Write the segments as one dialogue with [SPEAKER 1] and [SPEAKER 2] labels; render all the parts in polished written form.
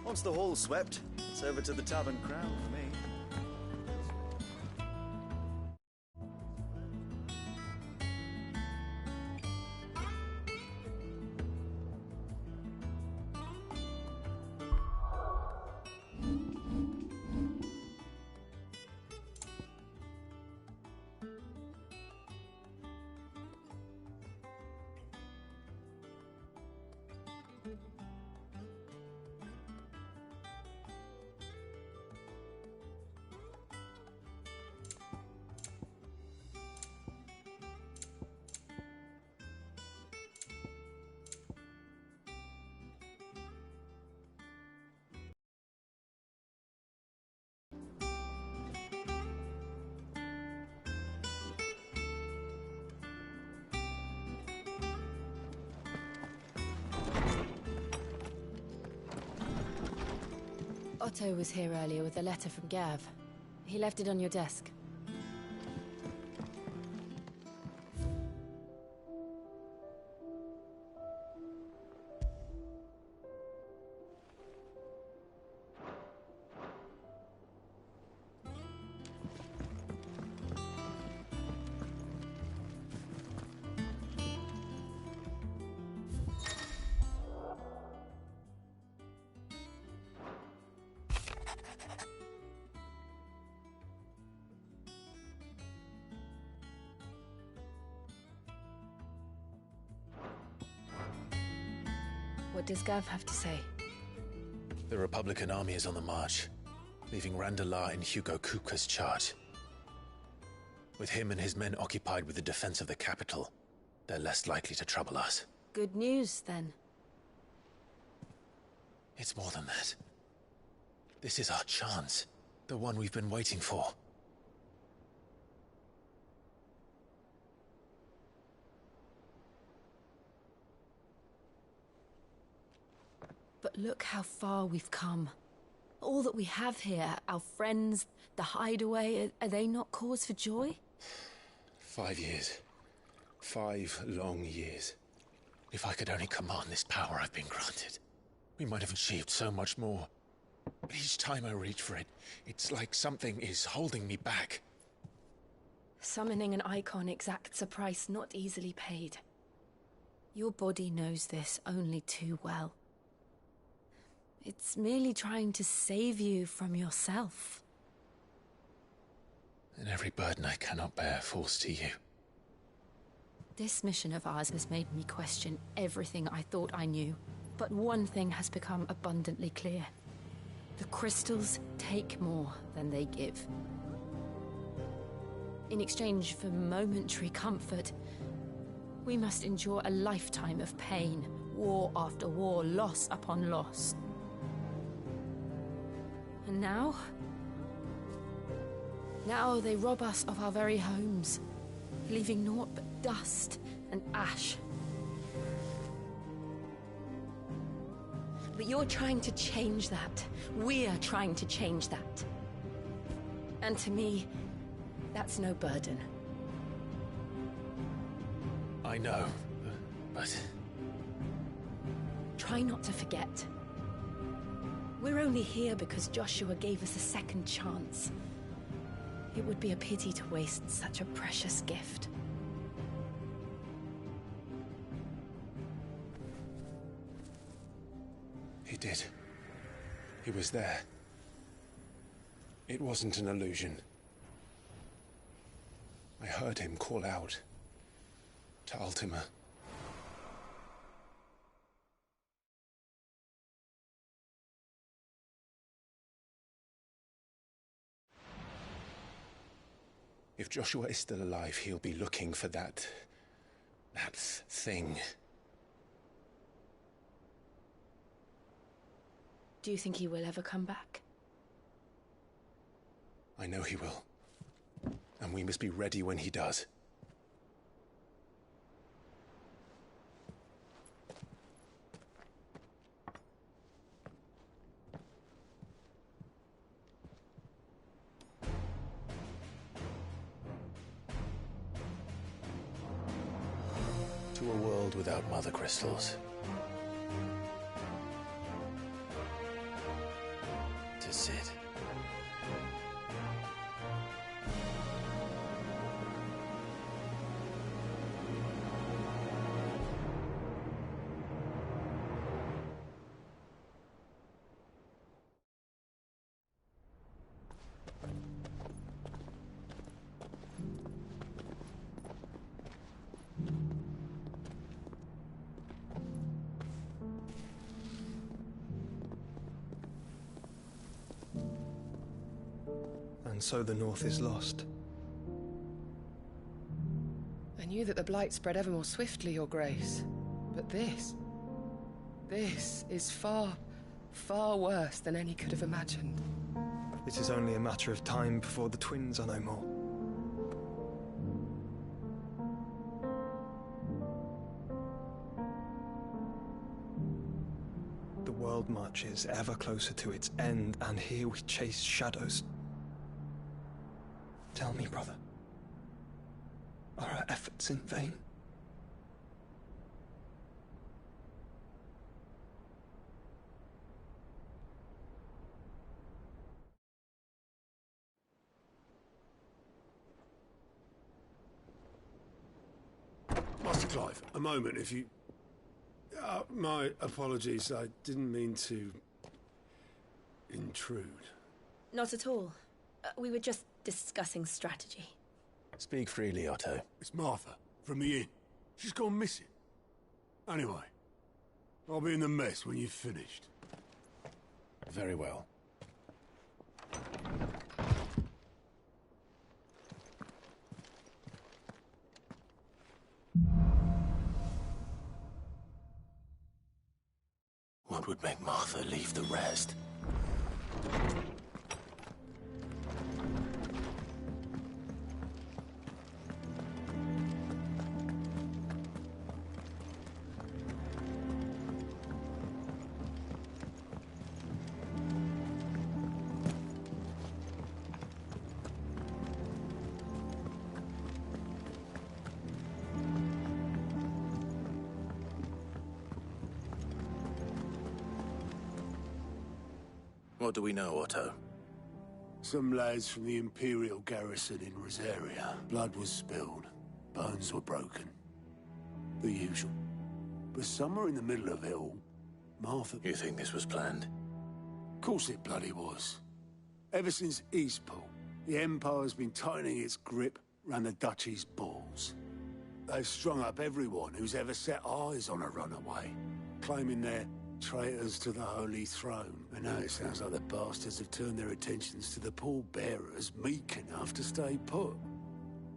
[SPEAKER 1] Once the hall's swept, it's over to the Tavern Crown for me.
[SPEAKER 2] Otto was here earlier with a letter from Gav. He left it on your desk. What does Gav have to say?
[SPEAKER 3] The Republican army is on the march, leaving Randalar in Hugo Kupka's charge. With him and his men occupied with the defense of the capital, they're less likely to trouble us.
[SPEAKER 2] Good news, then.
[SPEAKER 3] It's more than that. This is our chance, the one we've been waiting for.
[SPEAKER 2] But look how far we've come. All that we have here, our friends, the hideaway, are they not cause for joy?
[SPEAKER 3] 5 years. 5 long years. If I could only command this power I've been granted, we might have achieved so much more. But each time I reach for it, it's like something is holding me back.
[SPEAKER 2] Summoning an icon exacts a price not easily paid. Your body knows this only too well. It's merely trying to save you from yourself.
[SPEAKER 3] And every burden I cannot bear falls to you.
[SPEAKER 2] This mission of ours has made me question everything I thought I knew. But one thing has become abundantly clear. The crystals take more than they give. In exchange for momentary comfort, we must endure a lifetime of pain, war after war, loss upon loss. And now they rob us of our very homes, leaving naught but dust and ash. But you're trying to change that. We're trying to change that. And to me, that's no burden.
[SPEAKER 3] I know, but...
[SPEAKER 2] Try not to forget. We're only here because Joshua gave us a second chance. It would be a pity to waste such a precious gift.
[SPEAKER 3] He did. He was there. It wasn't an illusion. I heard him call out to Ultima. If Joshua is still alive, he'll be looking for that thing.
[SPEAKER 2] Do you think he will ever come back?
[SPEAKER 3] I know he will. And we must be ready when he does. To a world without mother crystals. to Sid.
[SPEAKER 4] And so the North is lost.
[SPEAKER 5] I knew that the Blight spread ever more swiftly, Your Grace. But this is far, far worse than any could have imagined.
[SPEAKER 4] It is only a matter of time before the twins are no more. The world marches ever closer to its end, and here we chase shadows. Tell me, brother, are our efforts in vain?
[SPEAKER 6] Master Clive, a moment, if you... my apologies, I didn't mean to... intrude.
[SPEAKER 2] Not at all. We were just discussing strategy.
[SPEAKER 3] Speak freely, Otto.
[SPEAKER 6] It's Martha, from the inn. She's gone missing. Anyway, I'll be in the mess when you've finished.
[SPEAKER 3] Very well. What would make Martha leave the rest? What do we know, Otto?
[SPEAKER 6] Some lads from the Imperial garrison in Rosaria. Blood was spilled. Bones were broken. The usual. But somewhere in the middle of it all, Martha...
[SPEAKER 3] You think this was planned?
[SPEAKER 6] Of course it bloody was. Ever since Eastpool, the Empire's been tightening its grip round the Duchy's balls. They've strung up everyone who's ever set eyes on a runaway, claiming they're traitors to the Holy Throne. And now it sounds like the bastards have turned their attentions to the pallbearers meek enough to stay put.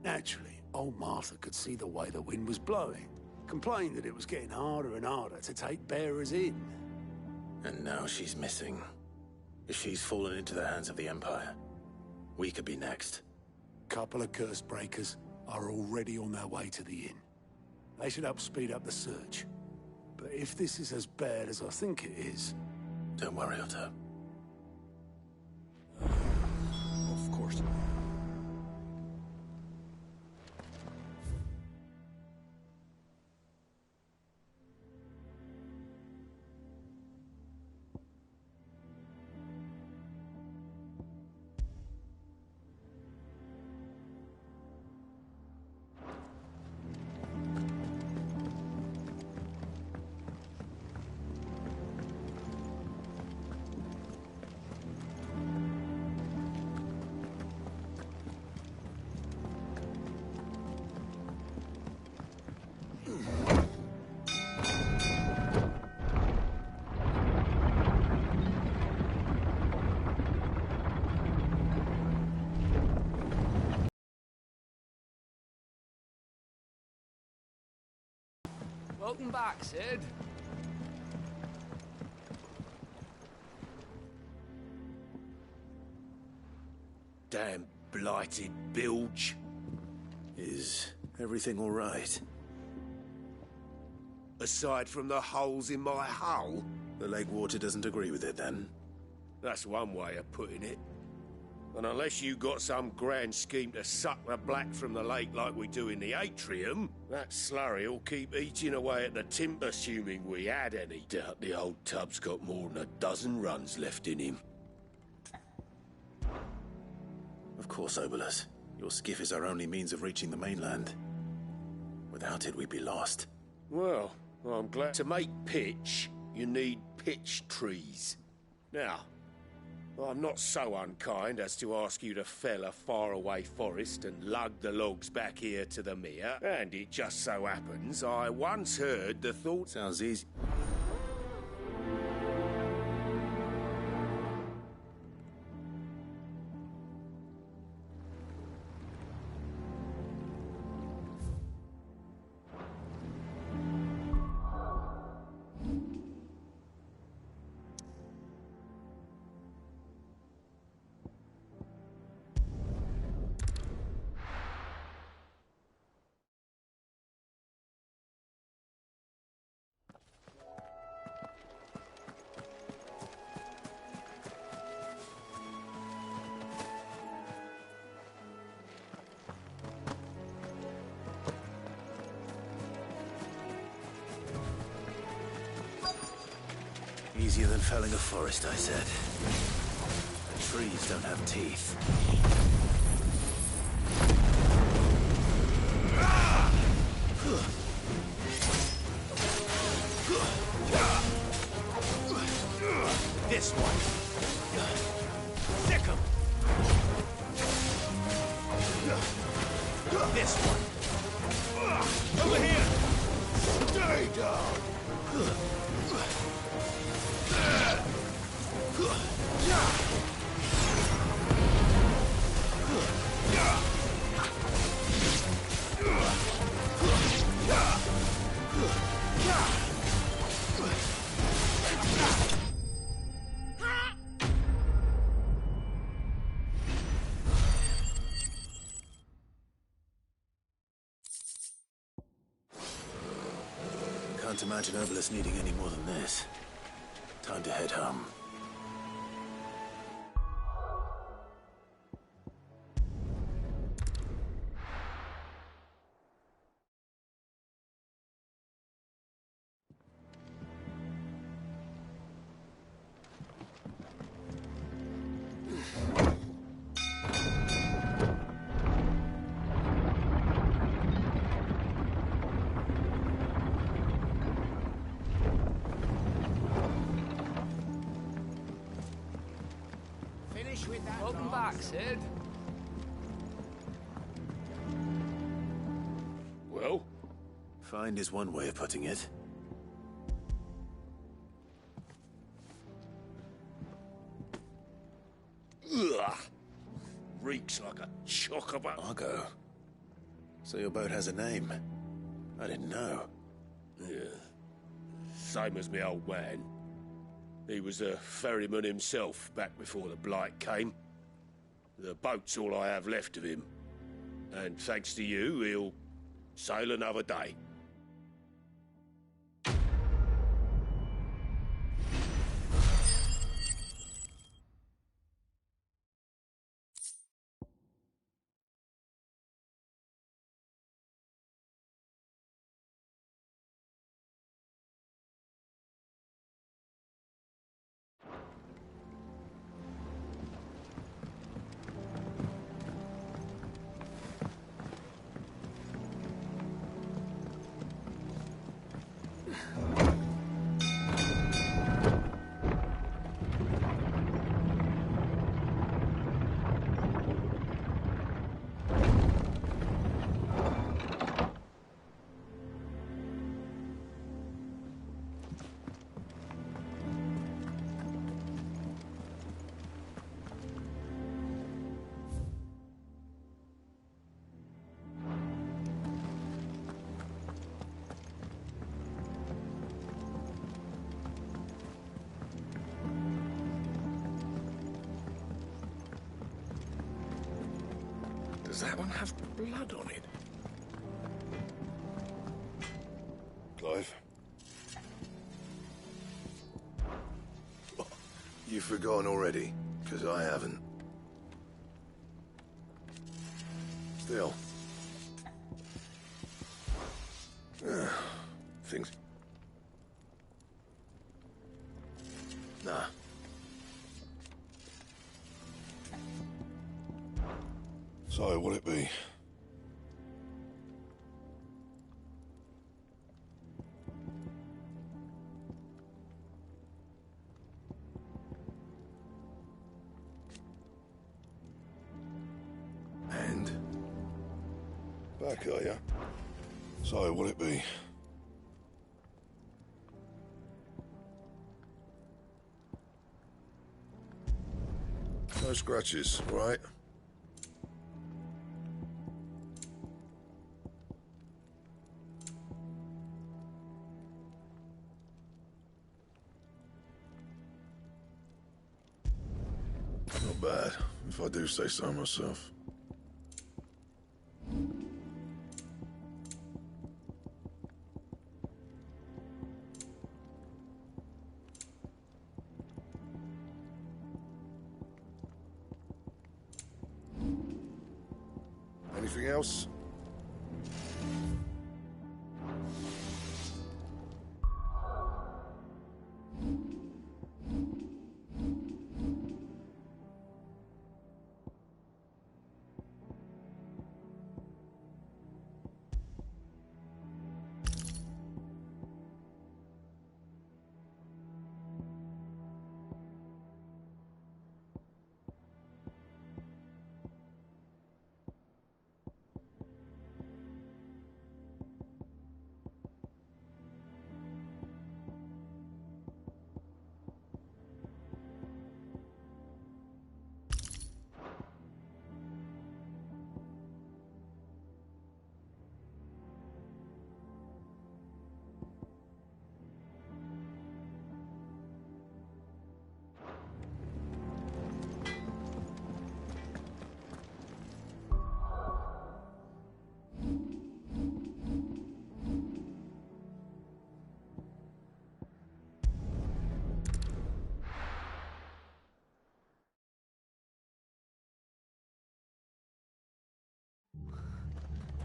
[SPEAKER 6] Naturally, old Martha could see the way the wind was blowing, complained that it was getting harder and harder to take bearers in.
[SPEAKER 3] And now she's missing. If she's fallen into the hands of the Empire, we could be next.
[SPEAKER 6] Couple of curse breakers are already on their way to the inn. They should help speed up the search. But if this is as bad as I think it is...
[SPEAKER 3] Don't worry, Otto.
[SPEAKER 6] Of course.
[SPEAKER 7] Welcome back, Sid.
[SPEAKER 3] Damn blighted bilge. Is everything all right?
[SPEAKER 8] Aside from the holes in my hull?
[SPEAKER 3] The lake water doesn't agree with it, then?
[SPEAKER 8] That's one way of putting it. And unless you got some grand scheme to suck the black from the lake like we do in the atrium, that slurry will keep eating away at the timber, assuming we had any. Doubt the old tub's got more than a dozen runs left in him.
[SPEAKER 3] Of course, Obolus. Your skiff is our only means of reaching the mainland. Without it, we'd be lost.
[SPEAKER 8] Well, I'm glad. To make pitch, you need pitch trees. Now, I'm not so unkind as to ask you to fell a faraway forest and lug the logs back here to the mere, and it just so happens I once heard the thought...
[SPEAKER 3] Sounds easy.
[SPEAKER 1] Easier than felling a forest, I said. The trees don't have teeth. This one. Sick 'em. This one. Over here. Stay down. Can't imagine Obolus needing any more than this. Time to head home.
[SPEAKER 7] Welcome back, Sid.
[SPEAKER 8] Well?
[SPEAKER 1] Find is one way of putting it.
[SPEAKER 8] Ugh. Reeks like a chocobo.
[SPEAKER 1] Argo. So your boat has a name. I didn't know.
[SPEAKER 8] Yeah. Same as me old man. He was a ferryman himself back before the Blight came. The boat's all I have left of him. And thanks to you, he'll sail another day.
[SPEAKER 3] Does that one have blood on it?
[SPEAKER 9] Clive? You've forgotten already, because I haven't. Still. Things... Nah. So, will it be? And? Back, are ya? So, will it be? No scratches, right? Not bad, if I do say so myself. Anything else?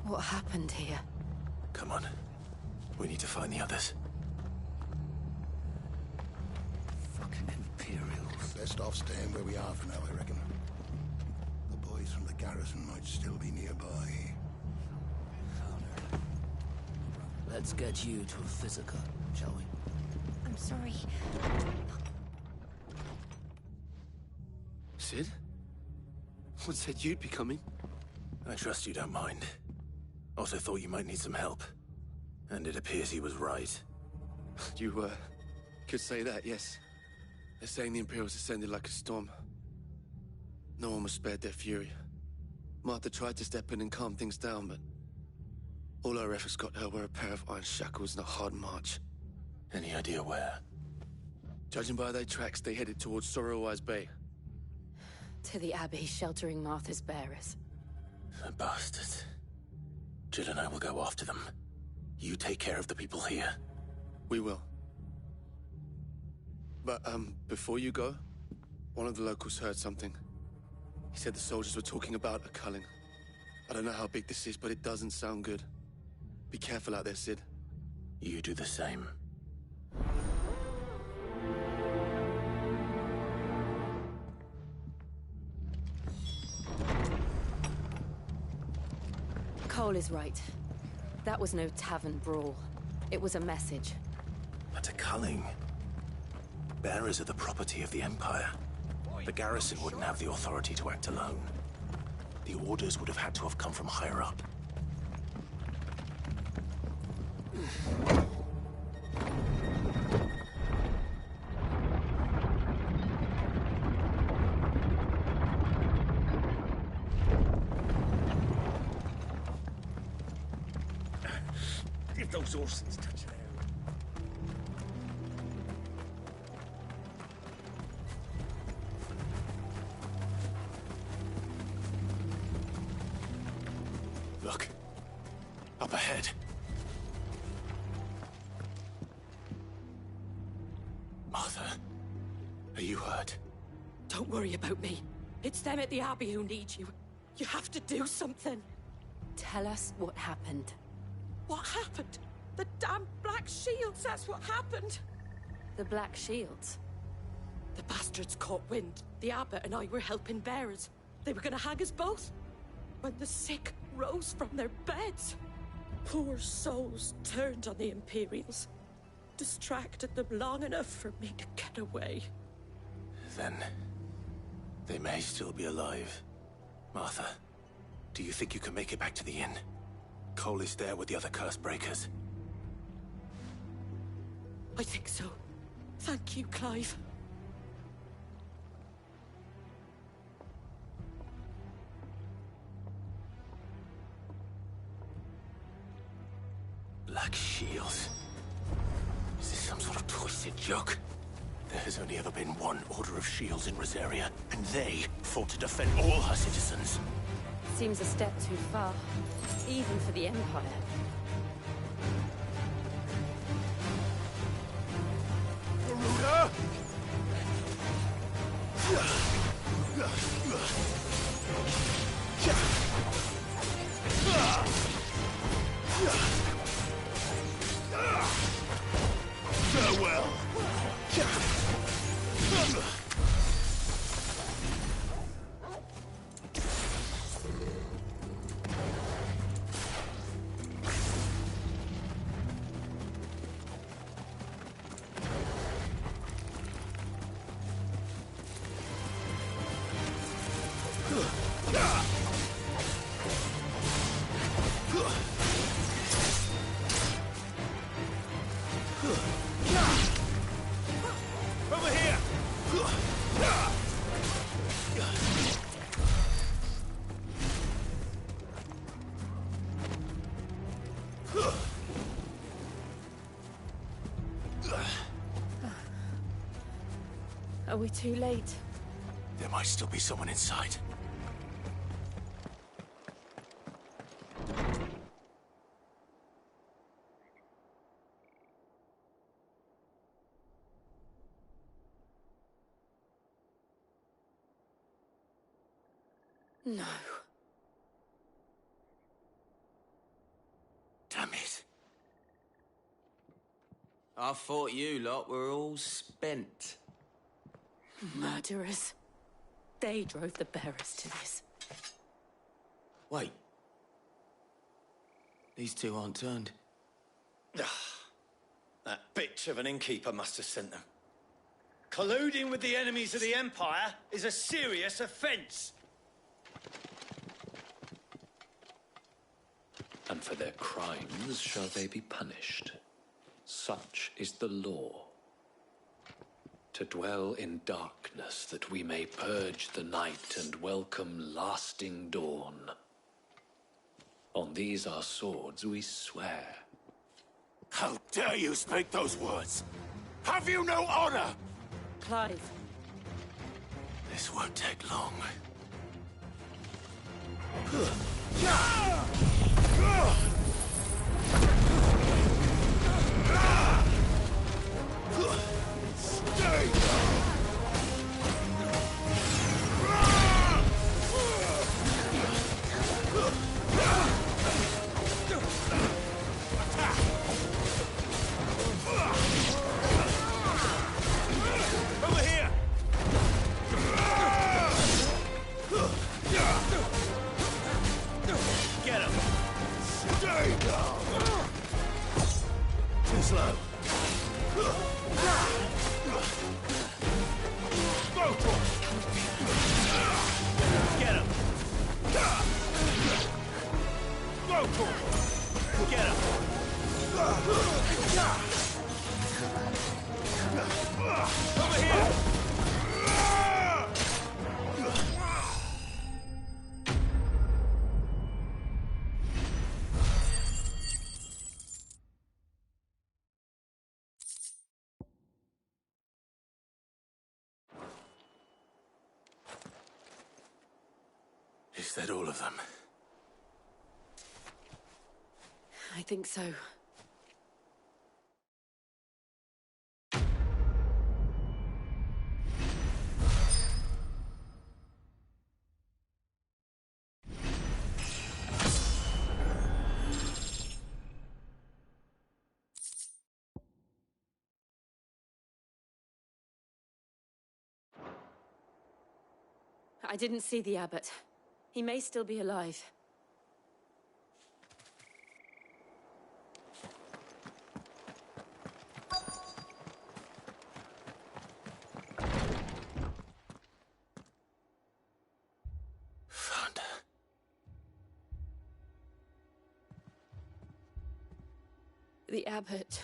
[SPEAKER 2] What happened here?
[SPEAKER 1] Come on. We need to find the others.
[SPEAKER 6] Fucking Imperials.
[SPEAKER 10] Best off staying where we are for now, I reckon. The boys from the garrison might still be nearby.
[SPEAKER 7] Let's get you to a physical, shall we?
[SPEAKER 2] I'm sorry.
[SPEAKER 7] Sid? What said you'd be coming?
[SPEAKER 1] I trust you don't mind. Also thought you might need some help. And it appears he was right.
[SPEAKER 7] You, could say that, yes. They're saying the Imperials ascended like a storm. No one was spared their fury. Martha tried to step in and calm things down, but all our efforts got her were a pair of iron shackles and a hard march.
[SPEAKER 1] Any idea where?
[SPEAKER 7] Judging by their tracks, they headed towards Sorrowwise Bay.
[SPEAKER 2] To the Abbey, sheltering Martha's bearers.
[SPEAKER 1] The bastards. Jill and I will go after them. You take care of the people here.
[SPEAKER 7] We will. But, before you go, one of the locals heard something. He said the soldiers were talking about a culling. I don't know how big this is, but it doesn't sound good. Be careful out there, Sid.
[SPEAKER 1] You do the same.
[SPEAKER 2] Cole is right. That was no tavern brawl. It was a message.
[SPEAKER 1] But a culling. Bearers are the property of the Empire. The garrison wouldn't have the authority to act alone. The orders would have had to have come from higher up.
[SPEAKER 8] If those Orsons touch there.
[SPEAKER 1] Look. Up ahead. Martha, are you hurt?
[SPEAKER 11] Don't worry about me. It's them at the Abbey who need you. You have to do something.
[SPEAKER 2] Tell us what happened.
[SPEAKER 11] What happened? The damn Black Shields, that's what happened.
[SPEAKER 2] The Black Shields?
[SPEAKER 11] The bastards caught wind. The Abbot and I were helping bearers. They were gonna hang us both. when the sick rose from their beds. Poor souls turned on the Imperials, distracted them long enough for me to get away.
[SPEAKER 1] Then, they may still be alive. Martha, do you think you can make it back to the inn? Cole is there with the other curse breakers.
[SPEAKER 11] I think so. Thank you, Clive.
[SPEAKER 1] Black shields. Is this some sort of twisted joke? There has only ever been one Order of Shields in Rosaria, and they fought to defend all her citizens.
[SPEAKER 2] Seems a step too far, even for the Empire.
[SPEAKER 6] Garuda! Farewell! Over here!
[SPEAKER 2] Are we too late?
[SPEAKER 1] There might still be someone inside.
[SPEAKER 2] No.
[SPEAKER 1] Damn it.
[SPEAKER 12] I thought you lot were all spent.
[SPEAKER 11] Murderers. They drove the bearers to this.
[SPEAKER 12] Wait. These two aren't turned.
[SPEAKER 13] That bitch of an innkeeper must have sent them. Colluding with the enemies of the Empire is a serious offence.
[SPEAKER 14] And for their crimes shall they be punished. Such is the law. To dwell in darkness that we may purge the night and welcome lasting dawn. On these our swords we swear.
[SPEAKER 8] How dare you speak those words? Have you no honor?
[SPEAKER 11] Clive.
[SPEAKER 1] This won't take long.
[SPEAKER 6] Stay down!
[SPEAKER 8] Over here!
[SPEAKER 13] Get him!
[SPEAKER 6] Stay down!
[SPEAKER 1] Too slow.
[SPEAKER 6] Go for it!
[SPEAKER 13] Get him!
[SPEAKER 6] Go for it!
[SPEAKER 13] Get him!
[SPEAKER 8] Over here!
[SPEAKER 1] Is that all of them?
[SPEAKER 2] I think so. I didn't see the abbot. He may still be alive.
[SPEAKER 1] Found her.
[SPEAKER 2] The abbot.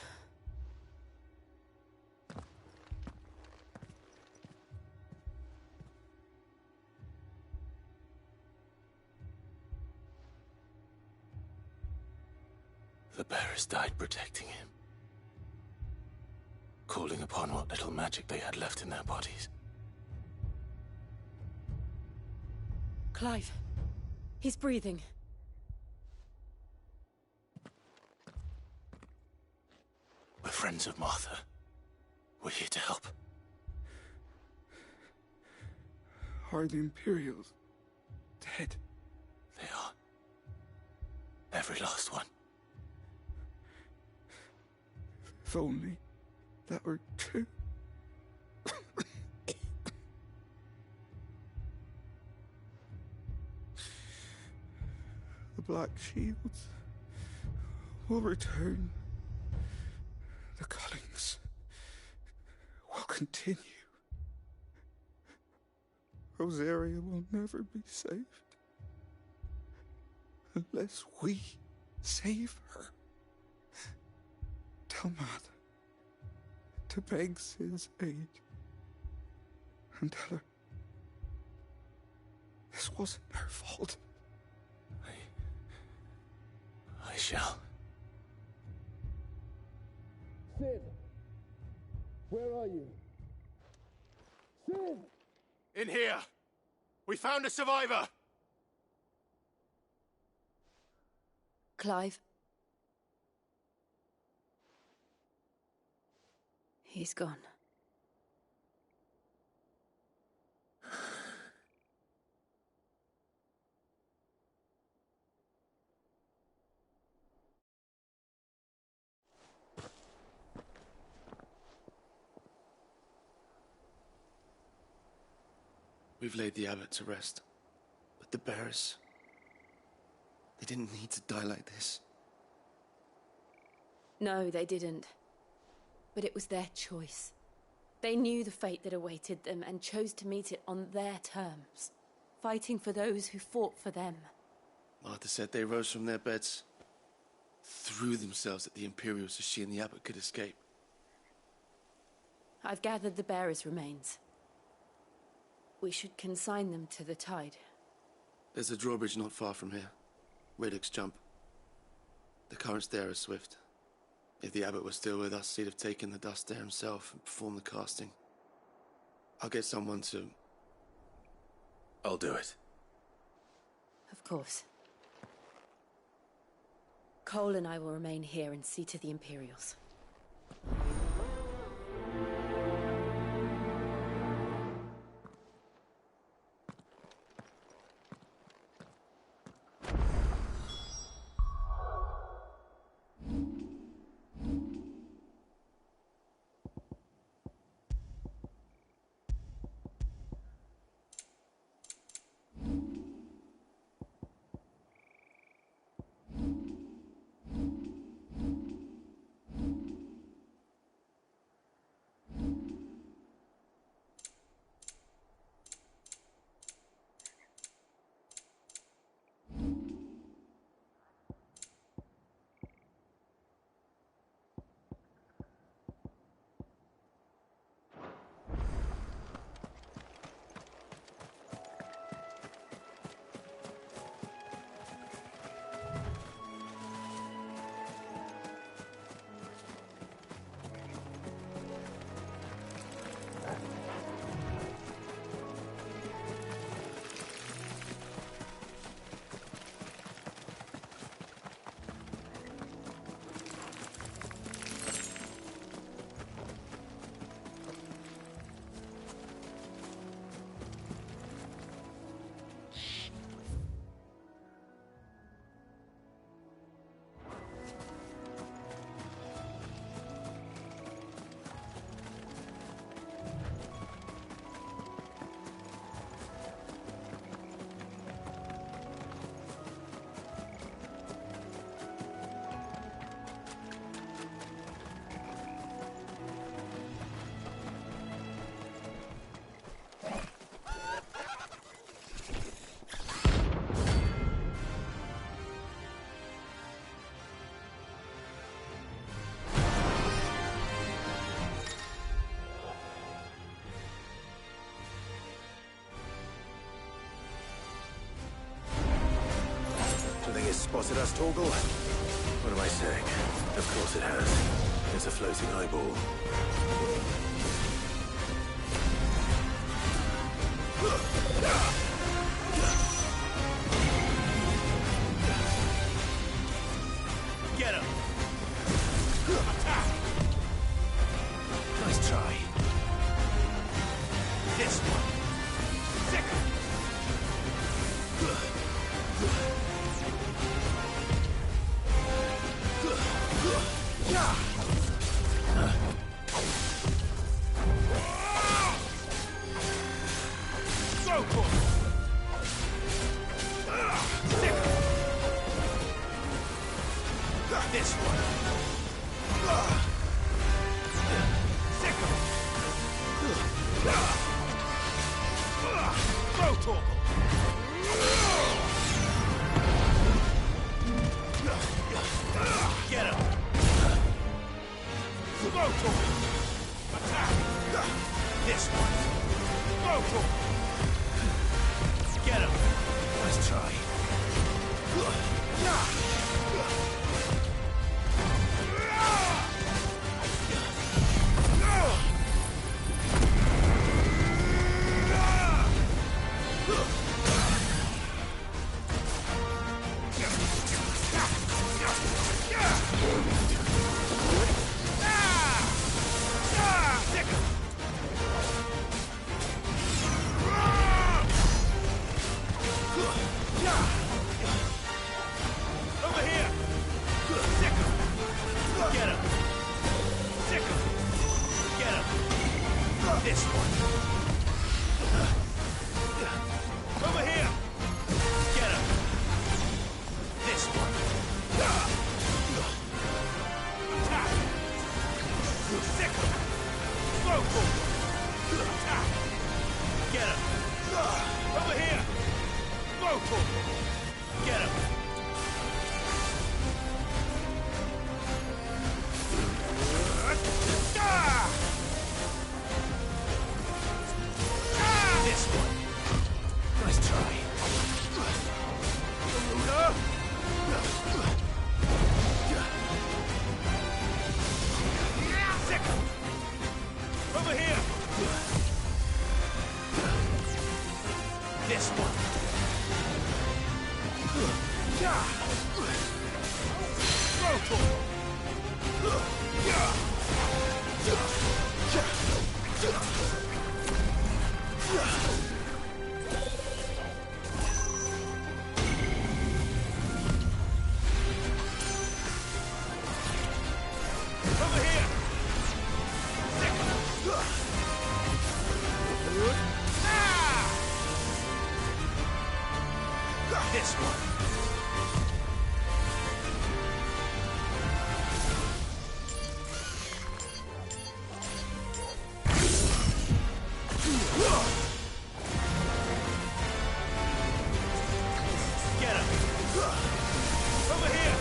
[SPEAKER 1] The bearers died protecting him. Calling upon what little magic they had left in their bodies.
[SPEAKER 2] Clive. He's breathing.
[SPEAKER 1] We're friends of Martha. We're here to help.
[SPEAKER 6] Are the Imperials dead?
[SPEAKER 1] They are. Every last one.
[SPEAKER 6] If only that were true. The Black Shields will return. The cullings will continue. Rosaria will never be saved unless we save her. Tell Matt to beg Sid's aid and tell her this wasn't her fault.
[SPEAKER 1] I shall.
[SPEAKER 8] Sid! Where are you? Sid!
[SPEAKER 3] In here! We found a survivor!
[SPEAKER 2] Clive. He's gone.
[SPEAKER 7] We've laid the abbot to rest. But the bearers... they didn't need to die like this.
[SPEAKER 2] No, they didn't. But it was their choice. They knew the fate that awaited them and chose to meet it on their terms, fighting for those who fought for them.
[SPEAKER 7] Martha said they rose from their beds, threw themselves at the Imperials so she and the abbot could escape.
[SPEAKER 2] I've gathered the bearers' remains. We should consign them to the tide.
[SPEAKER 7] There's a drawbridge not far from here. Radix jump. The currents there are swift. If the abbot was still with us, he'd have taken the dust there himself and performed the casting. I'll get someone to...
[SPEAKER 1] I'll do it.
[SPEAKER 2] Of course. Cole and I will remain here and see to the Imperials.
[SPEAKER 1] Spotted us, Torgal? What am I saying? Of course it has. It's a floating eyeball.
[SPEAKER 8] Get him!
[SPEAKER 1] Nice try.
[SPEAKER 8] This one. Second. Go for it. This one. Second. Go, Torgal. Get him. Go, Torgal. Attack. This one. Go, Torgal. Get him.
[SPEAKER 1] Nice try.
[SPEAKER 8] Over here. Sick him. Get him. Sick him. Get him. This one. Over here. Get him. This one. Attack. Sick him. Go for it. Attack. Get him. Over here. Go for it. Get him. This one.
[SPEAKER 1] Nice try.
[SPEAKER 8] Second. Over here. This one. Go for it. Over here. Second. This one. Get him. Over here.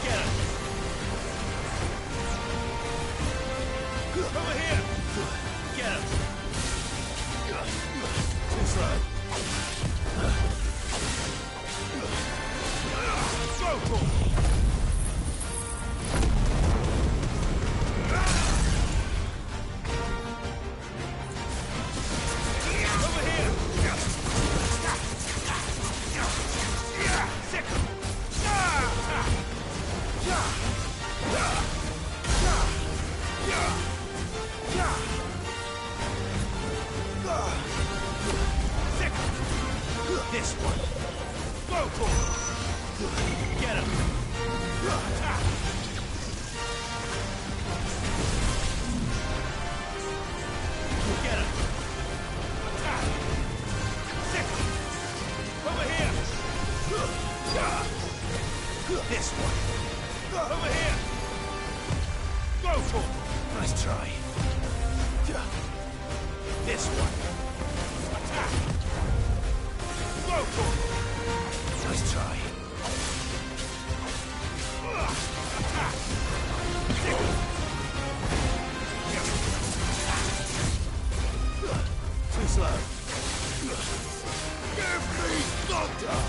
[SPEAKER 8] Get him. Over here. Get him.
[SPEAKER 1] Too slow.
[SPEAKER 8] Go for it. Over here. Sick him. Sick him. This one. Go for it. Get him. Attack. Get him. Attack. Sick him. Over here. This one. Over here. Go for it.
[SPEAKER 1] Nice try.
[SPEAKER 8] This one. Attack. Go for it.
[SPEAKER 1] Nice try.
[SPEAKER 8] Attack. Sick him.
[SPEAKER 1] Too slow.
[SPEAKER 6] Give me thunder!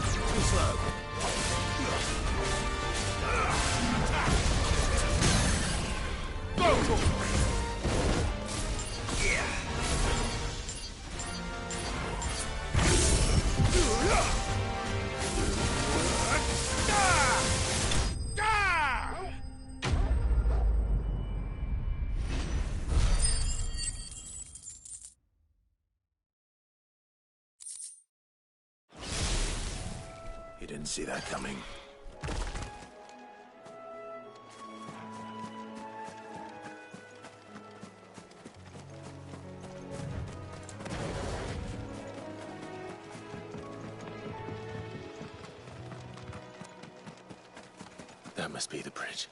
[SPEAKER 6] Too slow. Go!
[SPEAKER 1] You didn't see that coming. That must be the bridge.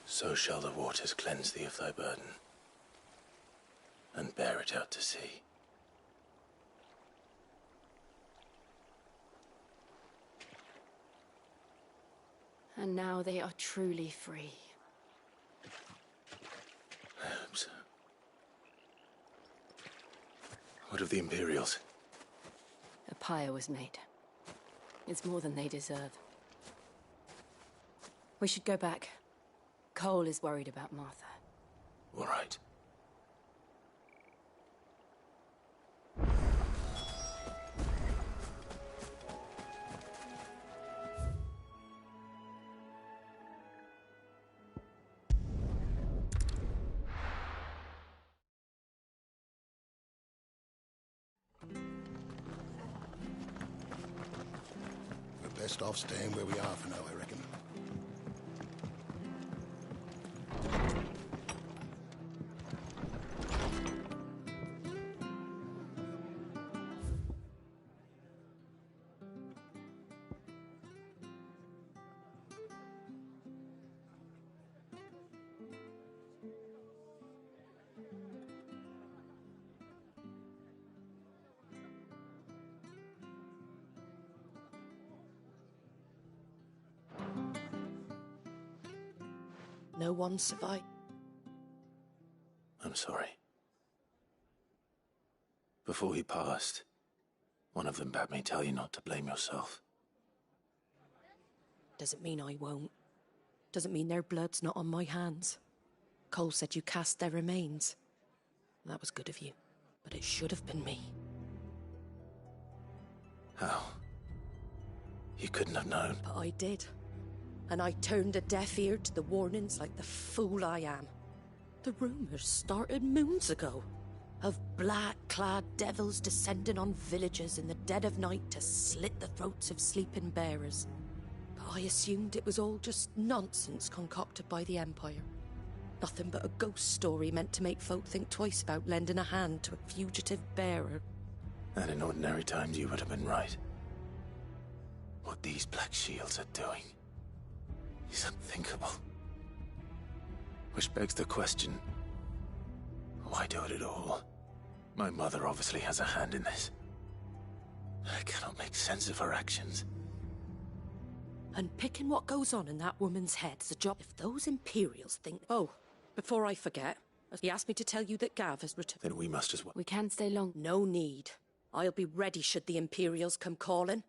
[SPEAKER 1] So shall the waters cleanse thee of thy burden, and bear it out to sea.
[SPEAKER 2] And now they are truly free.
[SPEAKER 1] I hope so. What of the Imperials?
[SPEAKER 2] A pyre was made. It's more than they deserve. We should go back. Cole is worried about Martha.
[SPEAKER 1] All right.
[SPEAKER 10] We're best off staying where we are for now, I reckon.
[SPEAKER 11] No one survived.
[SPEAKER 1] I'm sorry. Before he passed, one of them bade me tell you not to blame yourself.
[SPEAKER 11] Doesn't mean I won't. Doesn't mean their blood's not on my hands. Cole said you cast their remains. That was good of you, but it should have been me.
[SPEAKER 1] How? You couldn't have known.
[SPEAKER 11] But I did. And I turned a deaf ear to the warnings like the fool I am. The rumours started moons ago. Of black-clad devils descending on villages in the dead of night to slit the throats of sleeping bearers. But I assumed it was all just nonsense concocted by the Empire. Nothing but a ghost story meant to make folk think twice about lending a hand to a fugitive bearer.
[SPEAKER 1] And in ordinary times you would have been right. What these Black Shields are doing is unthinkable. Which begs the question, why do it at all? My mother obviously has a hand in this. I cannot make sense of her actions.
[SPEAKER 11] And picking what goes on in that woman's head is a job. If those Imperials think... Oh, before I forget, he asked me to tell you that Gav has returned.
[SPEAKER 1] Then we must as well.
[SPEAKER 2] We can't stay long.
[SPEAKER 11] No need. I'll be ready should the Imperials come calling.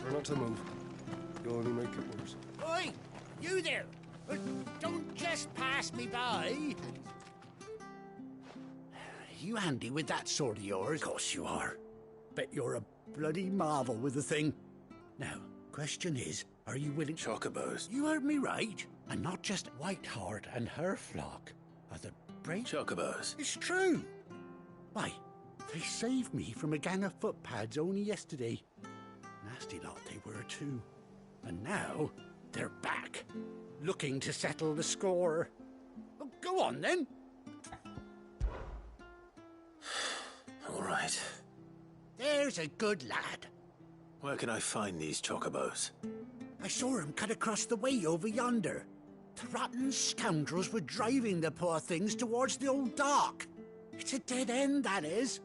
[SPEAKER 4] Try not to move. You'll only make it worse.
[SPEAKER 15] Oi! You there! Don't just pass me by! You handy with that sword of yours? Of course you are. Bet you're a bloody marvel with the thing. Now, question is, Are you willing?
[SPEAKER 1] Chocobos.
[SPEAKER 15] You heard me right. And not just Whiteheart and her flock are the brave...
[SPEAKER 1] Chocobos.
[SPEAKER 15] It's true. Why, they saved me from a gang of footpads only yesterday. Nasty lot they were too. And now they're back, looking to settle the score. Oh, go on then.
[SPEAKER 1] All right.
[SPEAKER 15] There's a good lad.
[SPEAKER 1] Where can I find these chocobos?
[SPEAKER 15] I saw him cut across the way over yonder. The rotten scoundrels were driving the poor things towards the old dock. It's a dead end, that is.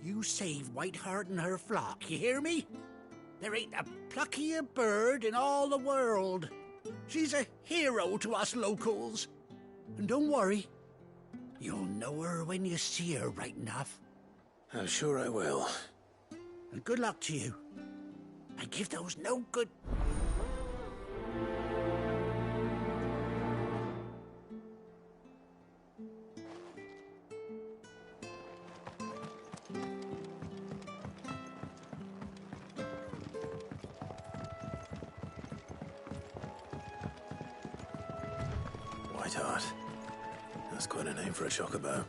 [SPEAKER 15] You save Whiteheart and her flock, you hear me? There ain't a pluckier bird in all the world. She's a hero to us locals. And don't worry, you'll know her when you see her right enough.
[SPEAKER 1] I'm sure I will.
[SPEAKER 15] And good luck to you. And give those no good...
[SPEAKER 1] Whiteheart. That's quite a name for a chocobo.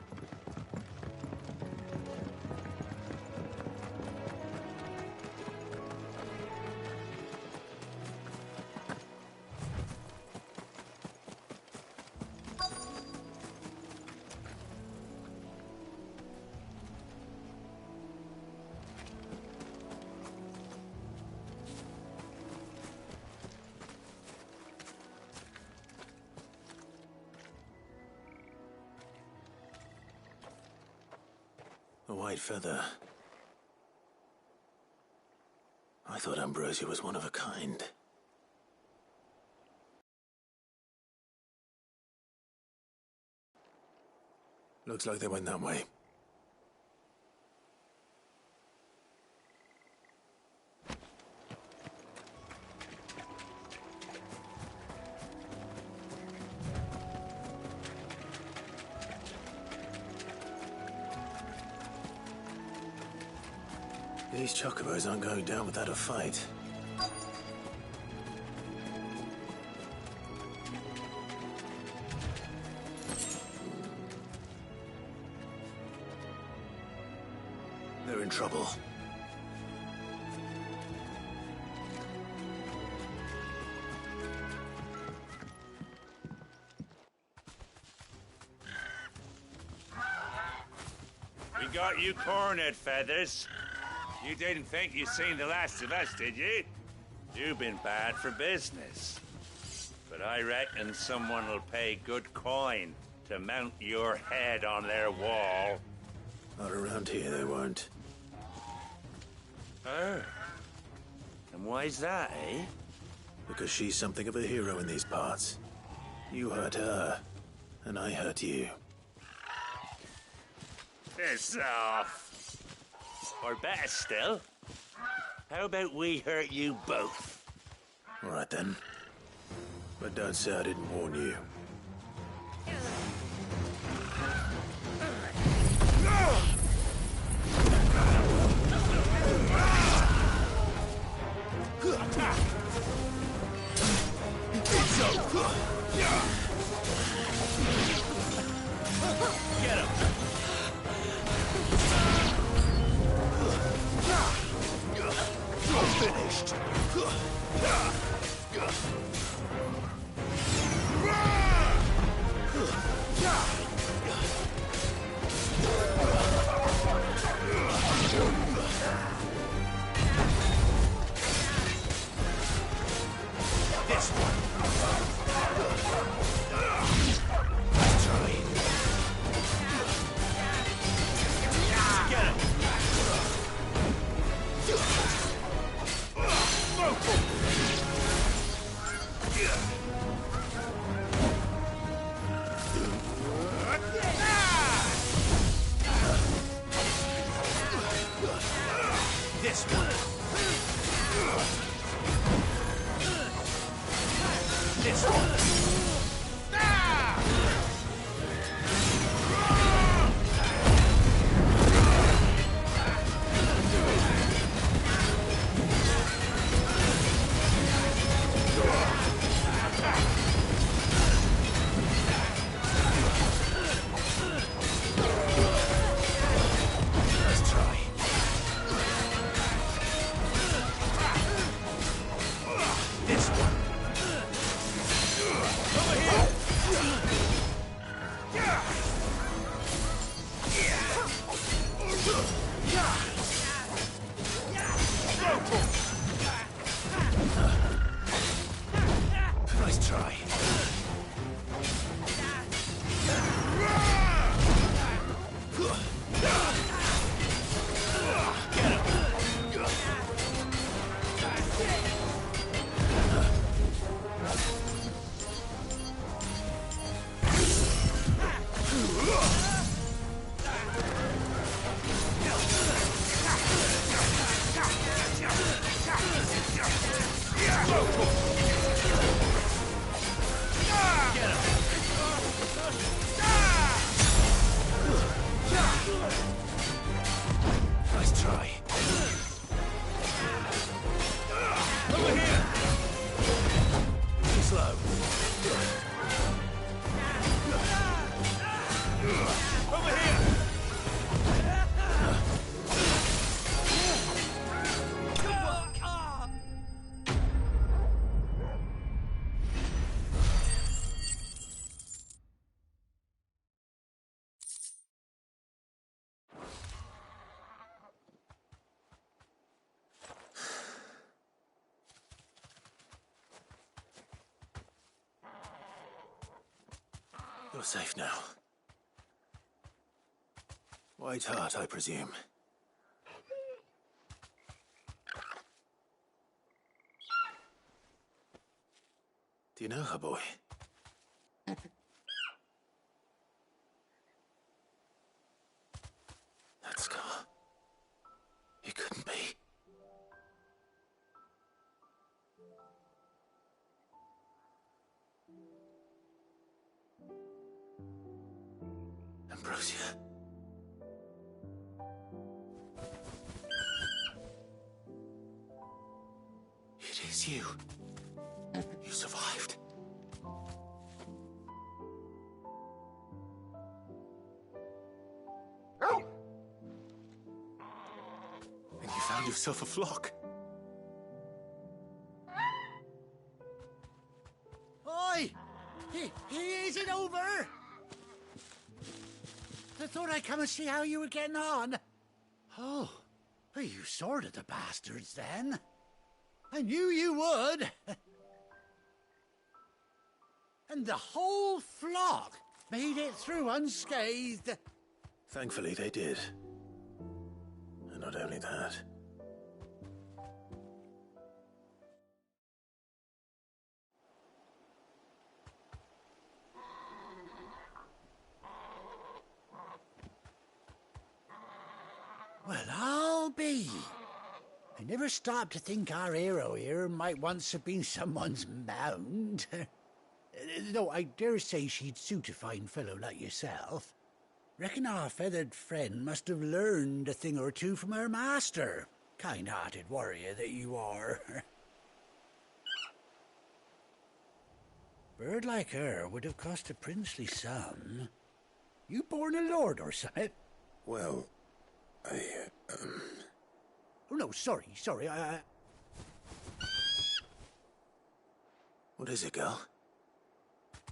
[SPEAKER 1] A white feather. I thought Ambrosia was one of a kind. Looks like they went that way. These chocobos aren't going down without a fight. They're in trouble.
[SPEAKER 16] We got you cornered, Feathers. You didn't think you'd seen the last of us, did you? You've been bad for business. But I reckon someone will pay good coin to mount your head on their wall.
[SPEAKER 1] Not around here, they won't.
[SPEAKER 16] Oh. And why's that, eh?
[SPEAKER 1] Because she's something of a hero in these parts. You hurt her, and I hurt you.
[SPEAKER 16] Piss off. Or better still, how about we hurt you both?
[SPEAKER 1] All right then. But don't say I didn't warn you.
[SPEAKER 16] Get him!
[SPEAKER 1] Finished. This one. Try. Get him. This one. This one. try. Nice try. Over here! Too slow. Over here! You're safe now. White Hart, I presume. Do you know her, boy? That scar. It couldn't be. Ambrosia. It is you. You survived. And you found yourself a flock.
[SPEAKER 15] Oi! Is it over? I thought I'd come and see how you were getting on. Oh, well, you sorted the bastards then. I knew you would. And the whole flock made it through unscathed.
[SPEAKER 1] Thankfully, they did. And not only that.
[SPEAKER 15] Well, I'll be. I never stopped to think our hero here might once have been someone's mount. Though I dare say she'd suit a fine fellow like yourself. Reckon our feathered friend must have learned a thing or two from her master. Kind-hearted warrior that you are. Bird like her would have cost a princely sum. You born a lord or something?
[SPEAKER 1] Well,
[SPEAKER 15] Oh, no, sorry.
[SPEAKER 1] What is it, girl?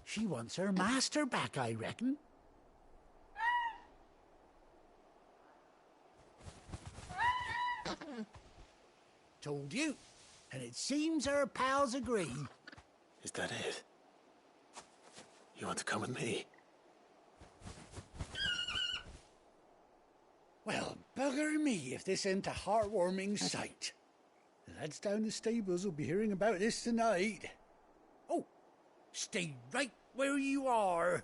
[SPEAKER 15] She wants her master back, I reckon. Told you. And it seems her pals agree.
[SPEAKER 1] Is that it? You want to come with me?
[SPEAKER 15] Well, bugger me if this ain't a heartwarming sight. The lads down the stables will be hearing about this tonight. Oh, stay right where you are.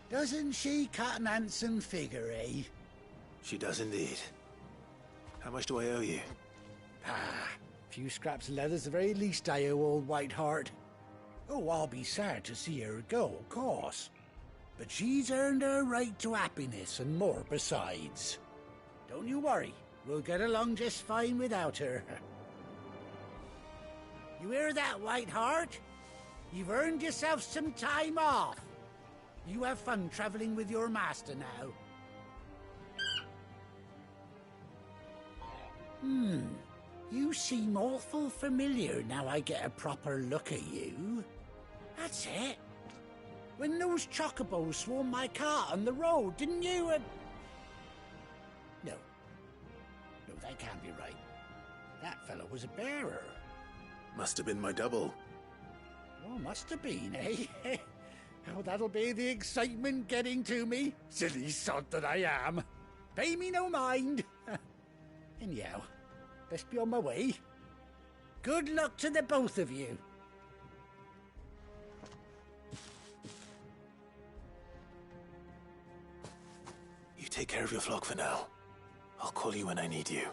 [SPEAKER 15] Doesn't she cut an handsome figure, eh?
[SPEAKER 1] She does indeed. How much do I owe you?
[SPEAKER 15] Ah, a few scraps of leather's the very least I owe old White Hart. Oh, I'll be sad to see her go, of course. But she's earned her right to happiness and more besides. Don't you worry, we'll get along just fine without her. You hear that, White Hart? You've earned yourself some time off. You have fun traveling with your master now. You seem awful familiar now I get a proper look at you. That's it. When those chocobos swarmed my cart on the road, didn't you? No. No, that can't be right. That fellow was a bearer.
[SPEAKER 3] Must have been my double.
[SPEAKER 15] Oh, must have been, eh? Oh, that'll be the excitement getting to me. Silly sod that I am. Pay me no mind. Anyhow, best be on my way. Good luck to the both of you.
[SPEAKER 1] You take care of your flock for now. I'll call you when I need you.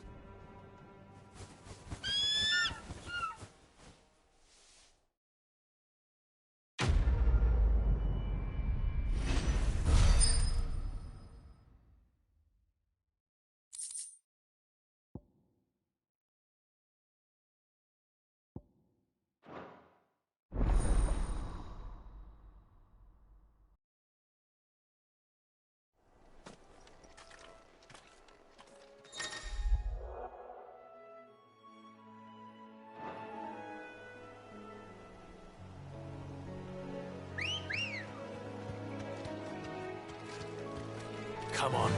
[SPEAKER 1] Come on.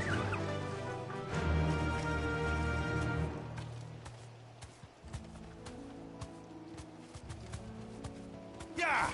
[SPEAKER 16] Yeah!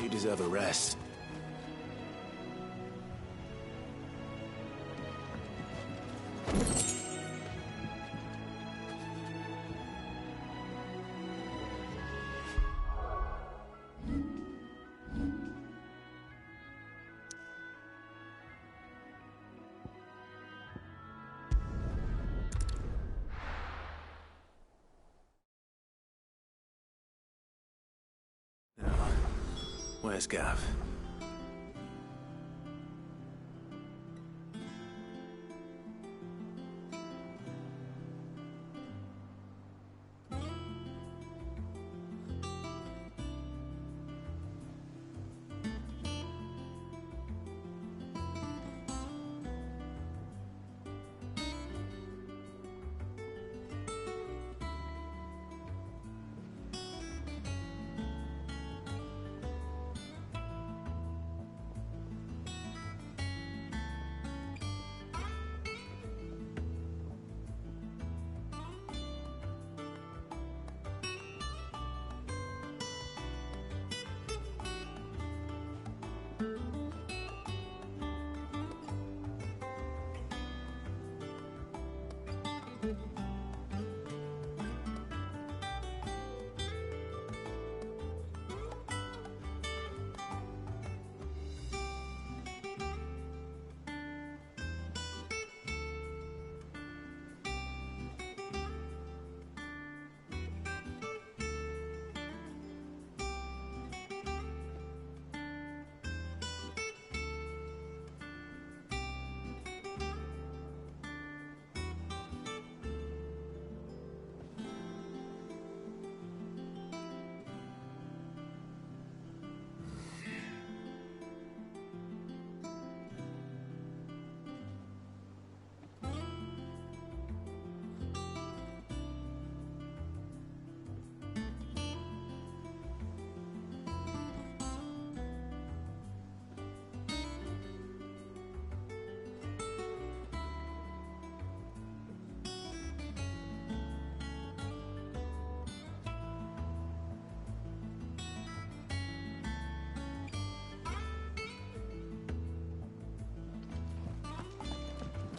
[SPEAKER 1] You deserve a rest. Where's Gav?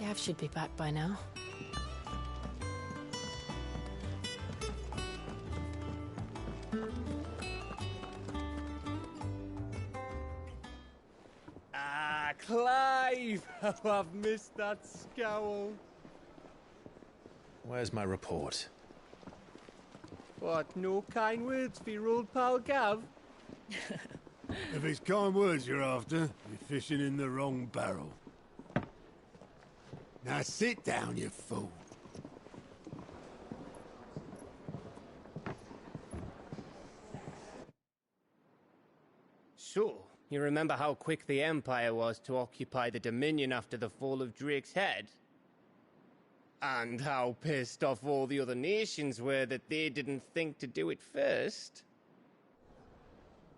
[SPEAKER 2] Gav should be back by now.
[SPEAKER 17] Ah, Clive! How I've missed that scowl.
[SPEAKER 3] Where's my report?
[SPEAKER 17] What, no kind words for your old pal Gav?
[SPEAKER 6] If it's kind words you're after, you're fishing in the wrong barrel. Now sit down, you fool.
[SPEAKER 17] So, you remember how quick the Empire was to occupy the Dominion after the fall of Drake's head? And how pissed off all the other nations were that they didn't think to do it first?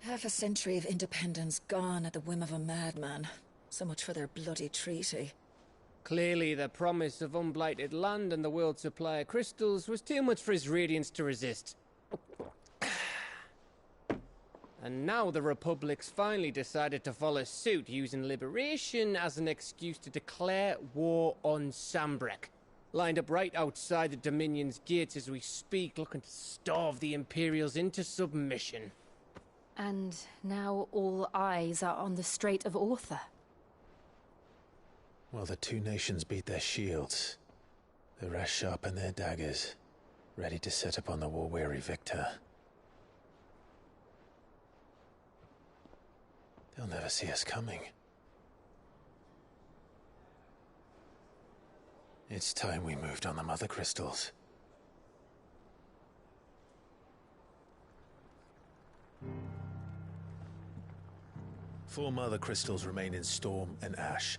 [SPEAKER 18] Half a century of independence gone at the whim of a madman. So much for their bloody treaty.
[SPEAKER 17] Clearly, the promise of unblighted land and the world's supply of crystals was too much for his radiance to resist. And now the Republic's finally decided to follow suit, using liberation as an excuse to declare war on Sambrek. Lined up right outside the Dominion's gates as we speak, looking to starve the Imperials into submission.
[SPEAKER 2] And now all eyes are on the Strait of Author.
[SPEAKER 3] Well, the two nations beat their shields. The rest sharpen their daggers, ready to set upon the war-weary victor. They'll never see us coming. It's time we moved on the Mother Crystals. Four Mother Crystals remain in Storm and Ash.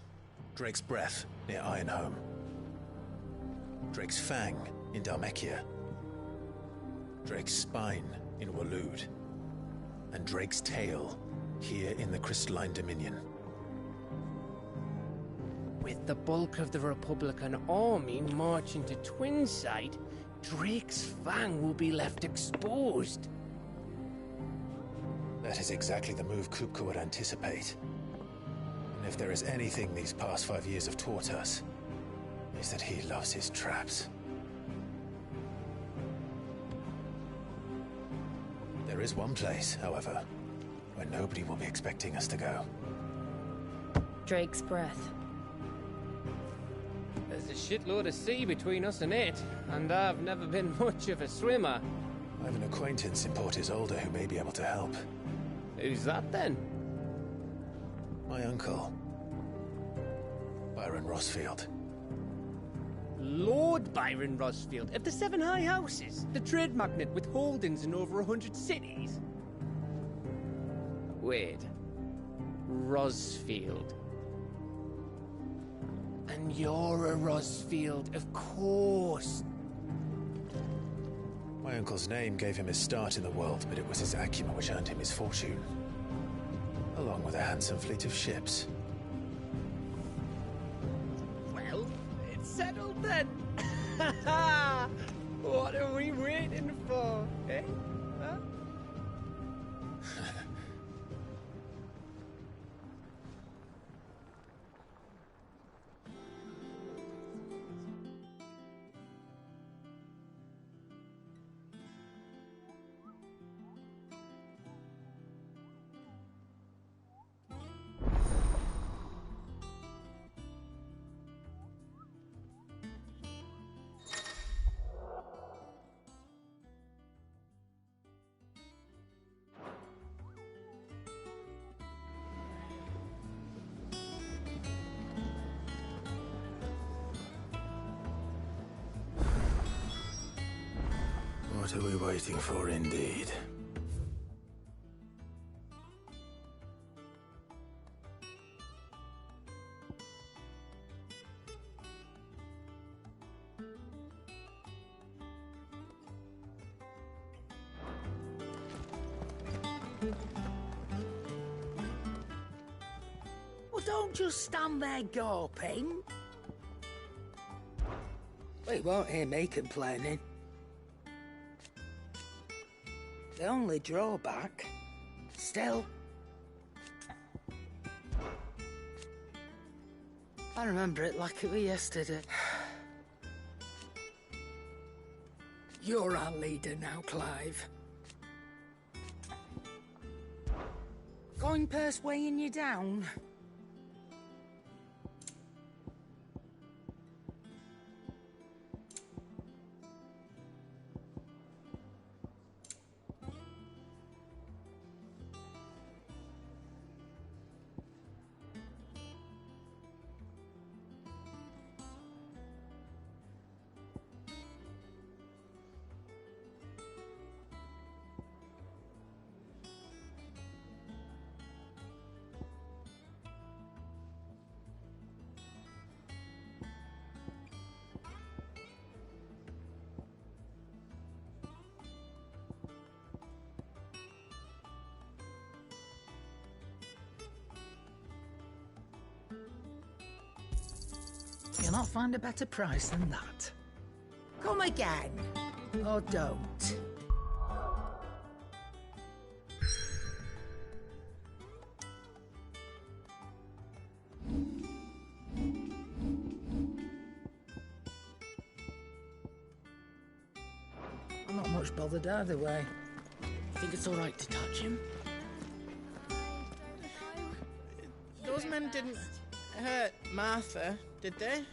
[SPEAKER 3] Drake's Breath near Ironhome. Drake's Fang in Dhalmekia. Drake's Spine in Waloed. And Drake's Tail here in the Crystalline Dominion.
[SPEAKER 17] With the bulk of the Republican army marching to Twinside, Drake's Fang will be left exposed.
[SPEAKER 3] That is exactly the move Kupka would anticipate. And if there is anything these past 5 years have taught us, is that he loves his traps. There is one place, however, where nobody will be expecting us to go.
[SPEAKER 2] Drake's Breath.
[SPEAKER 17] There's a shitload of sea between us and it, and I've never been much of a swimmer.
[SPEAKER 3] I have an acquaintance in Port Isolde who may be able to help.
[SPEAKER 17] Who's that then?
[SPEAKER 3] My uncle, Byron Rossfield.
[SPEAKER 17] Lord Byron Rossfield of the Seven High Houses, the trade magnate with holdings in over 100 cities. Wait, Rossfield. And you're a Rossfield, of course.
[SPEAKER 3] My uncle's name gave him his start in the world, but it was his acumen which earned him his fortune. Along with a handsome fleet of ships.
[SPEAKER 17] Well, it's settled then. What are we waiting for, eh? Huh?
[SPEAKER 1] What are we waiting for, indeed?
[SPEAKER 15] Well, don't just stand there gawping.
[SPEAKER 19] We won't hear me complaining. The only drawback, still, I remember it like it was yesterday. You're our leader now, Clive. Coin purse weighing you down? You'll not find a better price than that. Come again. Or don't. I'm not much bothered either way.
[SPEAKER 5] Think it's all right to touch him?
[SPEAKER 20] Those men didn't hurt Martha, did they?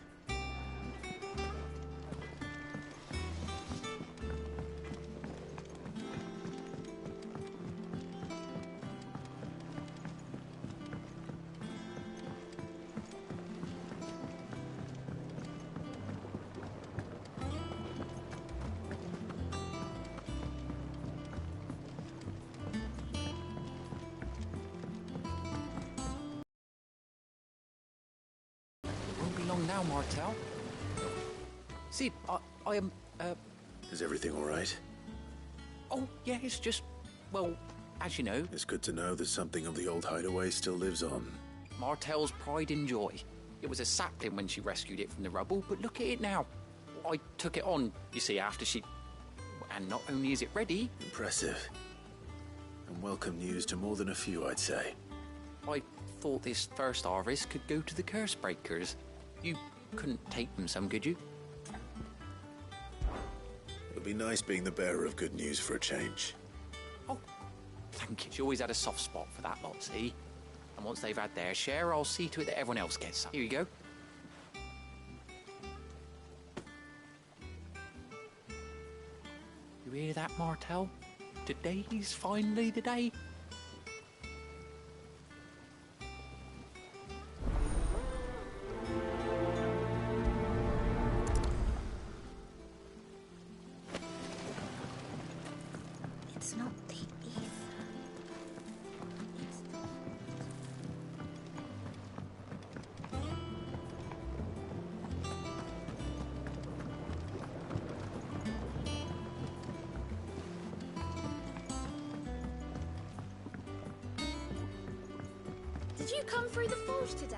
[SPEAKER 21] Now, Martel. See, I am,
[SPEAKER 1] Is everything all right?
[SPEAKER 21] Oh, yeah, it's just, well, as you know...
[SPEAKER 1] It's good to know that something of the old hideaway still lives on.
[SPEAKER 21] Martel's pride and joy. It was a sapling when she rescued it from the rubble, but look at it now. I took it on, you see, after she... And not only is it ready...
[SPEAKER 1] Impressive. And welcome news to more than a few, I'd say.
[SPEAKER 21] I thought this first harvest could go to the curse breakers. You couldn't take them some, could you?
[SPEAKER 1] It'll be nice being the bearer of good news for a change.
[SPEAKER 21] Oh, thank you. She always had a soft spot for that lot, see? And once they've had their share, I'll see to it that everyone else gets some. Here you go. You hear that, Martel? Today's finally the day.
[SPEAKER 18] It's not the ether.
[SPEAKER 22] Did you come through the forge today?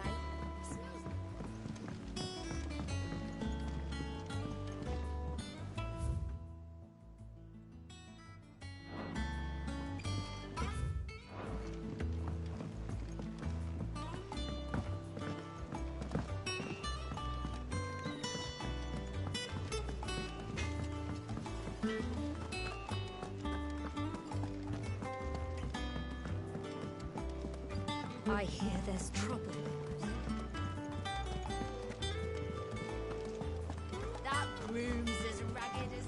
[SPEAKER 18] I hear there's trouble.
[SPEAKER 22] That room's as ragged as...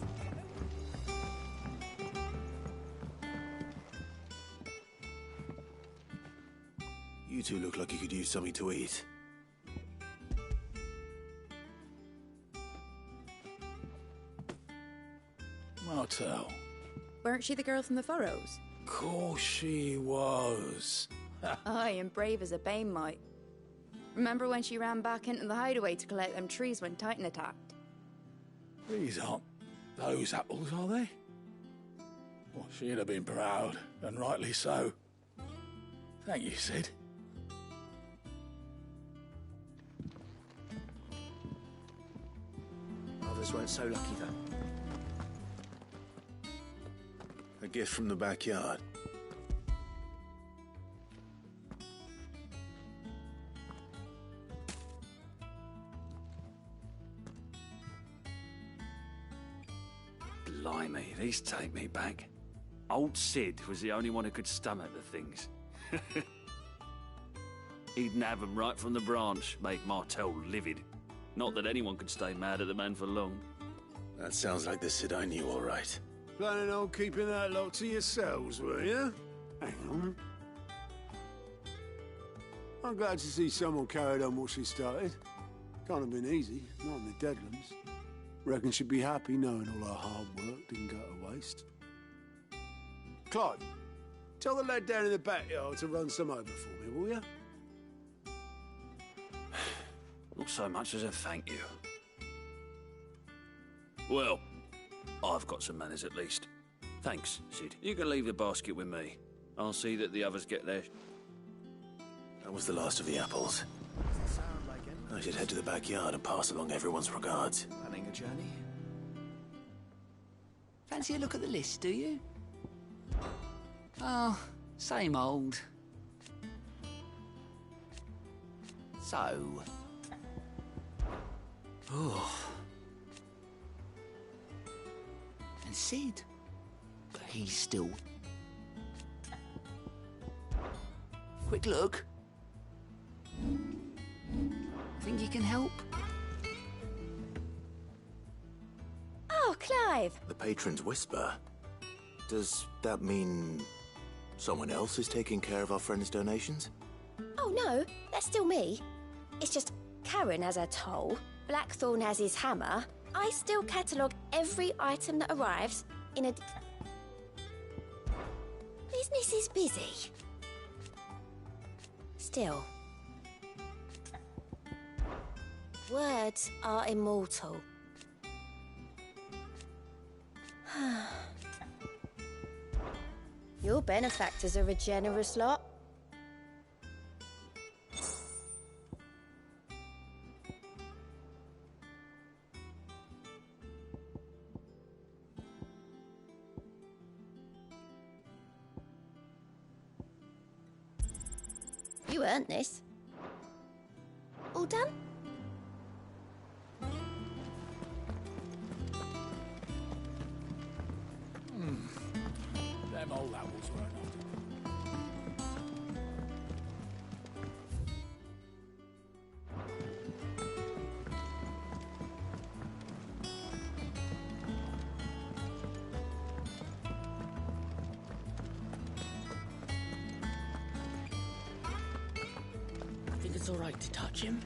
[SPEAKER 1] You two look like you could use something to eat.
[SPEAKER 6] Martel.
[SPEAKER 23] Weren't she the girl from the furrows?
[SPEAKER 6] Course she was.
[SPEAKER 23] Aye, and brave as a bane might. Remember when she ran back into the hideaway to collect them trees when Titan attacked?
[SPEAKER 6] These aren't those apples, are they? Well, she'd have been proud, and rightly so. Thank you, Sid.
[SPEAKER 24] Others weren't so lucky, though.
[SPEAKER 1] A gift from the backyard.
[SPEAKER 9] these take me back. Old Sid was the only one who could stomach the things. He'd nab 'em right from the branch, make Martel livid. Not that anyone could stay mad at the man for long.
[SPEAKER 1] That sounds like the Sid I knew, all right.
[SPEAKER 6] Planning on keeping that lot to yourselves, were you? Hang on. I'm glad to see someone carried on what she started. Can't have been easy, not in the Deadlands. Reckon she'd be happy knowing all her hard work didn't go to waste. Clive, tell the lad down in the backyard to run some over for me, will you?
[SPEAKER 9] Not so much as a thank you. Well, I've got some manners at least. Thanks, Sid. You can leave the basket with me. I'll see that the others get theirs.
[SPEAKER 1] That was the last of the apples. I should head to the backyard and pass along everyone's regards.
[SPEAKER 24] Planning a journey? Fancy a look at the list, do you? Oh, same old. So... Oh. And Sid? But he's still... Quick look. Think you can help?
[SPEAKER 22] Oh, Clive!
[SPEAKER 1] The patron's whisper. Does that mean someone else is taking care of our friend's donations?
[SPEAKER 22] Oh, no, that's still me. It's just Karen has her toll, Blackthorn has his hammer. I still catalogue every item that arrives in a... Business is busy. Still. Words are immortal. Your benefactors are a generous lot. You earned this. All done?
[SPEAKER 8] Them old apples were enough.
[SPEAKER 24] Think it's all right to touch him?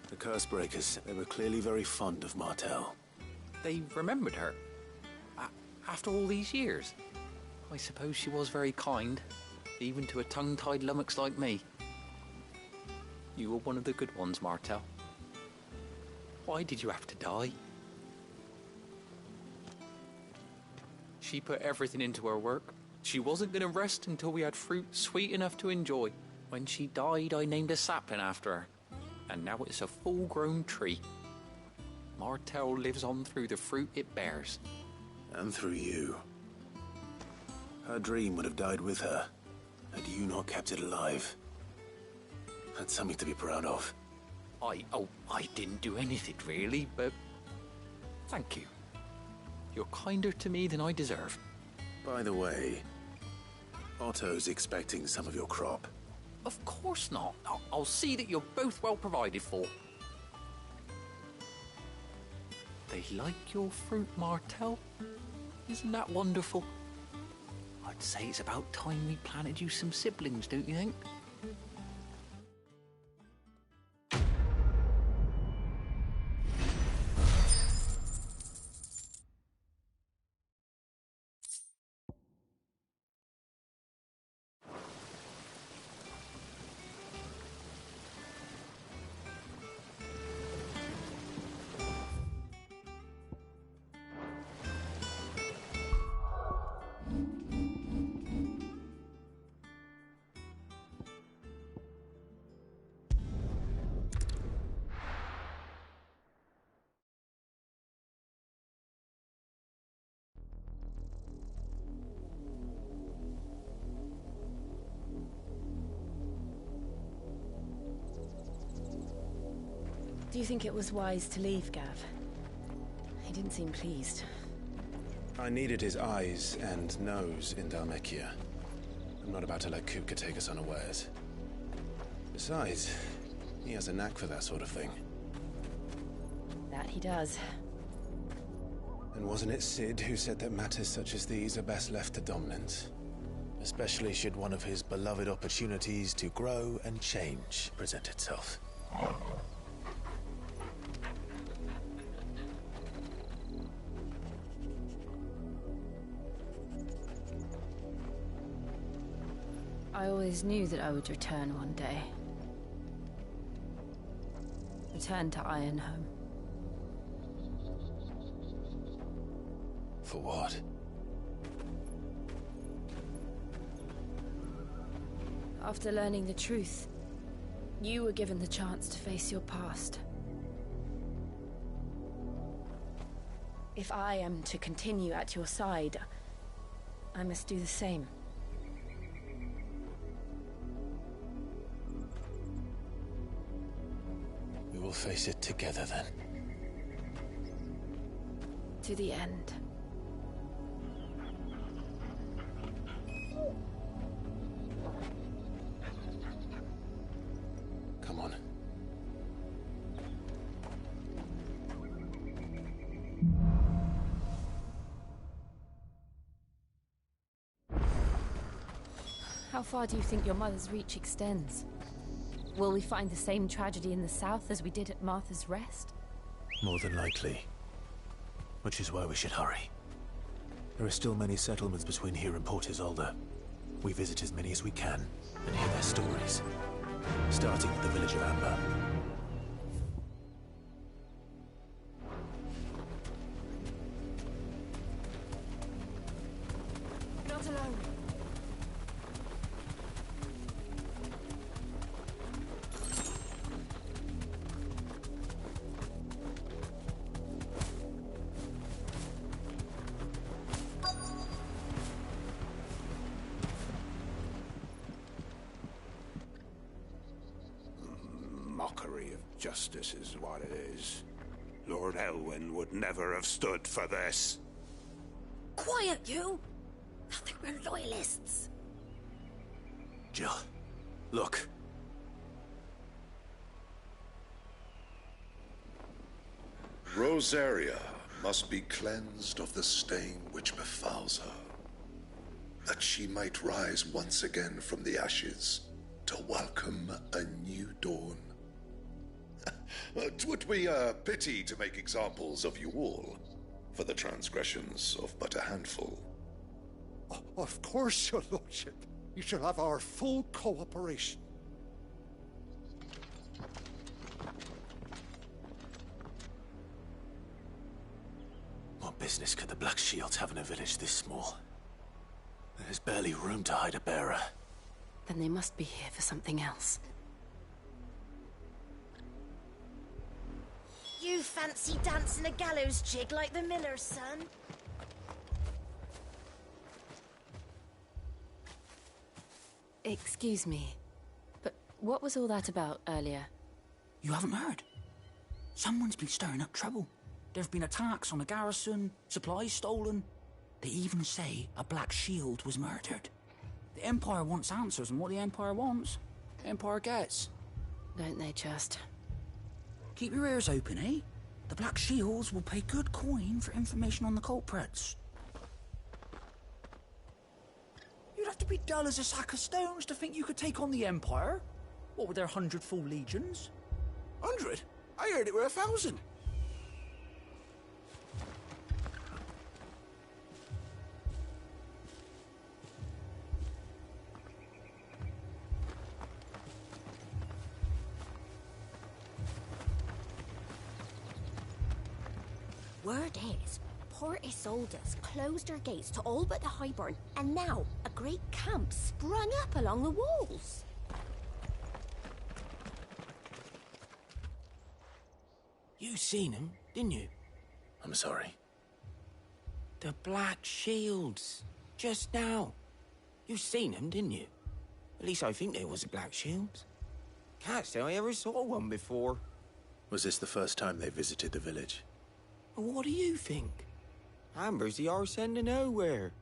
[SPEAKER 1] The Cursebreakers, they were clearly very fond of Martel.
[SPEAKER 21] They remembered her. After all these years. I suppose she was very kind, even to a tongue-tied lummox like me. You were one of the good ones, Martel. Why did you have to die? She put everything into her work. She wasn't going to rest until we had fruit sweet enough to enjoy. When she died, I named a sapling after her. And now it's a full-grown tree. Martel lives on through the fruit it bears.
[SPEAKER 1] And through you. Her dream would have died with her, had you not kept it alive. That's something to be proud of.
[SPEAKER 21] I didn't do anything really, but thank you. You're kinder to me than I deserve.
[SPEAKER 1] By the way, Otto's expecting some of your crop.
[SPEAKER 21] Of course not. I'll see that you're both well provided for. They like your fruit, Martel. Isn't that wonderful? I'd say it's about time we planted you some siblings, don't you think?
[SPEAKER 2] Do you think it was wise to leave, Gav? He didn't seem pleased.
[SPEAKER 3] I needed his eyes and nose in ㅍㅍ. I'm not about to let Kupka take us unawares. Besides, he has a knack for that sort of thing.
[SPEAKER 2] That he does.
[SPEAKER 3] And wasn't it Sid who said that matters such as these are best left to dominance? Especially should one of his beloved opportunities to grow and change present itself.
[SPEAKER 2] I always knew that I would return one day. Return to Ironhome.
[SPEAKER 3] For what?
[SPEAKER 2] After learning the truth, you were given the chance to face your past. If I am to continue at your side, I must do the same.
[SPEAKER 3] We will face it together then.
[SPEAKER 2] To the end.
[SPEAKER 3] Come on.
[SPEAKER 2] How far do you think your mother's reach extends? Will we find the same tragedy in the south as we did at Martha's Rest?
[SPEAKER 1] More than likely. Which is why we should hurry. There are still many settlements between here and Port Isolde. We visit as many as we can and hear their stories. Starting with the village of Amber.
[SPEAKER 2] Not alone.
[SPEAKER 6] Mockery of justice is what it is. Lord Elwyn would never have stood for this.
[SPEAKER 11] Quiet, you! I think we're loyalists.
[SPEAKER 1] Jill, look.
[SPEAKER 7] Rosaria must be cleansed of the stain which befouls her, that she might rise once again from the ashes to welcome a new dawn. 'Twould be a pity to make examples of you all, for the transgressions of but a handful.
[SPEAKER 10] Of course, your lordship. You shall have our full cooperation.
[SPEAKER 1] What business could the Black Shields have in a village this small? There's barely room to hide a bearer.
[SPEAKER 2] Then they must be here for something else.
[SPEAKER 12] You fancy dancing a gallows jig like the miller's son?
[SPEAKER 2] Excuse me, but what was all that about earlier?
[SPEAKER 24] You haven't heard? Someone's been stirring up trouble. There have been attacks on the garrison, supplies stolen. They even say a Black Shield was murdered. The Empire wants answers, and what the Empire wants, the Empire gets.
[SPEAKER 2] Don't they just?
[SPEAKER 24] Keep your ears open, eh? The Black Shields will pay good coin for information on the culprits. You'd have to be dull as a sack of stones to think you could take on the Empire. What with their 100 full legions?
[SPEAKER 6] 100? I heard it were 1,000.
[SPEAKER 22] Word is, Port Isolde's closed her gates to all but the Highborn, and now a great camp sprung up along the walls.
[SPEAKER 13] You seen them, didn't you?
[SPEAKER 1] I'm sorry.
[SPEAKER 13] The Black Shields. Just now. You seen them, didn't you? At least I think there was a Black Shield. Can't say I ever saw one before.
[SPEAKER 1] Was this the first time they visited the village?
[SPEAKER 13] What do you think? Amber's the arse end of nowhere.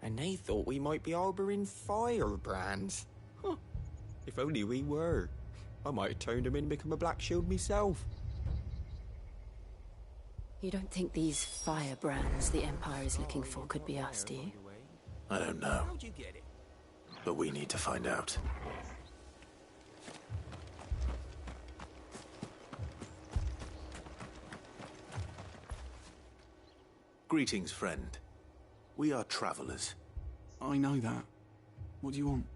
[SPEAKER 13] And they thought we might be harbouring firebrands. Huh. If only we were. I might have turned them in and become a Black Shield myself.
[SPEAKER 2] You don't think these firebrands the Empire is looking for could be us, do you?
[SPEAKER 1] I don't know. But we need to find out. Greetings, friend. We are travelers.
[SPEAKER 4] I know that. What do you want?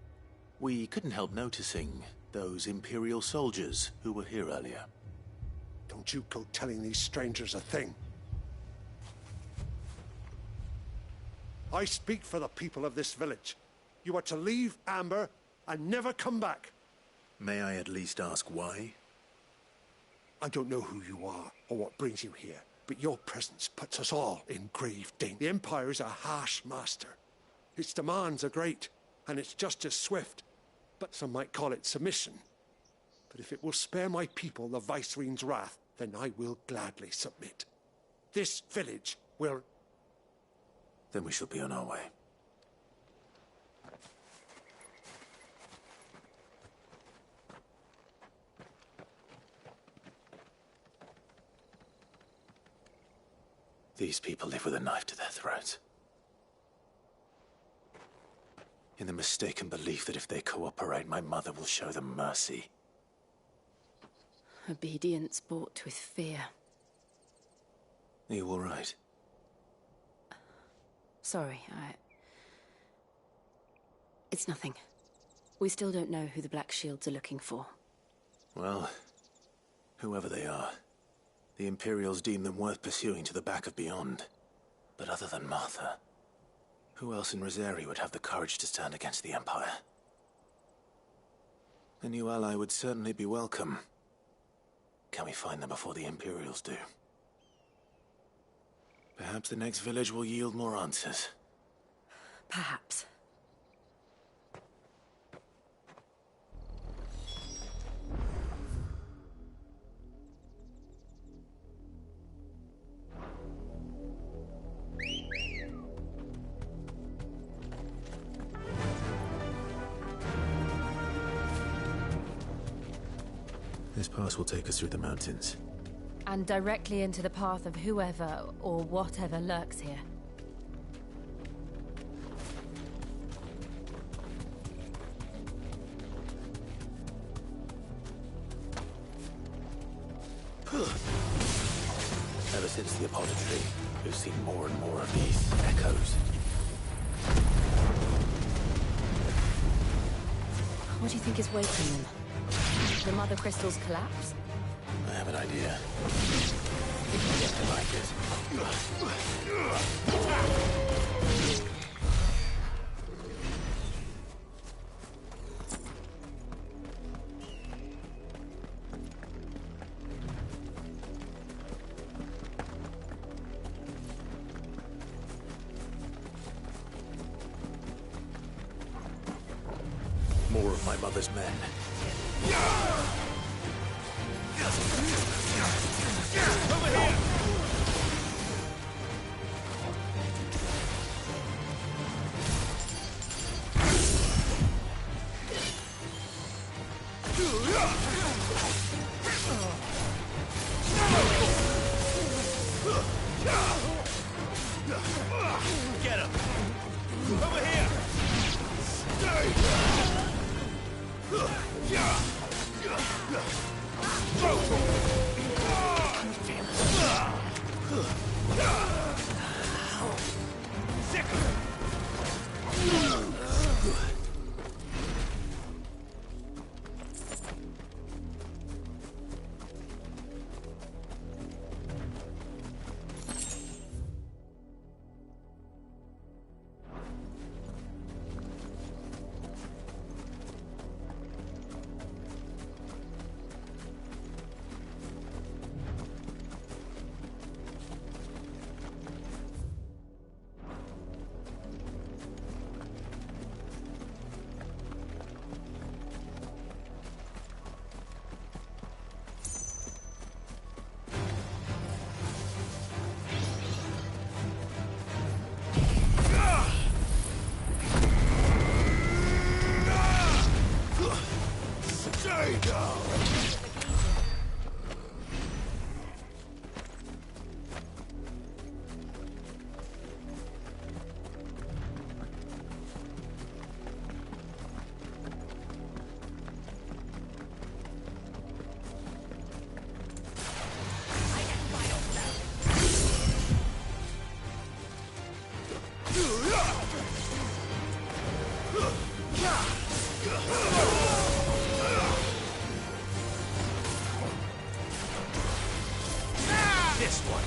[SPEAKER 1] We couldn't help noticing those Imperial soldiers who were here earlier.
[SPEAKER 10] Don't you go telling these strangers a thing. I speak for the people of this village. You are to leave Amber and never come back.
[SPEAKER 1] May I at least ask why?
[SPEAKER 10] I don't know who you are or what brings you here, but your presence puts us all in grave danger. The Empire is a harsh master. Its demands are great, and its justice swift, but some might call it submission. But if it will spare my people the Viceroy's wrath, then I will gladly submit. This village will...
[SPEAKER 1] Then we shall be on our way. These people live with a knife to their throats. In the mistaken belief that if they cooperate, my mother will show them mercy.
[SPEAKER 2] Obedience bought with fear.
[SPEAKER 1] Are you all right?
[SPEAKER 2] Sorry, It's nothing. We still don't know who the Black Shields are looking for.
[SPEAKER 1] Well, whoever they are, the Imperials deem them worth pursuing to the back of beyond. But other than Martha, who else in Rizeri would have the courage to stand against the Empire? A new ally would certainly be welcome. Can we find them before the Imperials do? Perhaps the next village will yield more answers.
[SPEAKER 2] Perhaps.
[SPEAKER 1] This pass will take us through the mountains.
[SPEAKER 2] And directly into the path of whoever or whatever lurks here.
[SPEAKER 1] Ever since the apology, we've seen more and more of these echoes.
[SPEAKER 2] What do you think is waking them? The Mother Crystal's collapse?
[SPEAKER 1] I have an idea. If you like it. More of my mother's men. Over here! Get him! Over here!
[SPEAKER 8] This one.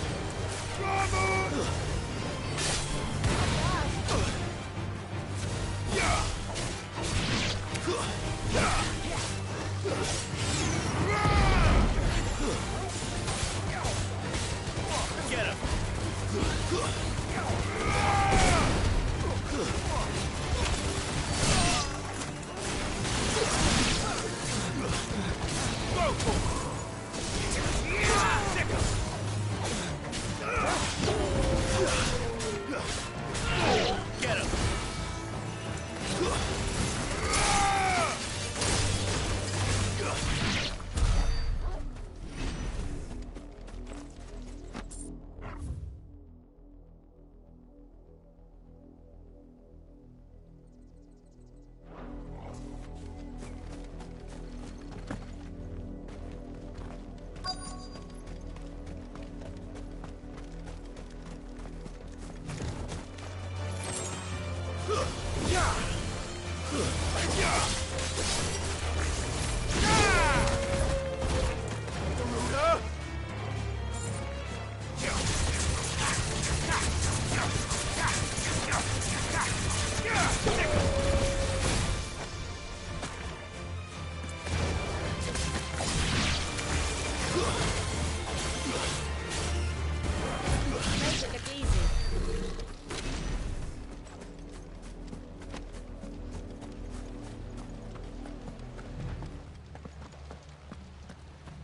[SPEAKER 8] Get him. Go for it. Get him!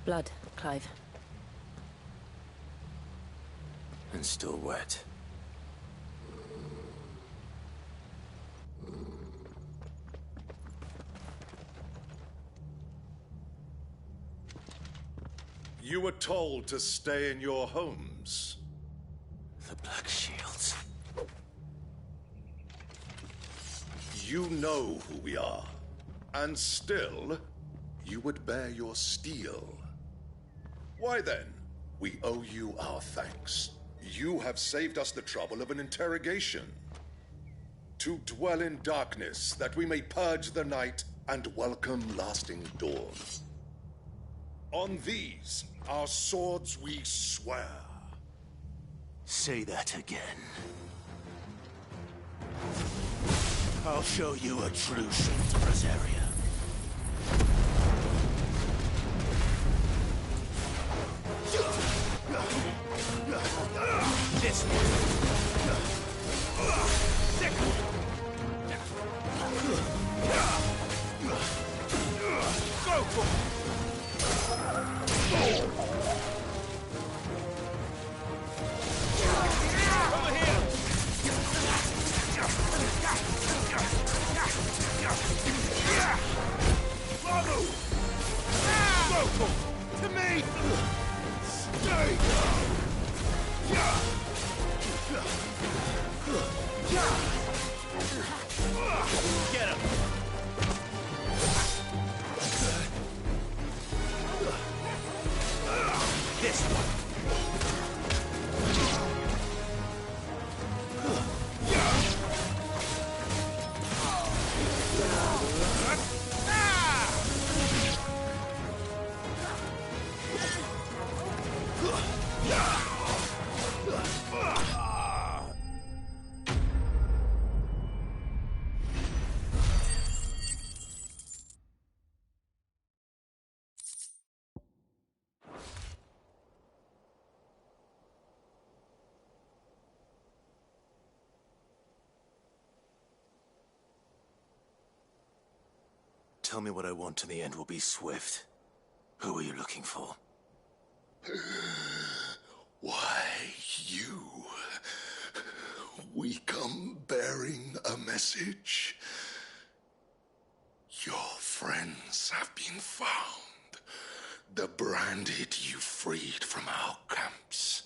[SPEAKER 2] Blood, Clive.
[SPEAKER 1] And still wet.
[SPEAKER 7] You were told to stay in your homes.
[SPEAKER 1] The Black Shields.
[SPEAKER 7] You know who we are. And still, you would bear your steel. Why then, we owe you our thanks. You have saved us the trouble of an interrogation. To dwell in darkness, that we may purge the night and welcome lasting dawn. On these, our swords we swear.
[SPEAKER 1] Say that again. I'll show you a true shield, Rosaria.
[SPEAKER 8] This one. Go for it. Over here. Bravo! Go for it. To me. Stay down. Get him! This one.
[SPEAKER 1] Tell me what I want and the end will be swift. Who are you looking for?
[SPEAKER 7] Why, you. We come bearing a message. Your friends have been found. The branded you freed from our camps.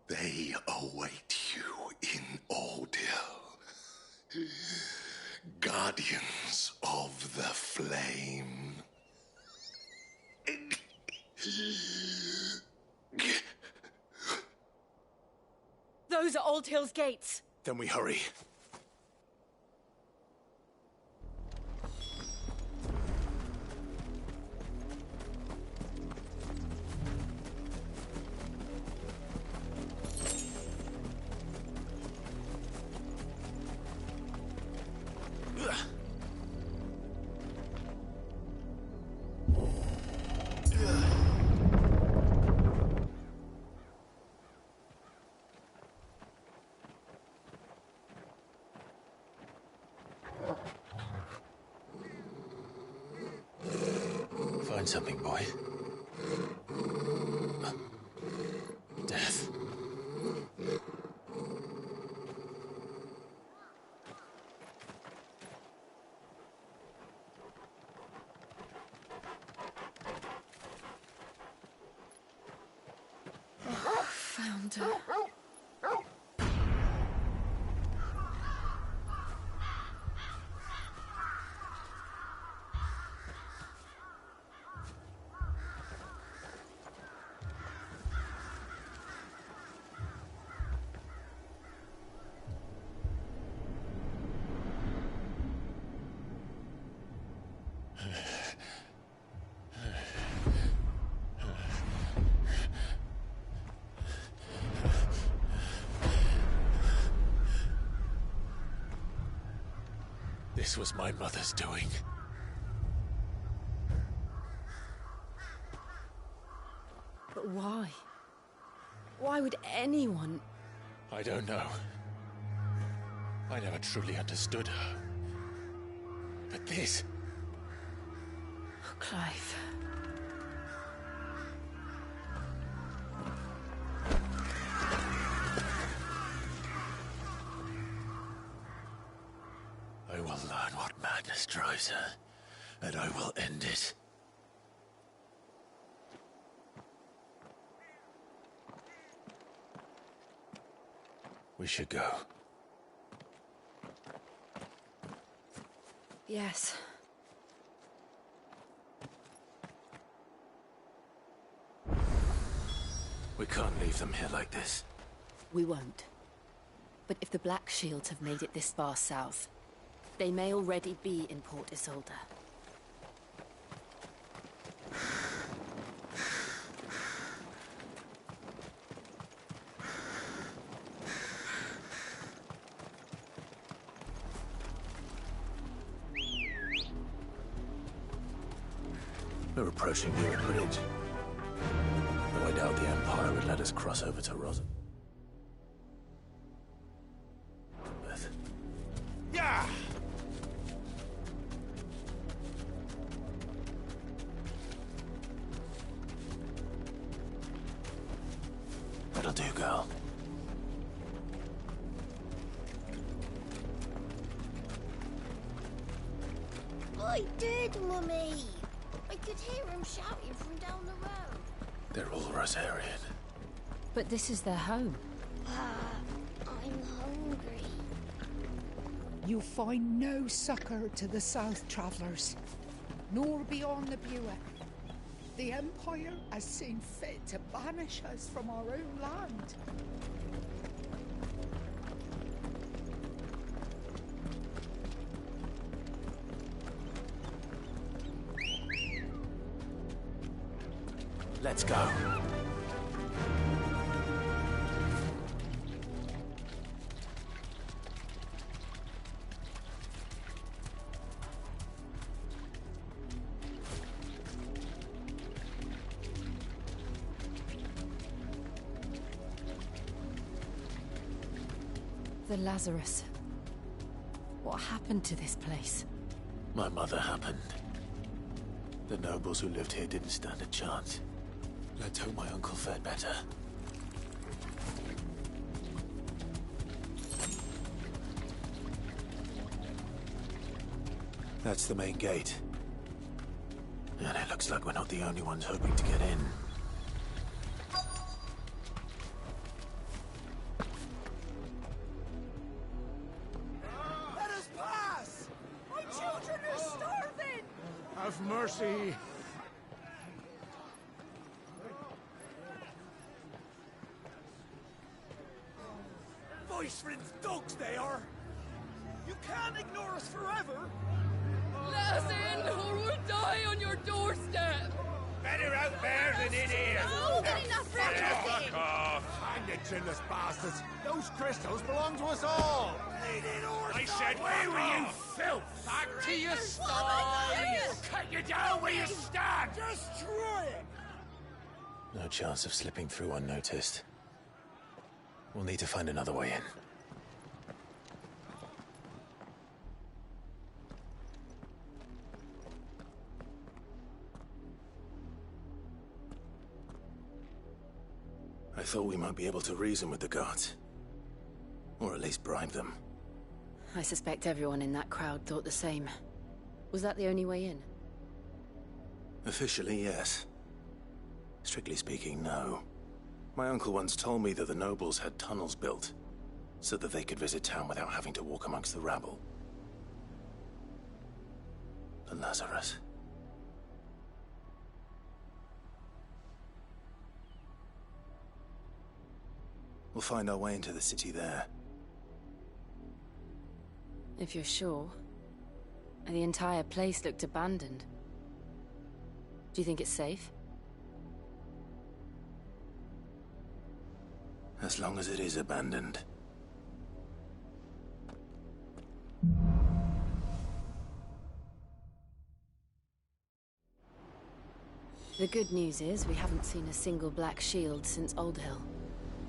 [SPEAKER 7] They await you in Ordeal. Guardians of the Flame.
[SPEAKER 2] Those are Old Hill's gates.
[SPEAKER 3] Then we hurry. Find something, boy. Death.
[SPEAKER 2] Found her.
[SPEAKER 3] This was my mother's doing.
[SPEAKER 2] But why? Why would anyone...
[SPEAKER 3] I don't know. I never truly understood her. But this...
[SPEAKER 2] Oh, Clive.
[SPEAKER 3] I will learn what madness drives her, and I will end it. We should go.
[SPEAKER 2] Yes.
[SPEAKER 1] We can't leave them here like this.
[SPEAKER 2] We won't. But if the Black Shields have made it this far south, they may already be in Port Isolde.
[SPEAKER 1] We're approaching Newark Bridge. Though I doubt the Empire would let us cross over to Rosa.
[SPEAKER 8] Yeah!
[SPEAKER 1] That'll do, girl.
[SPEAKER 12] I did, Mummy. I could hear him shouting from down the road.
[SPEAKER 1] They're all Rosarian.
[SPEAKER 2] But this is their home.
[SPEAKER 12] I'm hungry.
[SPEAKER 19] You find no succor to the South travellers, nor beyond the Buet. The Empire has seen fit to banish us from our own land.
[SPEAKER 1] Let's go.
[SPEAKER 2] The Lazarus. What happened to this place?
[SPEAKER 1] My mother happened. The nobles who lived here didn't stand a chance. Let's hope my uncle fared better. That's the main gate. And it looks like we're not the only ones hoping to get in.
[SPEAKER 19] Let us pass! My children are starving!
[SPEAKER 8] Have mercy.
[SPEAKER 6] Iceland's dogs, they are! You can't ignore us forever!
[SPEAKER 5] Let us in, or we'll die on your doorstep!
[SPEAKER 8] Better out there than in here!
[SPEAKER 12] Oh, good enough for
[SPEAKER 8] Fuck off!
[SPEAKER 6] Hang the chinless bastards! Those crystals belong to us all!
[SPEAKER 8] I said, where were you, filth? Back to your sties! Cut you down where you stand!
[SPEAKER 6] Destroy it!
[SPEAKER 1] No chance of slipping through unnoticed. We'll need to find another way in. I thought we might be able to reason with the guards. Or at least bribe them.
[SPEAKER 2] I suspect everyone in that crowd thought the same. Was that the only way in?
[SPEAKER 1] Officially, yes. Strictly speaking, no. My uncle once told me that the nobles had tunnels built, so that they could visit town without having to walk amongst the rabble. The Lazarus. We'll find our way into the city there.
[SPEAKER 2] If you're sure. The entire place looked abandoned. Do you think it's safe?
[SPEAKER 1] As long as it is abandoned.
[SPEAKER 2] The good news is we haven't seen a single black shield since Old Hill.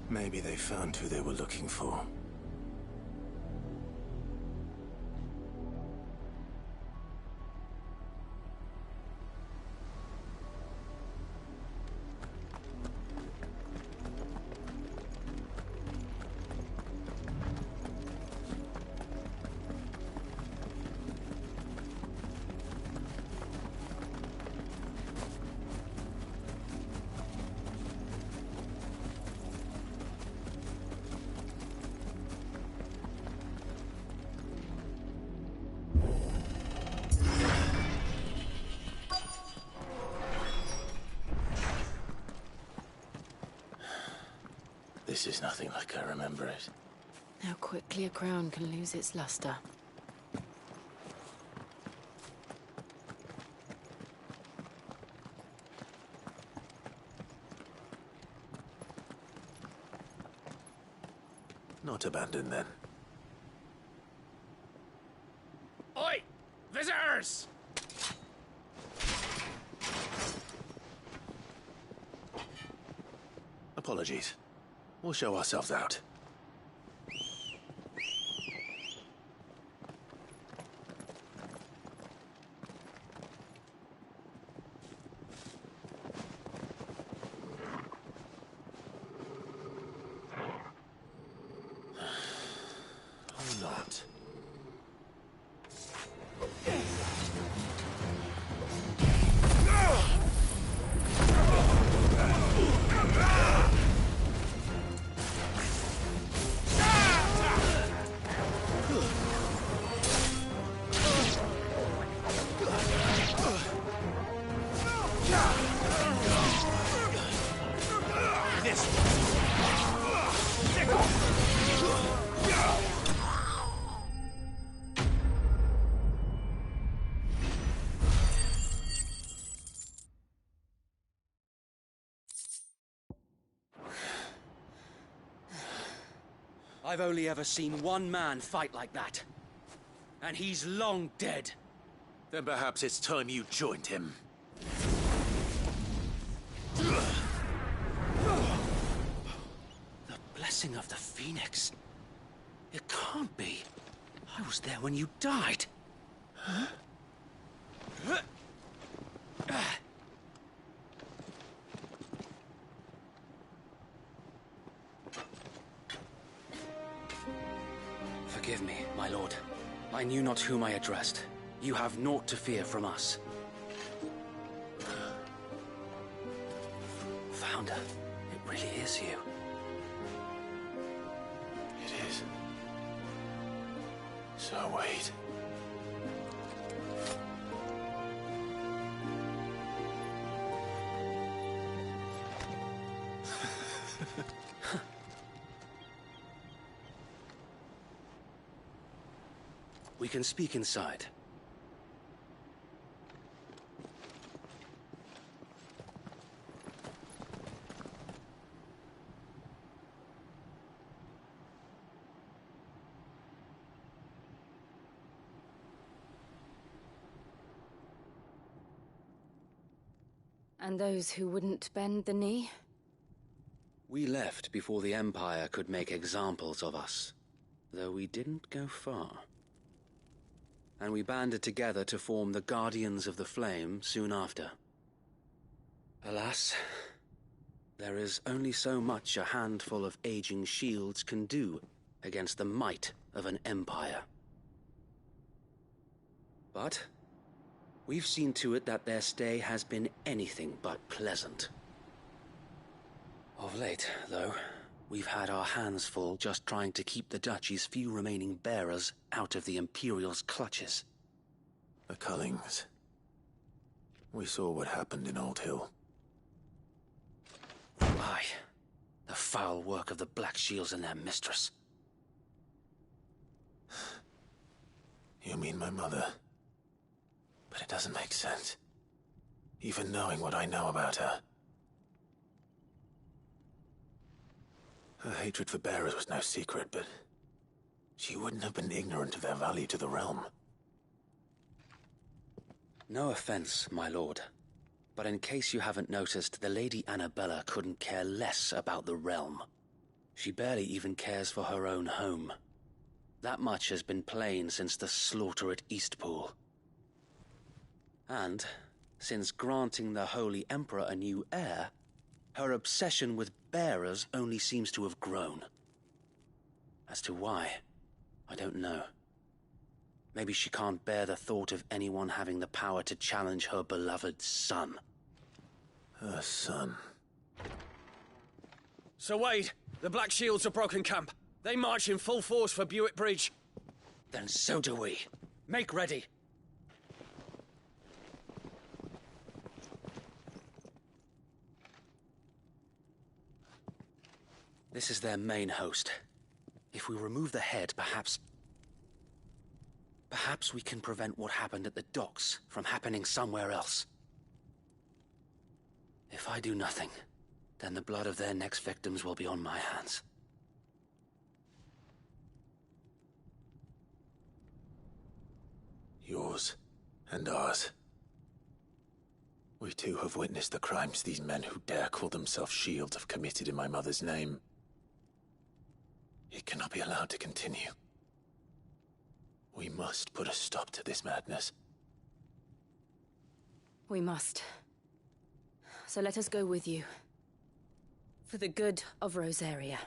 [SPEAKER 1] Maybe they found who they were looking for. This is nothing like I remember it.
[SPEAKER 2] How quickly a crown can lose its luster.
[SPEAKER 1] Not abandoned, then.
[SPEAKER 8] Oi! Visitors!
[SPEAKER 1] Apologies. We'll show ourselves out. Or not.
[SPEAKER 14] I've only ever seen one man fight like that. And he's long dead.
[SPEAKER 1] Then perhaps it's time you joined him.
[SPEAKER 14] The blessing of the Phoenix. It can't be. I was there when you died. Huh? Forgive me, my lord. I knew not whom I addressed. You have naught to fear from us. Founder, it really is you.
[SPEAKER 1] It is. So wait.
[SPEAKER 14] We can speak inside.
[SPEAKER 2] And those who wouldn't bend the knee?
[SPEAKER 14] We left before the Empire could make examples of us, though we didn't go far. And we banded together to form the Guardians of the Flame soon after. Alas, there is only so much a handful of aging shields can do against the might of an empire. But we've seen to it that their stay has been anything but pleasant. Of late, though, we've had our hands full just trying to keep the Duchy's few remaining bearers out of the Imperial's clutches.
[SPEAKER 1] The Cullings. We saw what happened in Old Hill.
[SPEAKER 14] Aye, the foul work of the Black Shields and their mistress.
[SPEAKER 1] You mean my mother? But it doesn't make sense. Even knowing what I know about her. Her hatred for bearers was no secret, but she wouldn't have been ignorant of their value to the realm.
[SPEAKER 14] No offense, my lord, but in case you haven't noticed, the Lady Annabella couldn't care less about the realm. She barely even cares for her own home. That much has been plain since the slaughter at Eastpool. And, since granting the Holy Emperor a new heir, her obsession with bearers only seems to have grown. As to why, I don't know. Maybe she can't bear the thought of anyone having the power to challenge her beloved son.
[SPEAKER 1] Her son.
[SPEAKER 14] Sir Wade, the Black Shields have broken camp. They march in full force for Buick Bridge. Then so do we. Make ready. This is their main host. If we remove the head, perhaps we can prevent what happened at the docks from happening somewhere else. If I do nothing, then the blood of their next victims will be on my hands.
[SPEAKER 1] Yours and ours. We too have witnessed the crimes these men who dare call themselves shields have committed in my mother's name. It cannot be allowed to continue. We must put a stop to this madness.
[SPEAKER 2] We must. So let us go with you. For the good of Rosaria.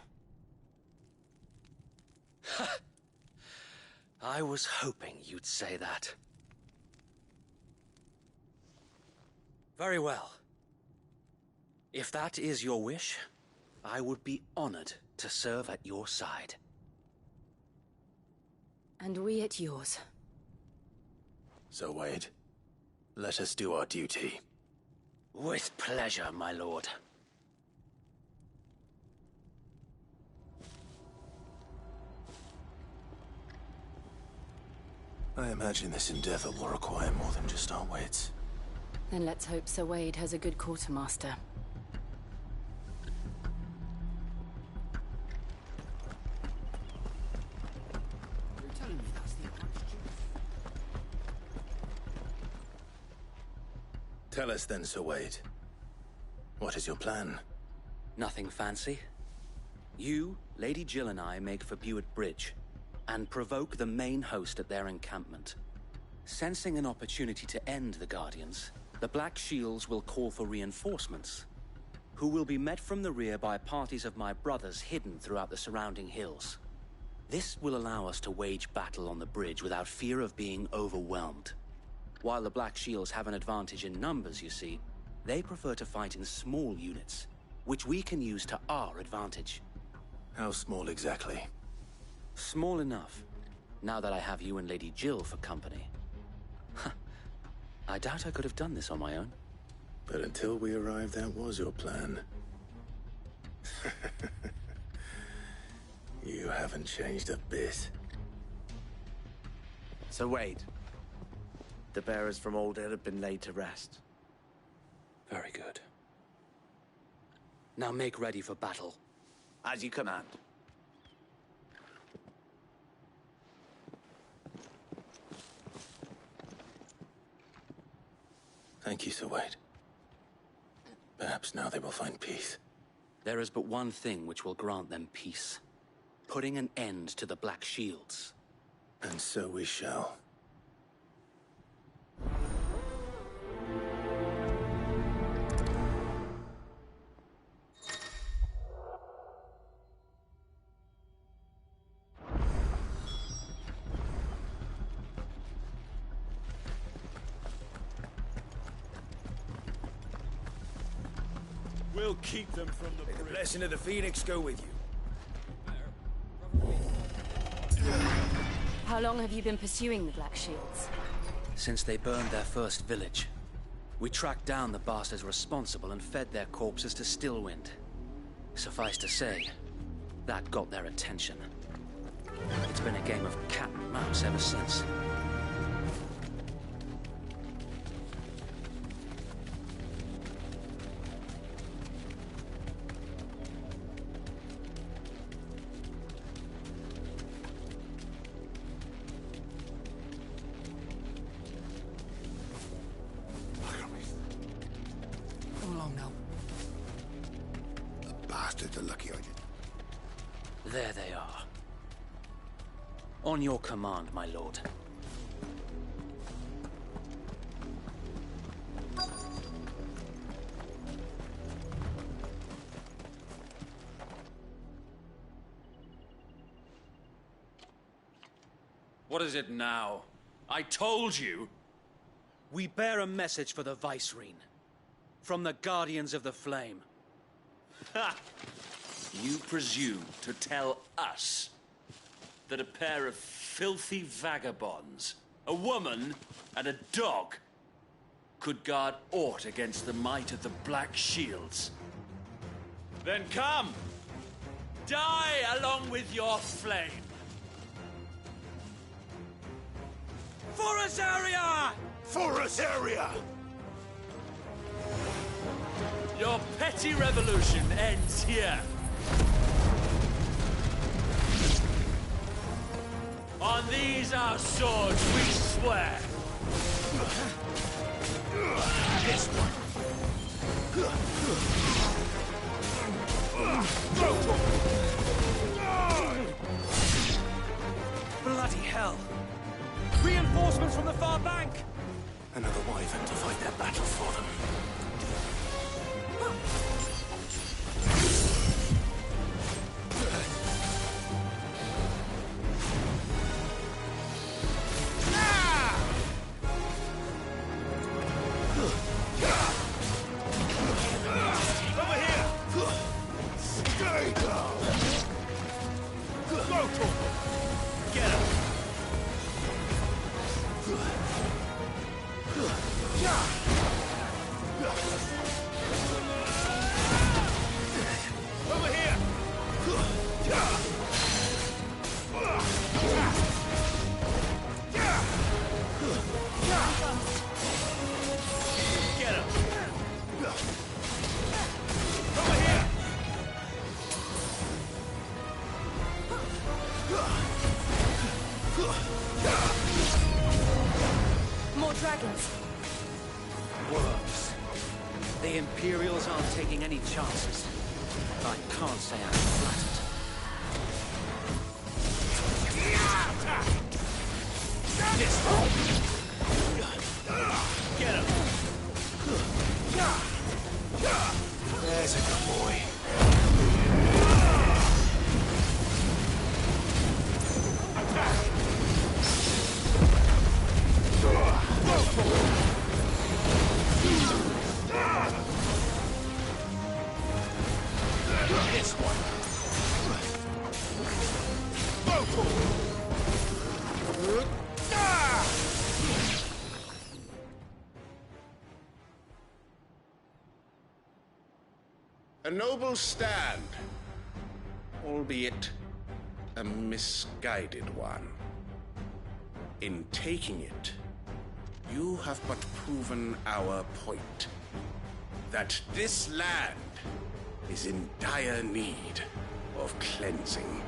[SPEAKER 14] I was hoping you'd say that. Very well. If that is your wish, I would be honored to serve at your side.
[SPEAKER 2] And we at yours.
[SPEAKER 1] So, Wade, let us do our duty.
[SPEAKER 14] With pleasure, my lord.
[SPEAKER 1] I imagine this endeavor will require more than just our wits.
[SPEAKER 2] Then let's hope Sir Wade has a good quartermaster.
[SPEAKER 24] You're telling me that's the Archduke?
[SPEAKER 1] Tell us then, Sir Wade. What is your plan?
[SPEAKER 14] Nothing fancy. You, Lady Jill and I make for Buick Bridge, and provoke the main host at their encampment. Sensing an opportunity to end the Guardians, the Black Shields will call for reinforcements, who will be met from the rear by parties of my brothers hidden throughout the surrounding hills. This will allow us to wage battle on the bridge without fear of being overwhelmed. While the Black Shields have an advantage in numbers, you see, they prefer to fight in small units, which we can use to our advantage.
[SPEAKER 1] How small exactly?
[SPEAKER 14] Small enough, now that I have you and Lady Jill for company. I doubt I could have done this on my own.
[SPEAKER 1] But until we arrived, that was your plan. You haven't changed a bit.
[SPEAKER 15] So wait. The bearers from Old Hill have been laid to rest.
[SPEAKER 14] Very good. Now make ready for battle.
[SPEAKER 15] As you command.
[SPEAKER 1] Thank you, ㅍㅍ. Perhaps now they will find peace.
[SPEAKER 14] There is but one thing which will grant them peace. Putting an end to the Black Shields.
[SPEAKER 1] And so we shall.
[SPEAKER 8] We'll keep them from the bridge.
[SPEAKER 15] The blessing of the Phoenix go with you.
[SPEAKER 2] How long have you been pursuing the Black Shields?
[SPEAKER 14] Since they burned their first village. We tracked down the bastards responsible and fed their corpses to Stillwind. Suffice to say, that got their attention. It's been a game of cat and mouse ever since.
[SPEAKER 6] Bastards are lucky I didn't.
[SPEAKER 14] There they are. On your command, my lord.
[SPEAKER 9] What is it now? I told you!
[SPEAKER 14] We bear a message for the Vicereine. From the Guardians of the Flame.
[SPEAKER 9] Ha! You presume to tell us that a pair of filthy vagabonds, a woman and a dog, could guard aught against the might of the Black Shields? Then come! Die along with your flame! For Azaria!
[SPEAKER 8] For Azaria!
[SPEAKER 9] Your petty revolution ends here. On these our swords we swear.
[SPEAKER 8] This one.
[SPEAKER 14] Bloody hell! Reinforcements from the far bank!
[SPEAKER 1] Another wyvern to fight their battle for them.
[SPEAKER 2] More dragons.
[SPEAKER 14] Worms. The Imperials aren't taking any chances. I can't say I'm flattered.
[SPEAKER 8] This one. Get him.
[SPEAKER 1] There's a good boy.
[SPEAKER 8] This one.
[SPEAKER 7] A noble stand, albeit a misguided one.
[SPEAKER 16] In taking it, you have but proven our point. That this land is in dire need of cleansing.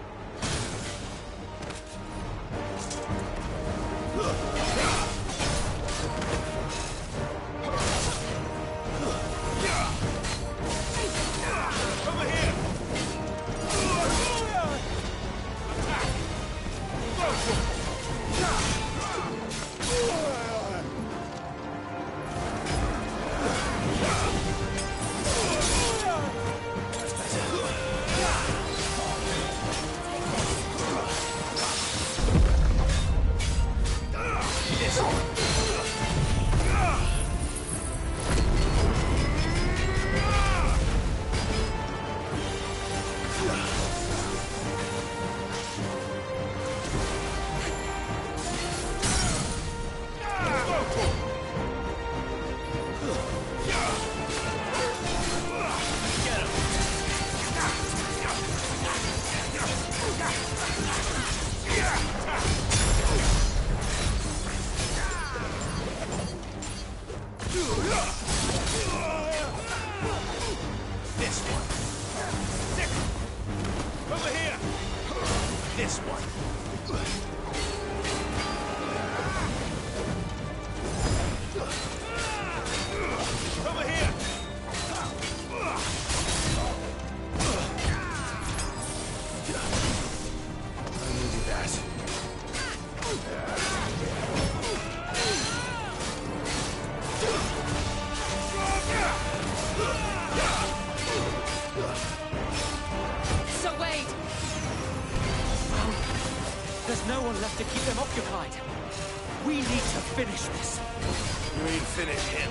[SPEAKER 14] There's no one left to keep them occupied. We need to finish this.
[SPEAKER 8] You mean finish him?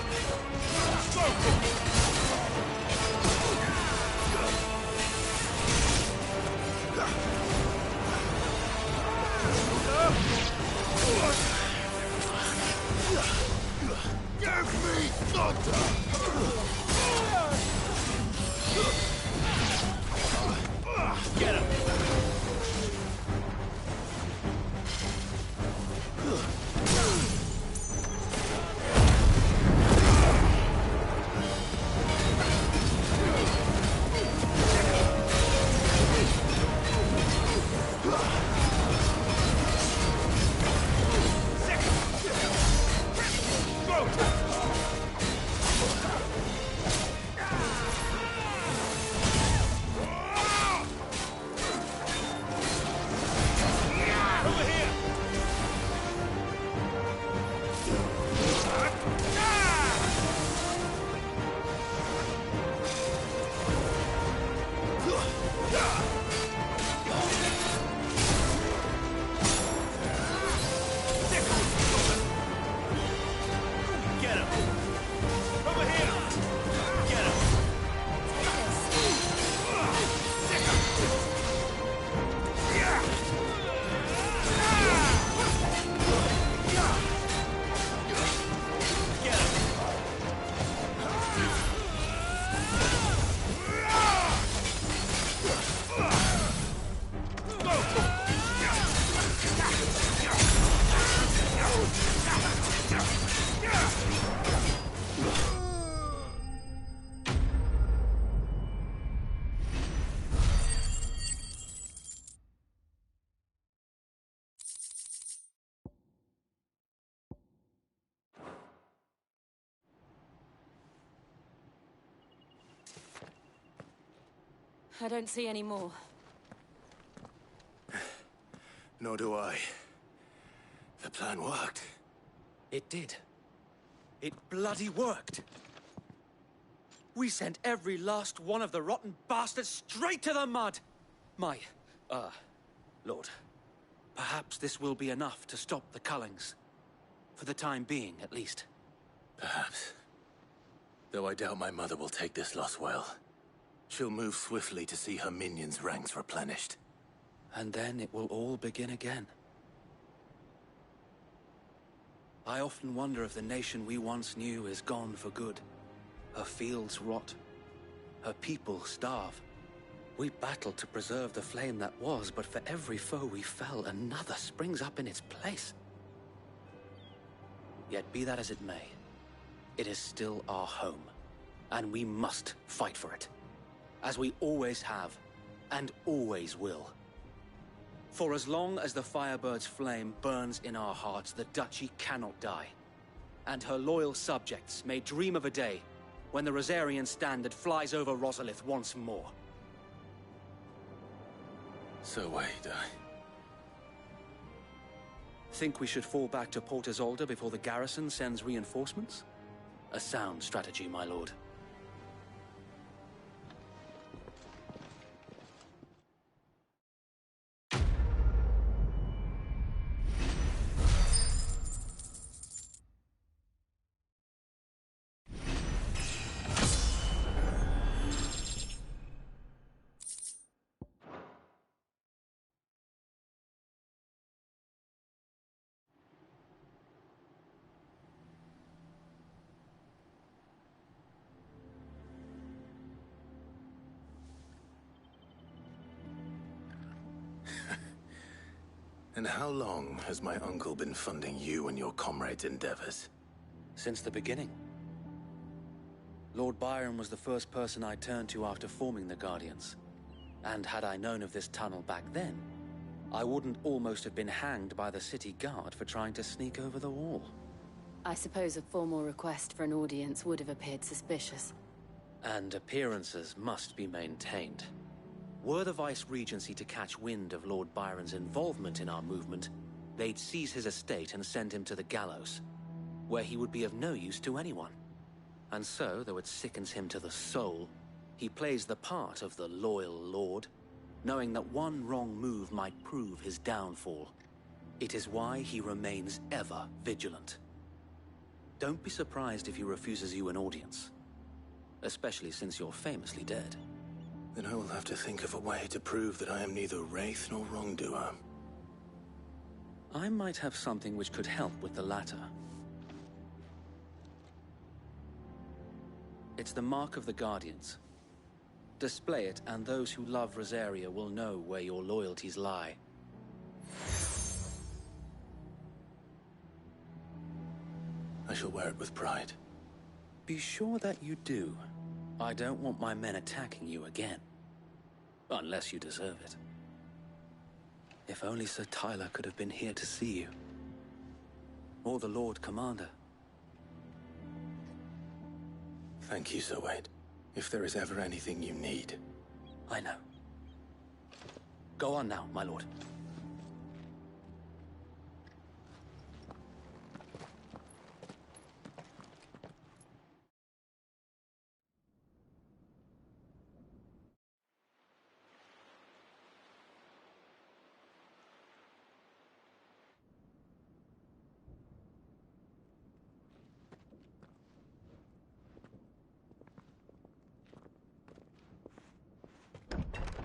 [SPEAKER 6] Give me thunder!
[SPEAKER 8] Get him!
[SPEAKER 2] I don't see any more.
[SPEAKER 8] Nor do I. The plan worked.
[SPEAKER 14] It did. It bloody worked. We sent every last one of the rotten bastards straight to the mud. Lord, perhaps this will be enough to stop the Cullings. For the time being, at least.
[SPEAKER 1] Perhaps. Though I doubt my mother will take this loss well. She'll move swiftly to see her minions' ranks replenished.
[SPEAKER 14] And then it will all begin again. I often wonder if the nation we once knew is gone for good. Her fields rot. Her people starve. We battled to preserve the flame that was, but for every foe we fell, another springs up in its place. Yet be that as it may, it is still our home, and we must fight for it, as we always have, and always will. For as long as the Firebird's flame burns in our hearts, the Duchy cannot die, and her loyal subjects may dream of a day when the Rosarian standard flies over Rosalith once more.
[SPEAKER 1] So wait,
[SPEAKER 14] Think we should fall back to Port Isolde before the garrison sends reinforcements? A sound strategy, my lord.
[SPEAKER 1] And how long has my uncle been funding you and your comrades' endeavors?
[SPEAKER 14] Since the beginning. Lord Byron was the first person I turned to after forming the Guardians. And had I known of this tunnel back then, I wouldn't almost have been hanged by the city guard for trying to sneak over the wall.
[SPEAKER 2] I suppose a formal request for an audience would have appeared suspicious.
[SPEAKER 14] And appearances must be maintained. Were the Vice-Regency to catch wind of Lord Byron's involvement in our movement, they'd seize his estate and send him to the gallows, where he would be of no use to anyone. And so, though it sickens him to the soul, he plays the part of the loyal lord, knowing that one wrong move might prove his downfall. It is why he remains ever vigilant. Don't be surprised if he refuses you an audience, especially since you're famously dead.
[SPEAKER 1] Then I will have to think of a way to prove that I am neither wraith nor wrongdoer.
[SPEAKER 14] I might have something which could help with the latter. It's the mark of the Guardians. Display it, and those who love Rosaria will know where your loyalties lie.
[SPEAKER 1] I shall wear it with pride.
[SPEAKER 14] Be sure that you do. I don't want my men attacking you again. Unless you deserve it. If only Sir Tyler could have been here to see you. Or the Lord Commander.
[SPEAKER 1] Thank you, Sir Wade. If there is ever anything you need.
[SPEAKER 14] I know. Go on now, my lord.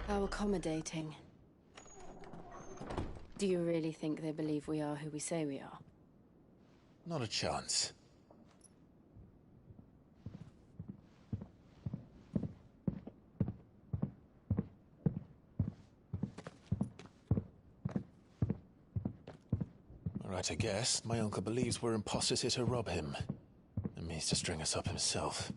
[SPEAKER 2] How accommodating. Do you really think they believe we are who we say we are?
[SPEAKER 3] Not a chance. Right, I guess. My uncle believes we're imposters here to rob him. And means to string us up himself.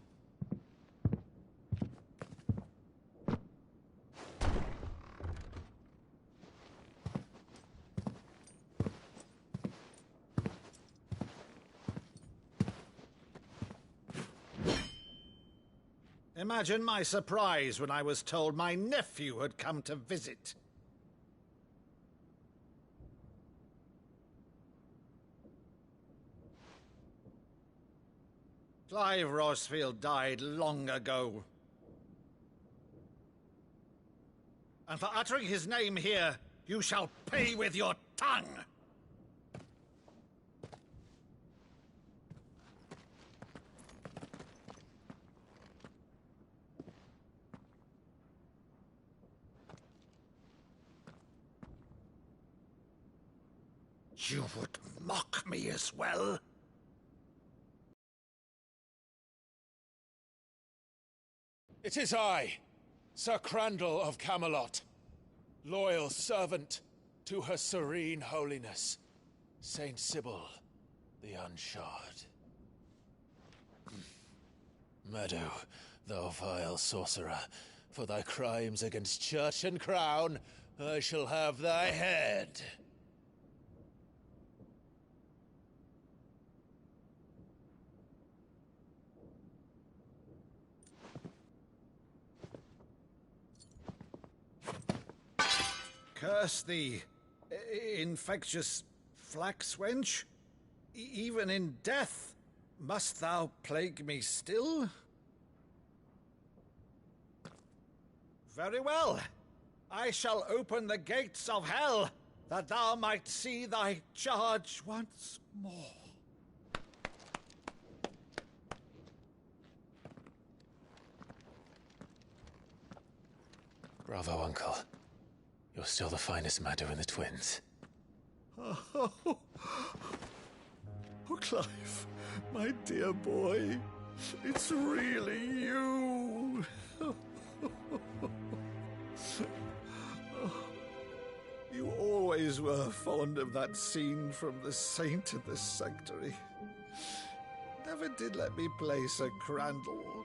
[SPEAKER 17] Imagine my surprise when I was told my nephew had come to visit. Clive Rosfield died long ago. And for uttering his name here, you shall pay with your tongue! You would mock me as well?
[SPEAKER 3] It is I, Sir Crandall of Camelot, loyal servant to Her Serene Holiness, Saint Sybil, the unshod. Meadow, thou vile sorcerer, for thy crimes against church and crown, I shall have thy head.
[SPEAKER 17] Curse thee, infectious flax wench. Even in death, must thou plague me still? Very well. I shall open the gates of hell, that thou might see thy charge once more.
[SPEAKER 3] Bravo, Uncle. You're still the finest Meadow in the twins.
[SPEAKER 17] Oh, Clive, my dear boy, it's really you. You always were fond of that scene from The Saint in the Sanctuary. Never did let me play Sir Crandall.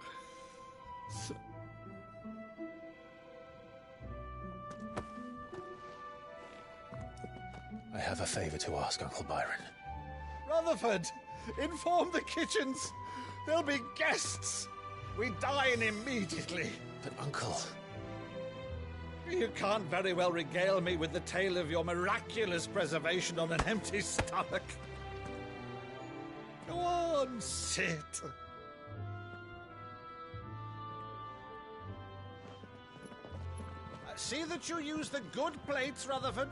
[SPEAKER 3] I have a favor to ask, Uncle Byron.
[SPEAKER 17] Rutherford, inform the kitchens. There'll be guests. We dine immediately.
[SPEAKER 3] But, Uncle...
[SPEAKER 17] You can't very well regale me with the tale of your miraculous preservation on an empty stomach. Go on, sit. See that you use the good plates, Rutherford.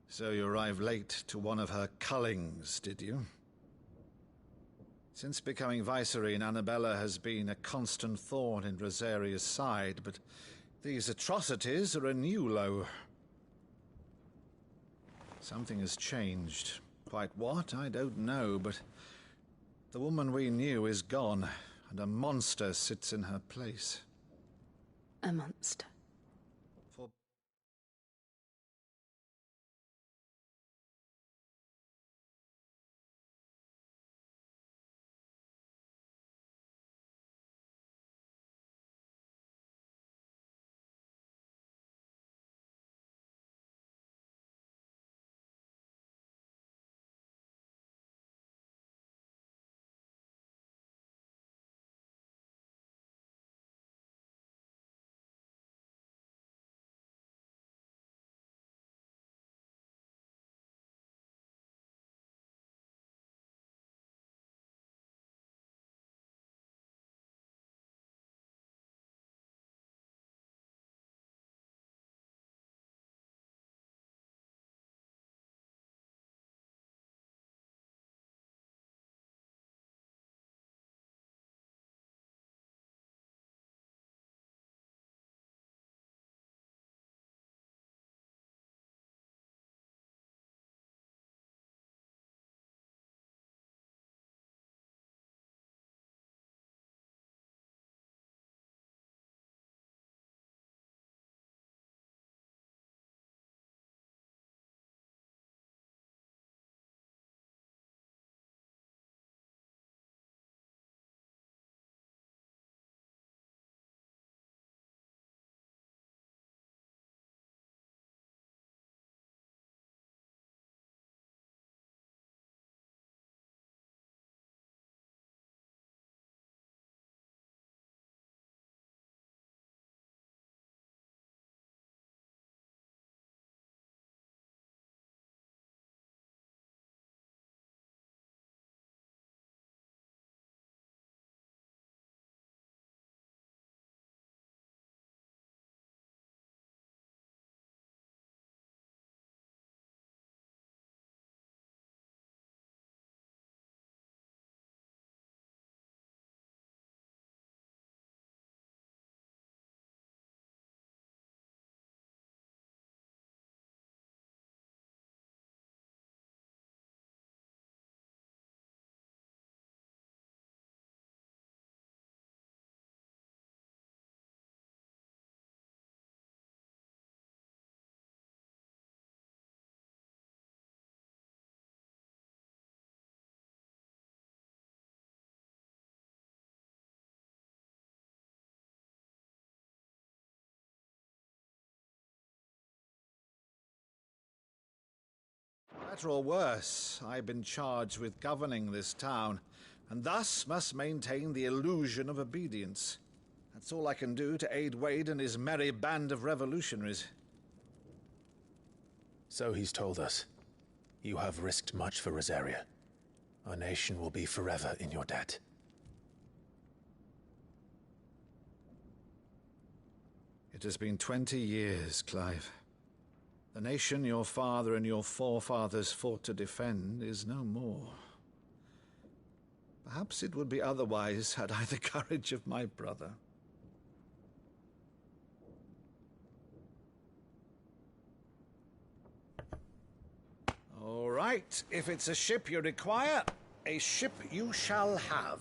[SPEAKER 17] So you arrived late to one of her cullings, did you? Since becoming Vicereine, Annabella has been a constant thorn in Rosaria's side, but these atrocities are a new low. Something has changed. Quite what, I don't know, but the woman we knew is gone, and a monster sits in her place.
[SPEAKER 2] A monster?
[SPEAKER 17] better or worse, I've been charged with governing this town, and thus must maintain the illusion of obedience. That's all I can do to aid Wade and his merry band of revolutionaries.
[SPEAKER 3] So he's told us. You have risked much for Rosaria. Our nation will be forever in your debt.
[SPEAKER 17] It has been 20 years, Clive. The nation your father and your forefathers fought to defend is no more. Perhaps it would be otherwise had I the courage of my brother. All right, if it's a ship you require, a ship you shall have.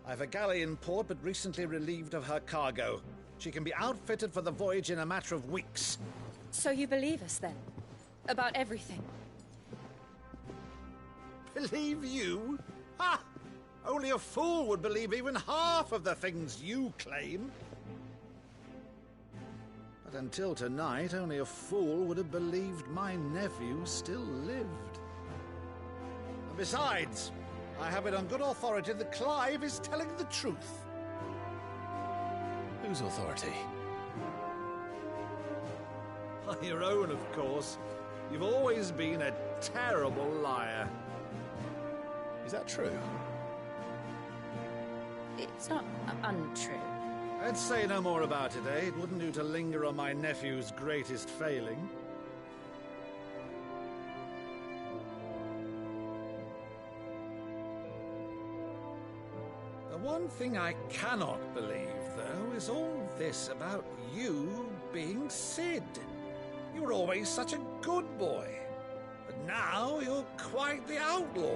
[SPEAKER 17] I've a galley in port, but recently relieved of her cargo. She can be outfitted for the voyage in a matter of weeks.
[SPEAKER 2] So you believe us, then? About everything?
[SPEAKER 17] Believe you? Ha! Only a fool would believe even half of the things you claim. But until tonight, only a fool would have believed my nephew still lived. And besides, I have it on good authority that Clive is telling the truth.
[SPEAKER 3] Whose authority?
[SPEAKER 17] Your own, of course. You've always been a terrible liar.
[SPEAKER 3] Is that true?
[SPEAKER 2] It's not untrue.
[SPEAKER 17] Let's say no more about it, eh? It wouldn't do to linger on my nephew's greatest failing. The one thing I cannot believe, though, is all this about you being Sid. You were always such a good boy, but now you're quite the outlaw.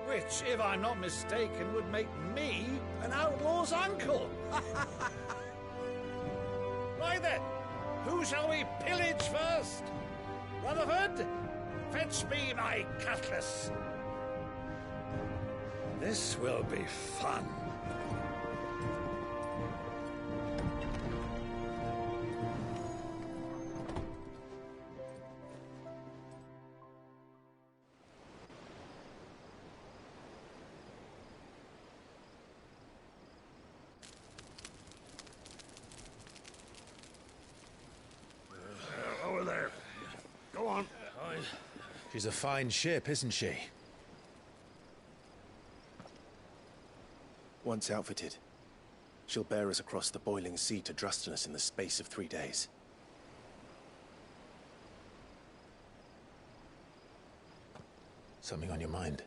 [SPEAKER 17] Which, if I'm not mistaken, would make me an outlaw's uncle. Right then, who shall we pillage first? Rutherford, fetch me my cutlass. This will be fun.
[SPEAKER 6] Over there. Go on.
[SPEAKER 3] She's a fine ship, isn't she?
[SPEAKER 1] Once outfitted, she'll bear us across the boiling sea to Drustinus in the space of 3 days.
[SPEAKER 3] Something on your mind?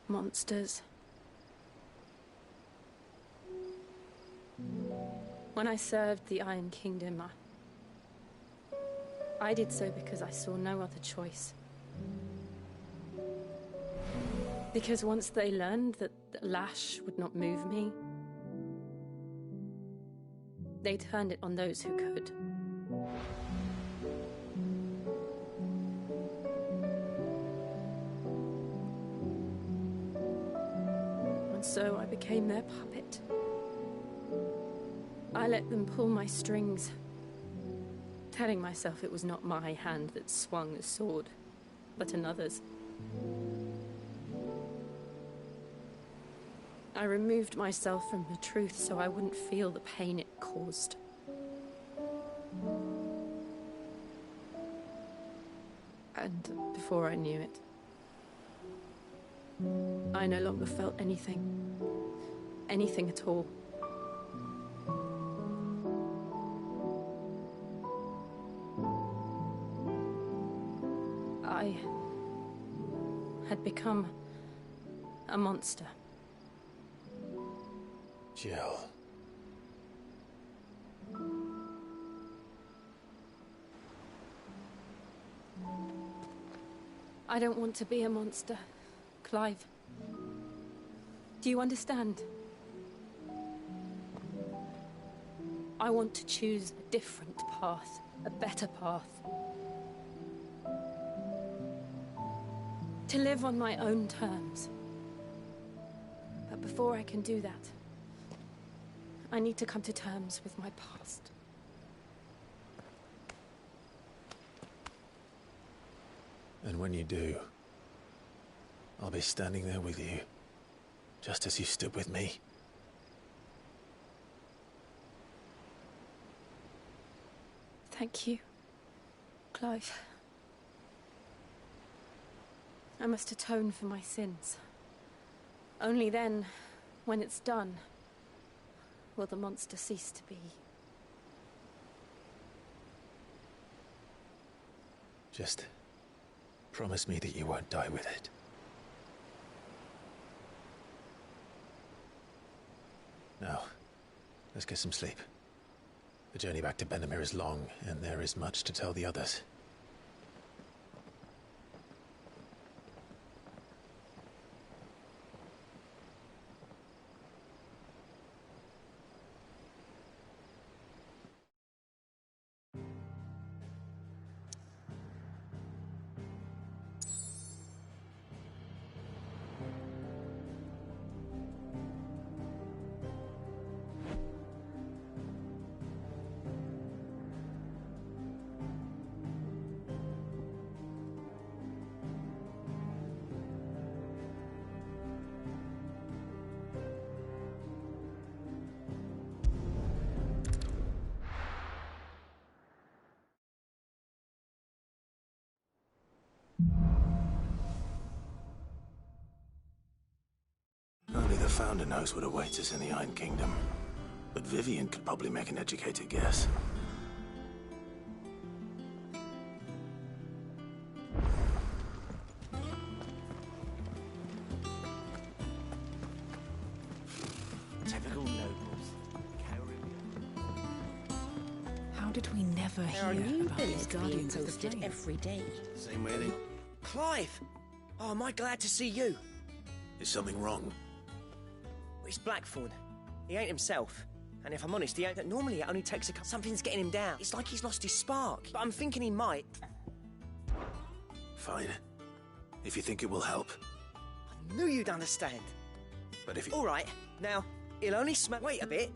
[SPEAKER 2] Monsters. When I served the Iron Kingdom, I did so because I saw no other choice. Because once they learned that the lash would not move me, they turned it on those who could. And so I became their puppet. I let them pull my strings, telling myself it was not my hand that swung the sword, but another's. I removed myself from the truth so I wouldn't feel the pain it caused. And before I knew it, I no longer felt anything. Anything at all. I had become a monster.
[SPEAKER 3] Jill.
[SPEAKER 2] I don't want to be a monster, Clive. Do you understand? I want to choose a different path, a better path. To live on my own terms. But before I can do that, I need to come to terms with my past.
[SPEAKER 3] And when you do, I'll be standing there with you, just as you stood with me.
[SPEAKER 2] Thank you, Clive. I must atone for my sins. Only then, when it's done, will the monster cease to be.
[SPEAKER 3] Just promise me that you won't die with it. Now, let's get some sleep. The journey back to Benamir is long, and there is much to tell the others.
[SPEAKER 1] Only the Founder knows what awaits us in the Iron Kingdom. But Vivian could probably make an educated guess.
[SPEAKER 15] Typical nobles.
[SPEAKER 24] How did we never
[SPEAKER 18] There are
[SPEAKER 24] hear
[SPEAKER 18] new
[SPEAKER 24] about these
[SPEAKER 18] billets being
[SPEAKER 24] Guardians of the
[SPEAKER 18] posted
[SPEAKER 24] Flame?
[SPEAKER 18] every day.
[SPEAKER 15] Same way they...
[SPEAKER 18] Clive! Oh, am I glad to see you?
[SPEAKER 1] Is something wrong?
[SPEAKER 18] It's Blackthorn. He ain't himself. And if I'm honest, he ain't... Normally it only takes a couple... Something's getting him down. It's like he's lost his spark. But I'm thinking he might.
[SPEAKER 1] Fine. If you think it will help.
[SPEAKER 18] I knew you'd understand.
[SPEAKER 1] But if you...
[SPEAKER 18] All right. Now, he'll only smell... Wait a bit.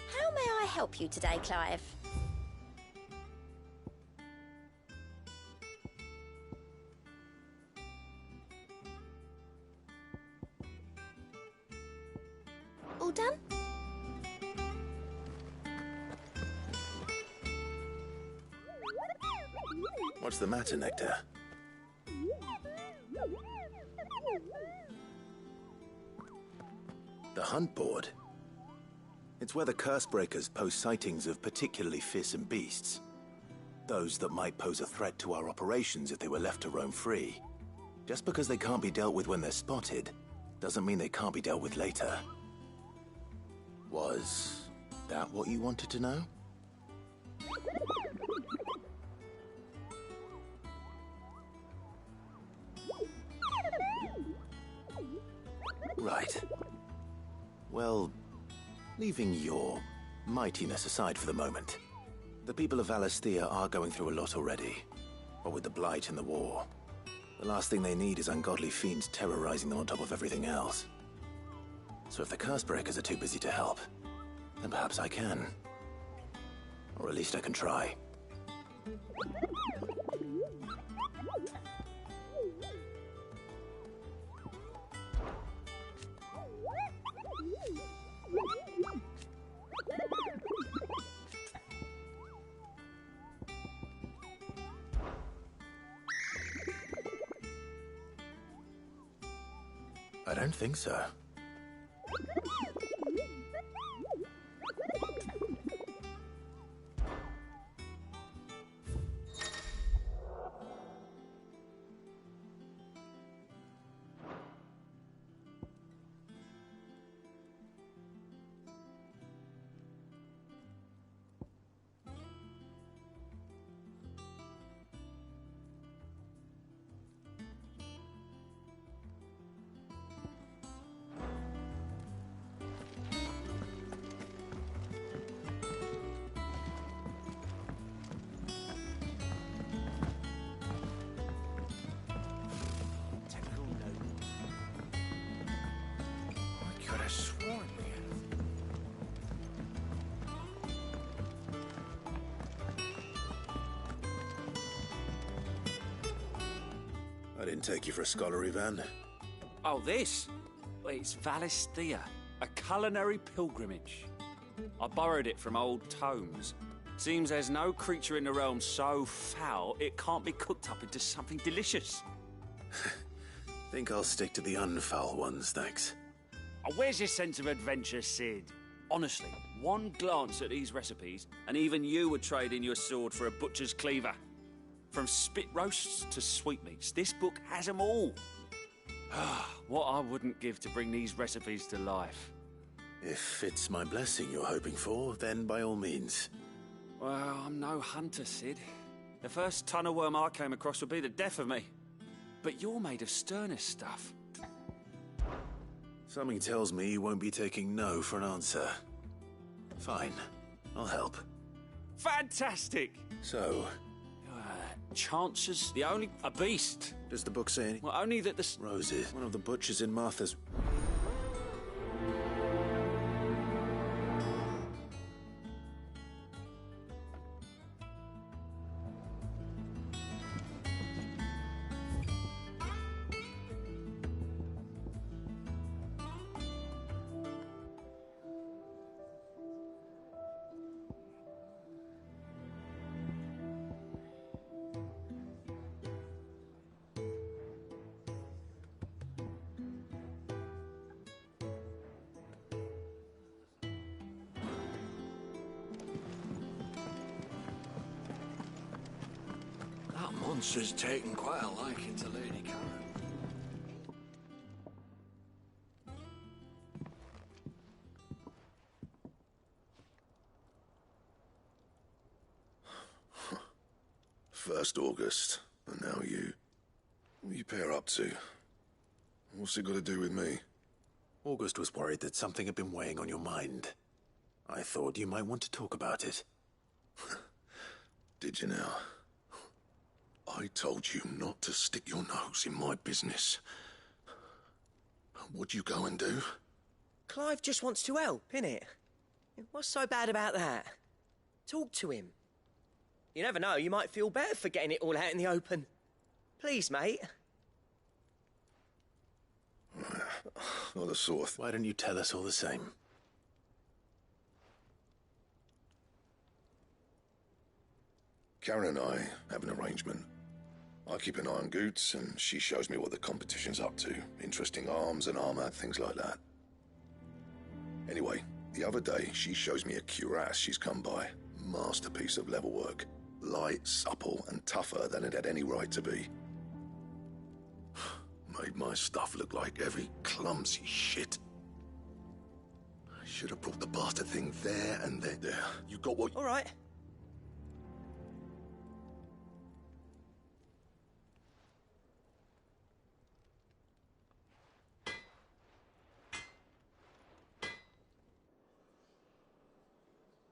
[SPEAKER 22] How may I help you today, Clive? All done?
[SPEAKER 1] What's the matter, Nectar? The hunt board? It's where the Cursebreakers post sightings of particularly fearsome beasts. Those that might pose a threat to our operations if they were left to roam free. Just because they can't be dealt with when they're spotted, doesn't mean they can't be dealt with later. Was that what you wanted to know? Right. Well, leaving your mightiness aside for the moment, the people of Valisthea are going through a lot already. What with the Blight and the war. The last thing they need is ungodly fiends terrorizing them on top of everything else. So if the Cursebreakers are too busy to help, then perhaps I can. Or at least I can try. I don't think so. didn't take you for a scholarly van.
[SPEAKER 9] Oh, this? Well, it's Valisthea, a culinary pilgrimage. I borrowed it from old tomes. Seems there's no creature in the realm so foul it can't be cooked up into something delicious.
[SPEAKER 1] Think I'll stick to the unfoul ones, thanks.
[SPEAKER 9] Oh, where's your sense of adventure, Sid? Honestly, one glance at these recipes, and even you would trade in your sword for a butcher's cleaver. From spit roasts to sweetmeats, this book has them all. What I wouldn't give to bring these recipes to life.
[SPEAKER 1] If it's my blessing you're hoping for, then by all means.
[SPEAKER 9] Well, I'm no hunter, Sid. The first tunnel worm I came across would be the death of me. But you're made of sterner stuff.
[SPEAKER 1] Something tells me you won't be taking no for an answer. Fine, I'll help.
[SPEAKER 9] Fantastic!
[SPEAKER 1] So?
[SPEAKER 9] Chances, the only... a beast.
[SPEAKER 1] Does the book say anything?
[SPEAKER 9] Well, only that the...
[SPEAKER 1] Roses, one of the butchers in Martha's...
[SPEAKER 11] That monster's taken quite a liking to Lady Karen.
[SPEAKER 7] First August, and now you. What are you pair up to? What's it got to do with me?
[SPEAKER 1] August was worried that something had been weighing on your mind. I thought you might want to talk about it.
[SPEAKER 7] Did you now? I told you not to stick your nose in my business. What'd you go and do?
[SPEAKER 18] Clive just wants to help, innit? What's so bad about that? Talk to him. You never know, you might feel better for getting it all out in the open. Please, mate.
[SPEAKER 7] Not a sore.
[SPEAKER 1] Why don't you tell us all the same?
[SPEAKER 7] Karen and I have an arrangement. I keep an eye on Goots, and she shows me what the competition's up to. Interesting arms and armor, things like that. Anyway, the other day, she shows me a cuirass she's come by. Masterpiece of level work. Light, supple, and tougher than it had any right to be. Made my stuff look like heavy, clumsy shit. I should have brought the bastard thing there and then. There. You got what...
[SPEAKER 18] All right.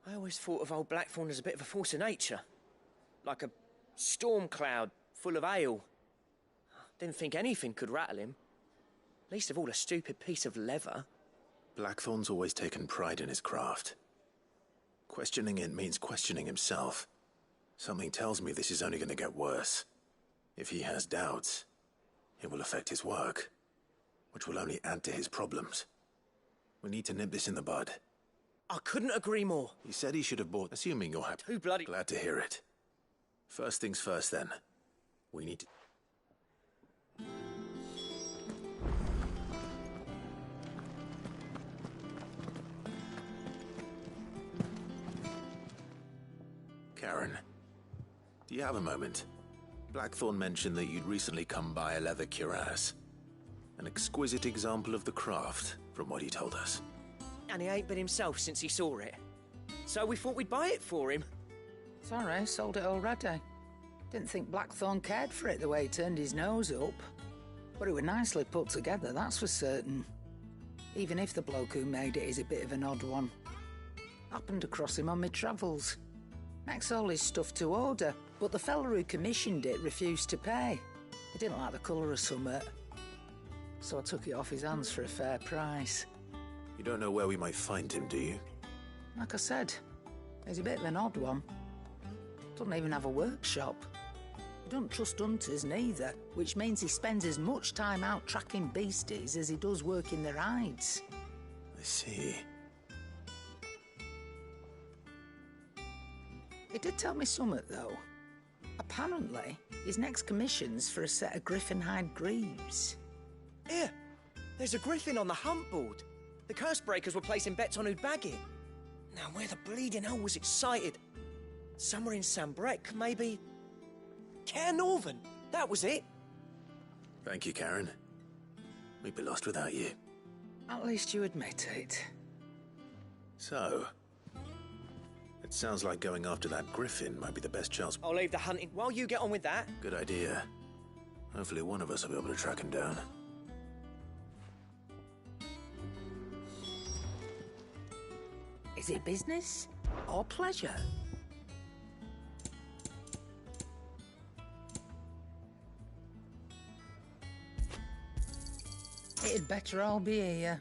[SPEAKER 18] I always thought of old Blackthorn as a bit of a force of nature. Like a storm cloud full of ale. Didn't think anything could rattle him. Least of all a stupid piece of leather.
[SPEAKER 1] Blackthorn's always taken pride in his craft. Questioning it means questioning himself. Something tells me this is only going to get worse. If he has doubts, it will affect his work, which will only add to his problems. We need to nip this in the bud.
[SPEAKER 18] I couldn't agree more.
[SPEAKER 1] He said he should have bought... Assuming you're happy.
[SPEAKER 18] Too bloody...
[SPEAKER 1] Glad to hear it. First things first, then. We need to... Karen, do you have a moment? Blackthorn mentioned that you'd recently come by a leather cuirass. An exquisite example of the craft, from what he told us.
[SPEAKER 18] And he ain't been himself since he saw it. So we thought we'd buy it for him.
[SPEAKER 19] Sorry, sold it already. Didn't think Blackthorn cared for it the way he turned his nose up. But it was nicely put together, that's for certain. Even if the bloke who made it is a bit of an odd one. Happened across him on my travels. Makes all his stuff to order, but the fella who commissioned it refused to pay. He didn't like the colour of summit. So I took it off his hands for a fair price.
[SPEAKER 1] You don't know where we might find him, do you?
[SPEAKER 19] Like I said, he's a bit of an odd one. Doesn't even have a workshop. He don't trust hunters neither, which means he spends as much time out tracking beasties as he does working their hides.
[SPEAKER 1] I see.
[SPEAKER 19] He did tell me something, though. Apparently, his next commission's for a set of griffin hide greaves.
[SPEAKER 18] Here, there's a griffin on the hunt board. The curse breakers were placing bets on who'd bag it. Now, where the bleeding hell was it sighted? Somewhere in Sambrec, maybe... Cairnorvin, that was it.
[SPEAKER 1] Thank you, Karen. We'd be lost without you.
[SPEAKER 19] At least you admit it.
[SPEAKER 1] So, it sounds like going after that griffin might be the best chance.
[SPEAKER 18] I'll leave the hunting while you get on with that.
[SPEAKER 1] Good idea. Hopefully one of us will be able to track him down.
[SPEAKER 19] Is it business or pleasure? It'd better all be here.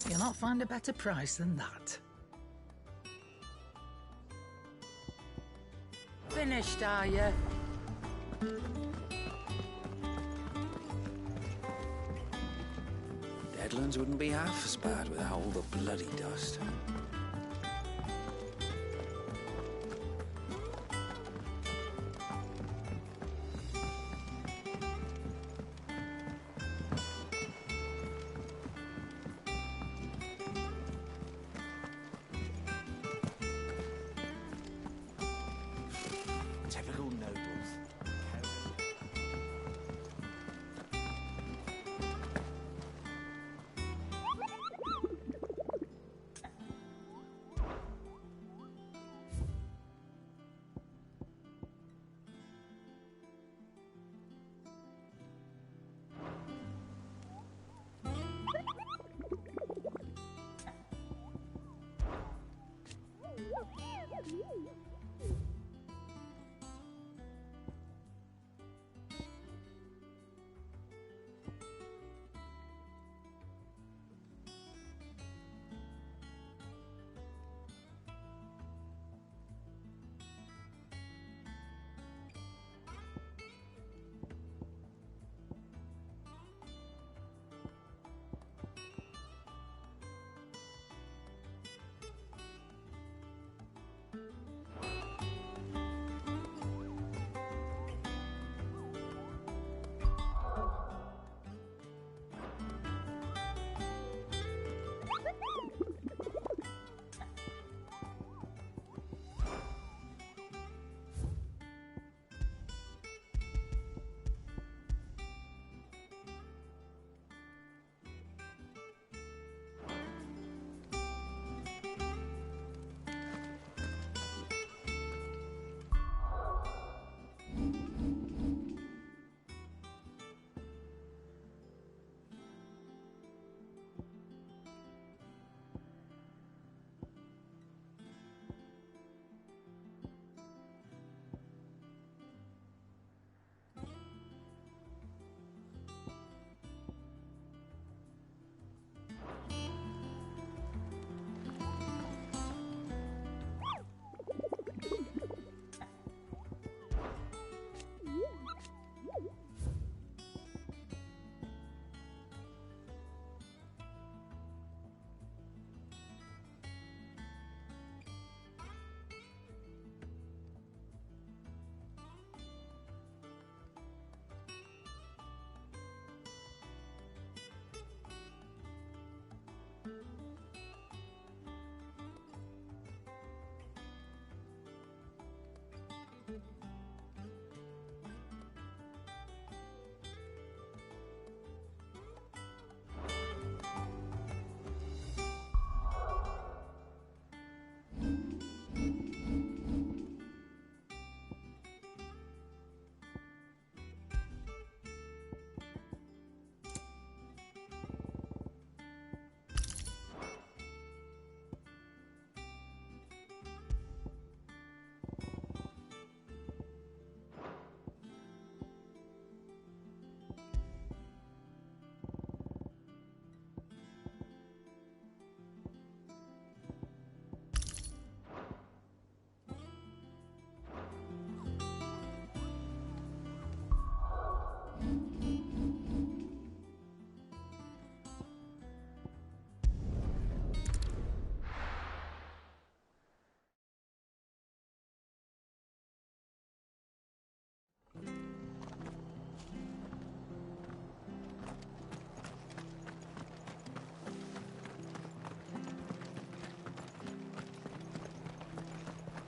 [SPEAKER 19] You'll not find a better price than that. Finished, are you?
[SPEAKER 14] Deadlands wouldn't be half as bad without all the bloody dust.
[SPEAKER 18] Typical nobles.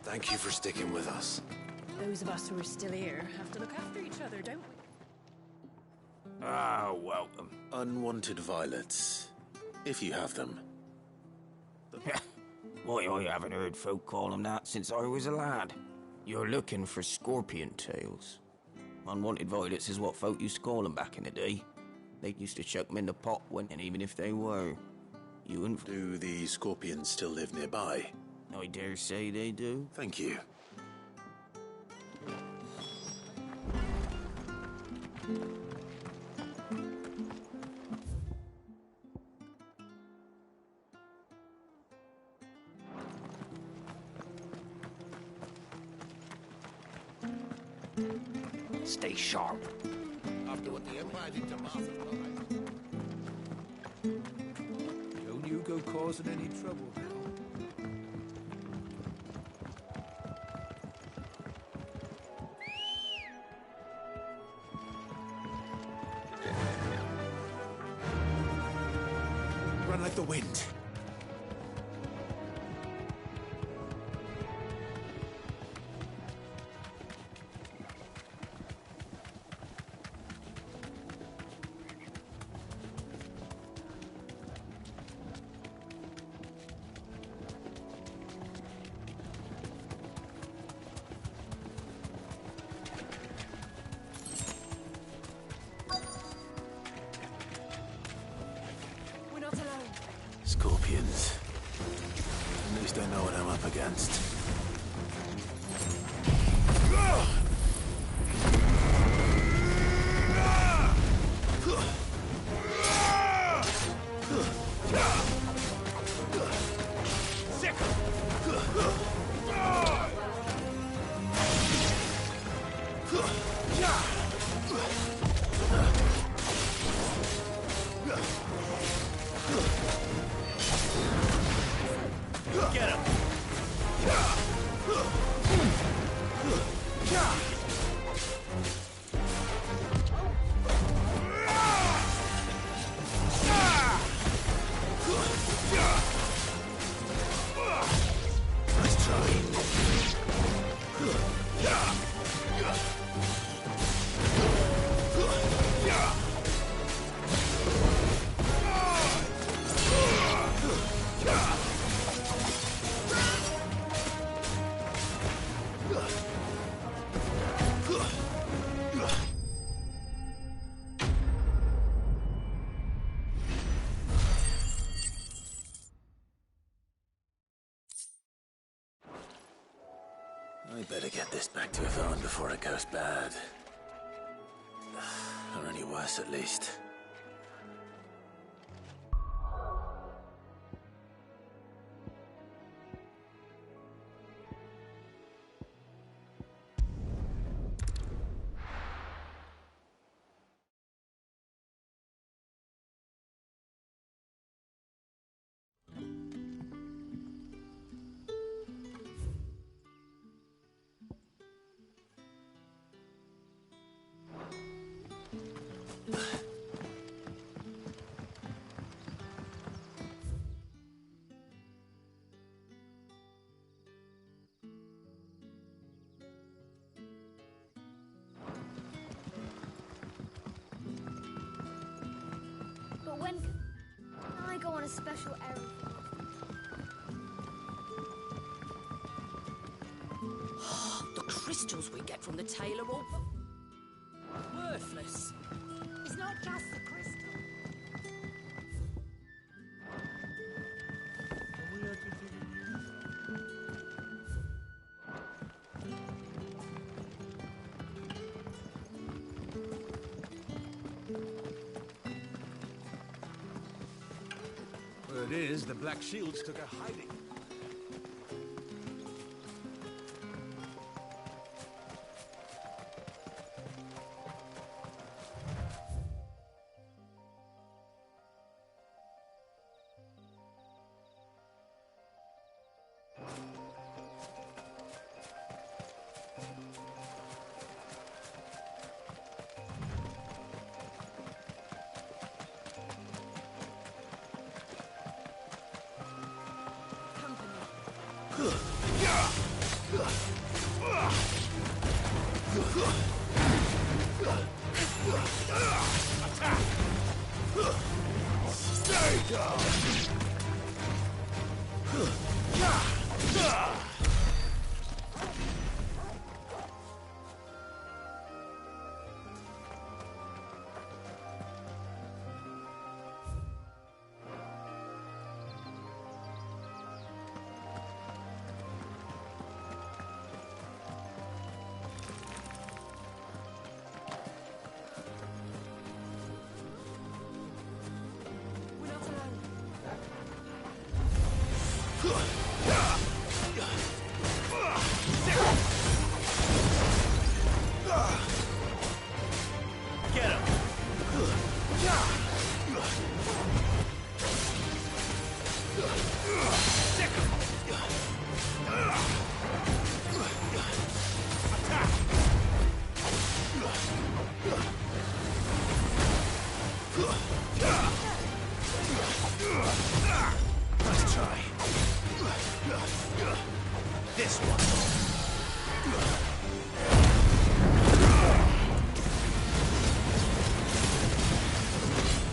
[SPEAKER 1] Thank you for sticking with us.
[SPEAKER 2] Those of us who are still here have to look after each other, don't we?
[SPEAKER 1] Ah, welcome. Unwanted violets, if you have them.
[SPEAKER 13] Why, I haven't heard folk call them that since I was a lad. You're looking for scorpion tails. Unwanted violets is what folk used to call them back in the day. They used to chuck them in the pot when, and even if they were. You and...
[SPEAKER 1] Do the scorpions still live nearby?
[SPEAKER 13] I dare say they do.
[SPEAKER 1] Thank you.
[SPEAKER 13] Stay sharp.
[SPEAKER 16] After what the Empire did to Martha.
[SPEAKER 11] Don't you go causing any trouble now.
[SPEAKER 3] Run like the wind.
[SPEAKER 1] Scorpions. At least I know what I'm up against.
[SPEAKER 8] Get him!
[SPEAKER 1] I better get this back to Yvonne before it goes bad. Or any worse, at least.
[SPEAKER 12] But when can I go on a special errand?
[SPEAKER 2] The crystals we get from the tailor all worthless.
[SPEAKER 19] It's not just the crystal.
[SPEAKER 11] Word is, the Black Shields took a hiding.
[SPEAKER 6] Stay down!
[SPEAKER 1] Let's try. This one.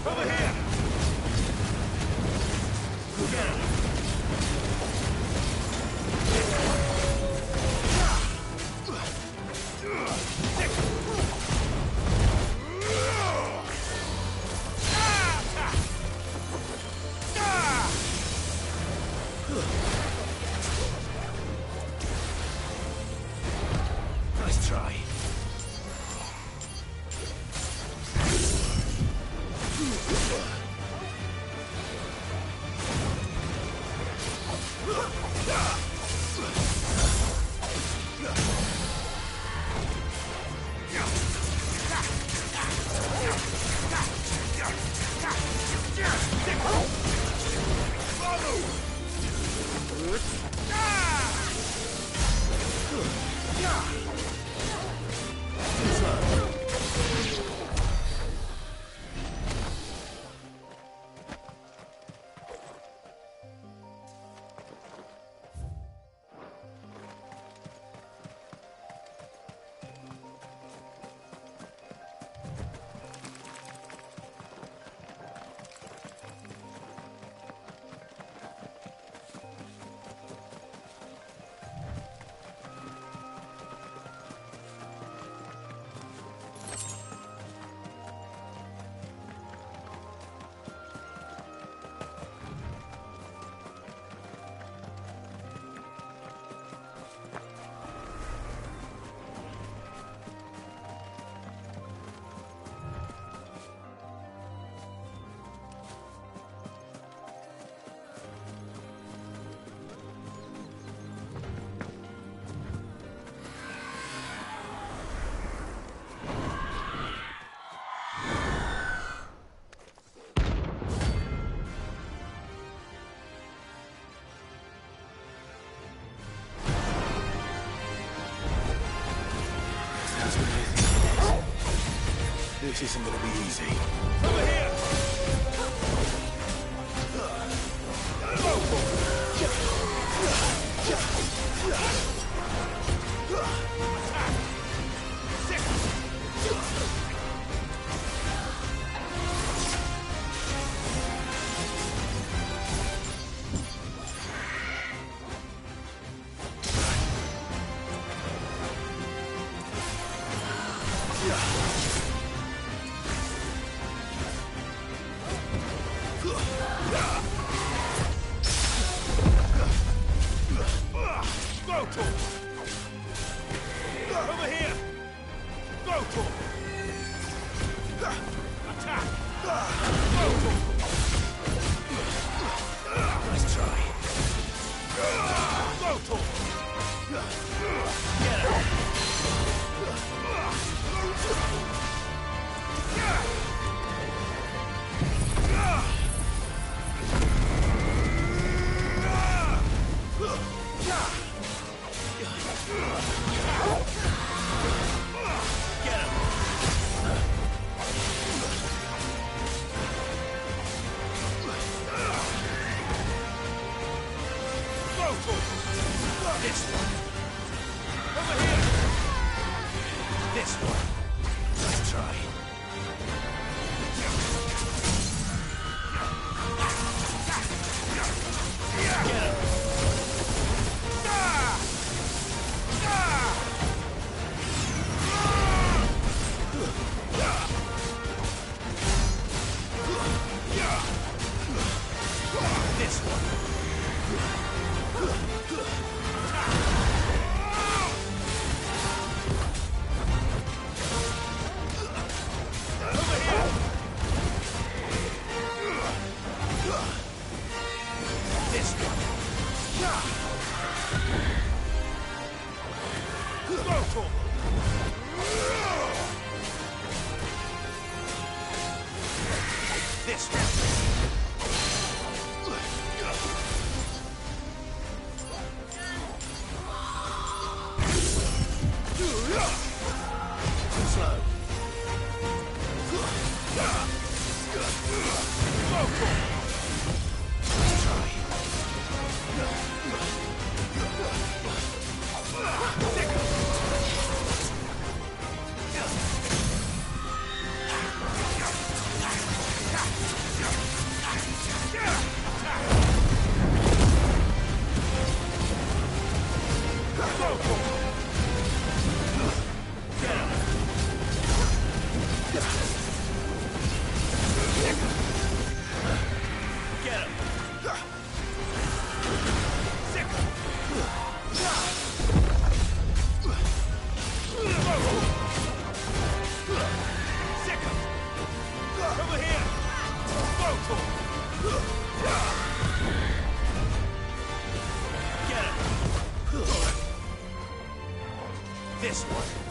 [SPEAKER 1] Over here! Get him! Nice try. This isn't gonna be easy. Over here! Over here! Go for attack! Nice try. Go for get it! This one.
[SPEAKER 3] This one. Let's try. Get him. This one. This one.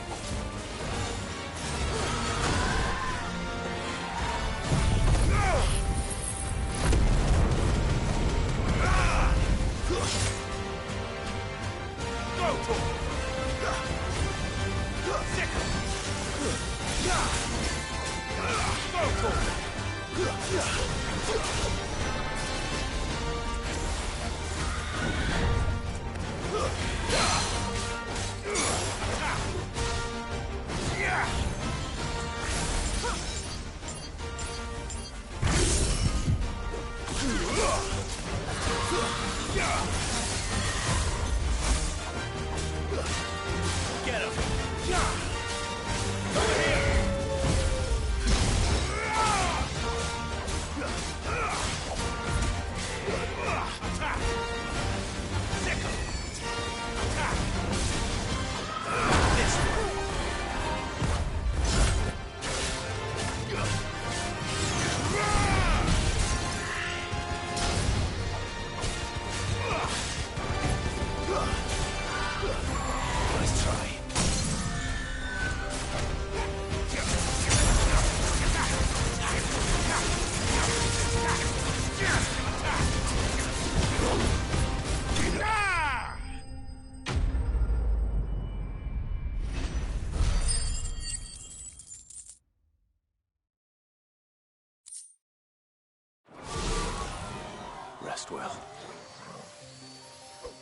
[SPEAKER 3] Rest well.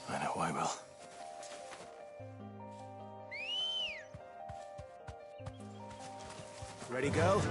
[SPEAKER 3] I know I will.
[SPEAKER 17] Ready, girl?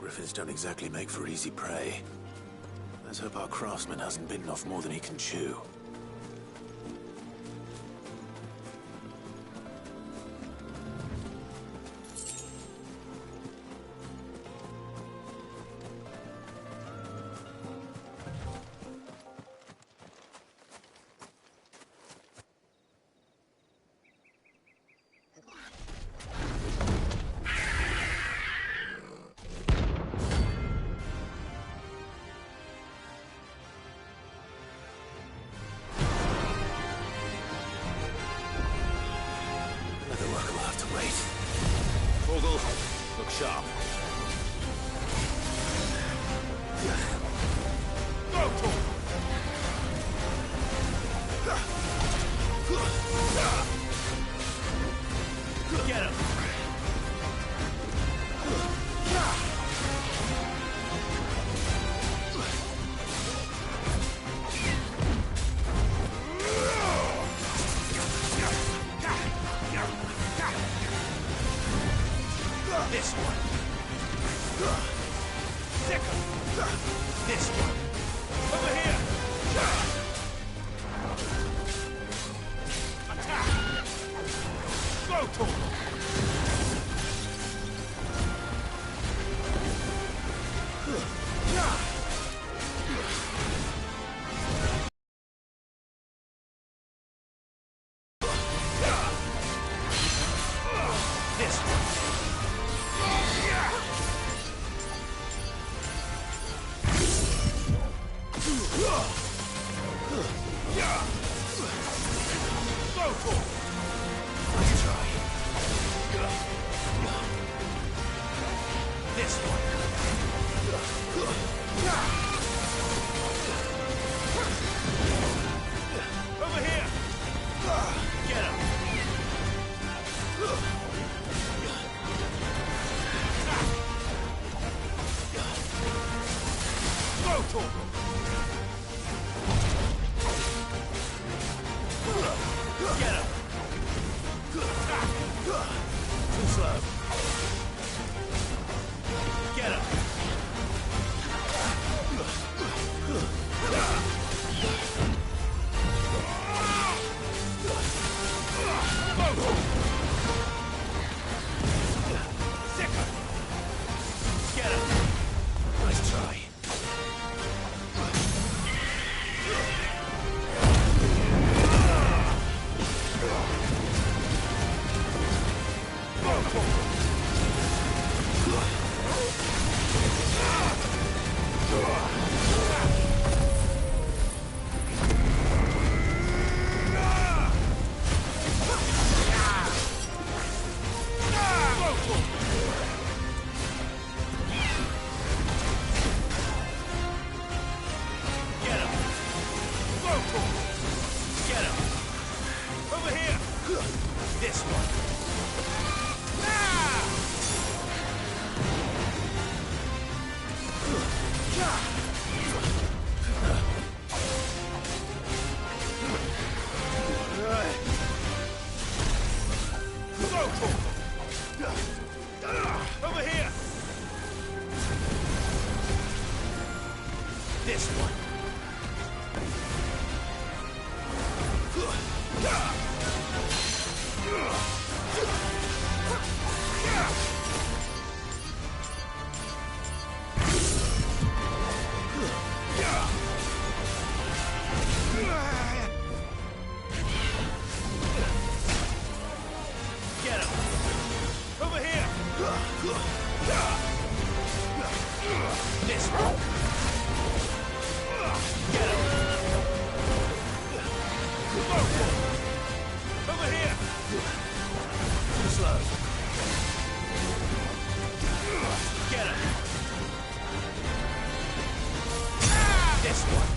[SPEAKER 1] Griffins don't exactly make for easy prey. Let's hope our craftsman hasn't bitten off more than he can chew.
[SPEAKER 8] Look sharp. Go, Tor! Get him! This one. Second. This one. Over here. Attack. Go, Tor. This one. Go for it! Let's try. This one. Over here! Get him! Go, Tor! Get him! Attack! Too slow. Get him! Sicker! Get him! Nice try. Get him! Go, Tor! Get him! Over here! This one! Go, Tor! Over here! This one! Get him! Over here! This one! Get him! Go for it! Over here! Too slow. Get him! This one!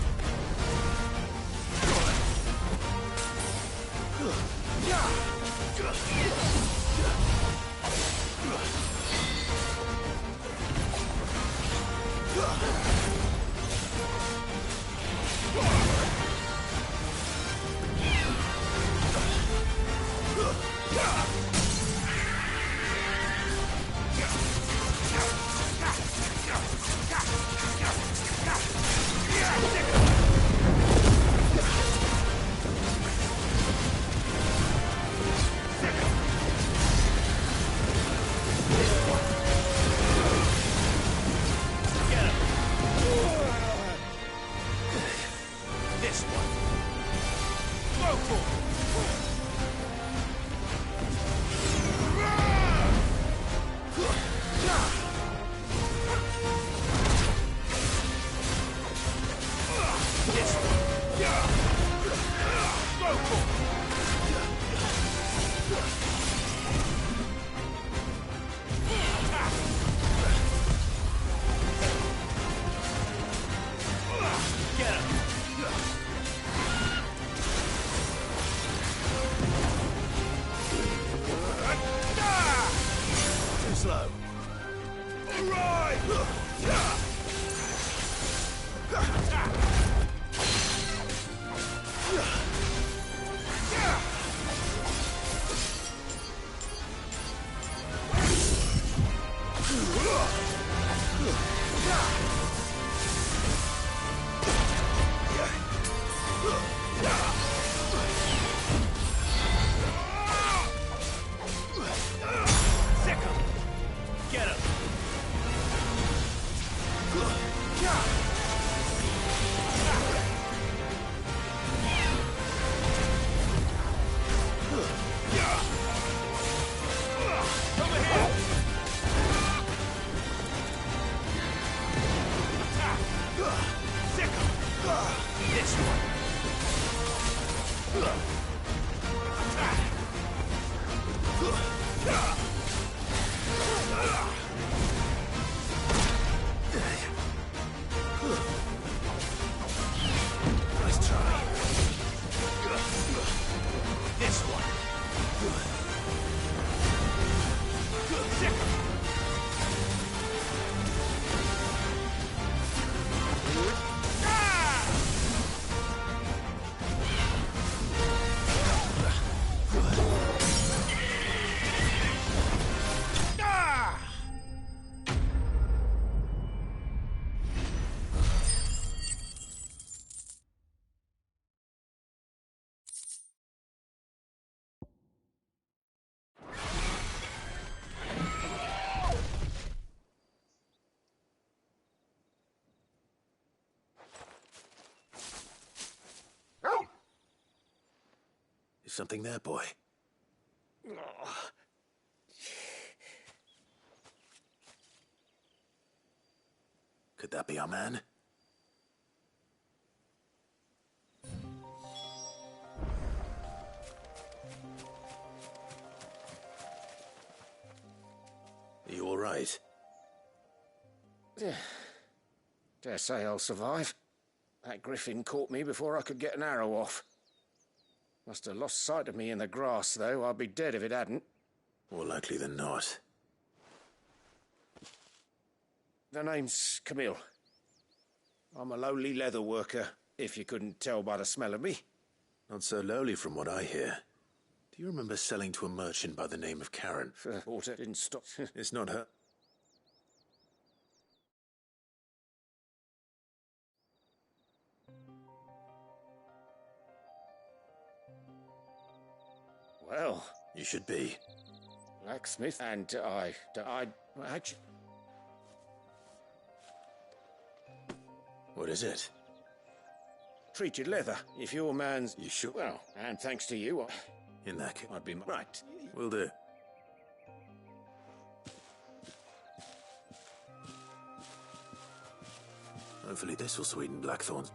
[SPEAKER 8] Get him!
[SPEAKER 1] Nice try.
[SPEAKER 8] This one.
[SPEAKER 1] Is something there, boy? Could that be our man? Are you all right?
[SPEAKER 16] Dare say I'll survive. That griffin caught me before I could get an arrow off. Must have lost sight of me in the grass, though. I'd be dead if it hadn't.
[SPEAKER 1] More likely than not.
[SPEAKER 16] The name's Camille. I'm a lowly leather worker, if you couldn't tell by the smell of me.
[SPEAKER 1] Not so lowly from what I hear. Do you remember selling to a merchant by the name of Karen?
[SPEAKER 16] Water didn't stop.
[SPEAKER 1] It's not her.
[SPEAKER 16] Well,
[SPEAKER 1] you should be.
[SPEAKER 16] Blacksmith, and actually...
[SPEAKER 1] What is it?
[SPEAKER 16] Treated leather. If your man's...
[SPEAKER 1] You sure?
[SPEAKER 16] Well, and thanks to you,
[SPEAKER 1] In that case,
[SPEAKER 16] I'd be...
[SPEAKER 1] Right. Will do. Hopefully this will sweeten Blackthorn's.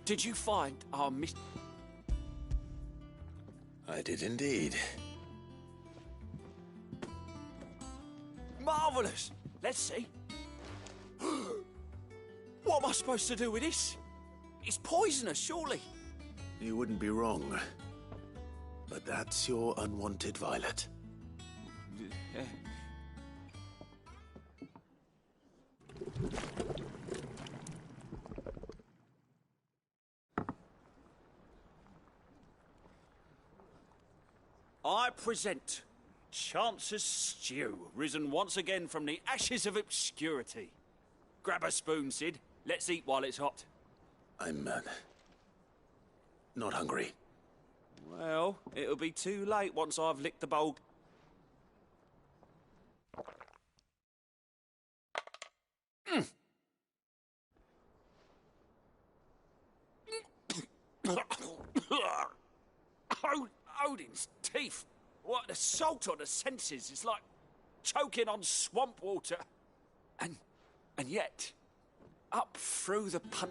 [SPEAKER 24] Did you find our miss...
[SPEAKER 3] I did indeed.
[SPEAKER 24] Marvellous! Let's see. What am I supposed to do with this? It's poisonous, surely.
[SPEAKER 1] You wouldn't be wrong. But that's your unwanted violet.
[SPEAKER 24] I present Chance's Stew, risen once again from the ashes of obscurity. Grab a spoon, Sid. Let's eat while it's hot.
[SPEAKER 1] I'm, not hungry.
[SPEAKER 24] Well, it'll be too late once I've licked the bowl. Odin's teeth. What, the salt on the senses is like choking on swamp water. And yet, up through the pun...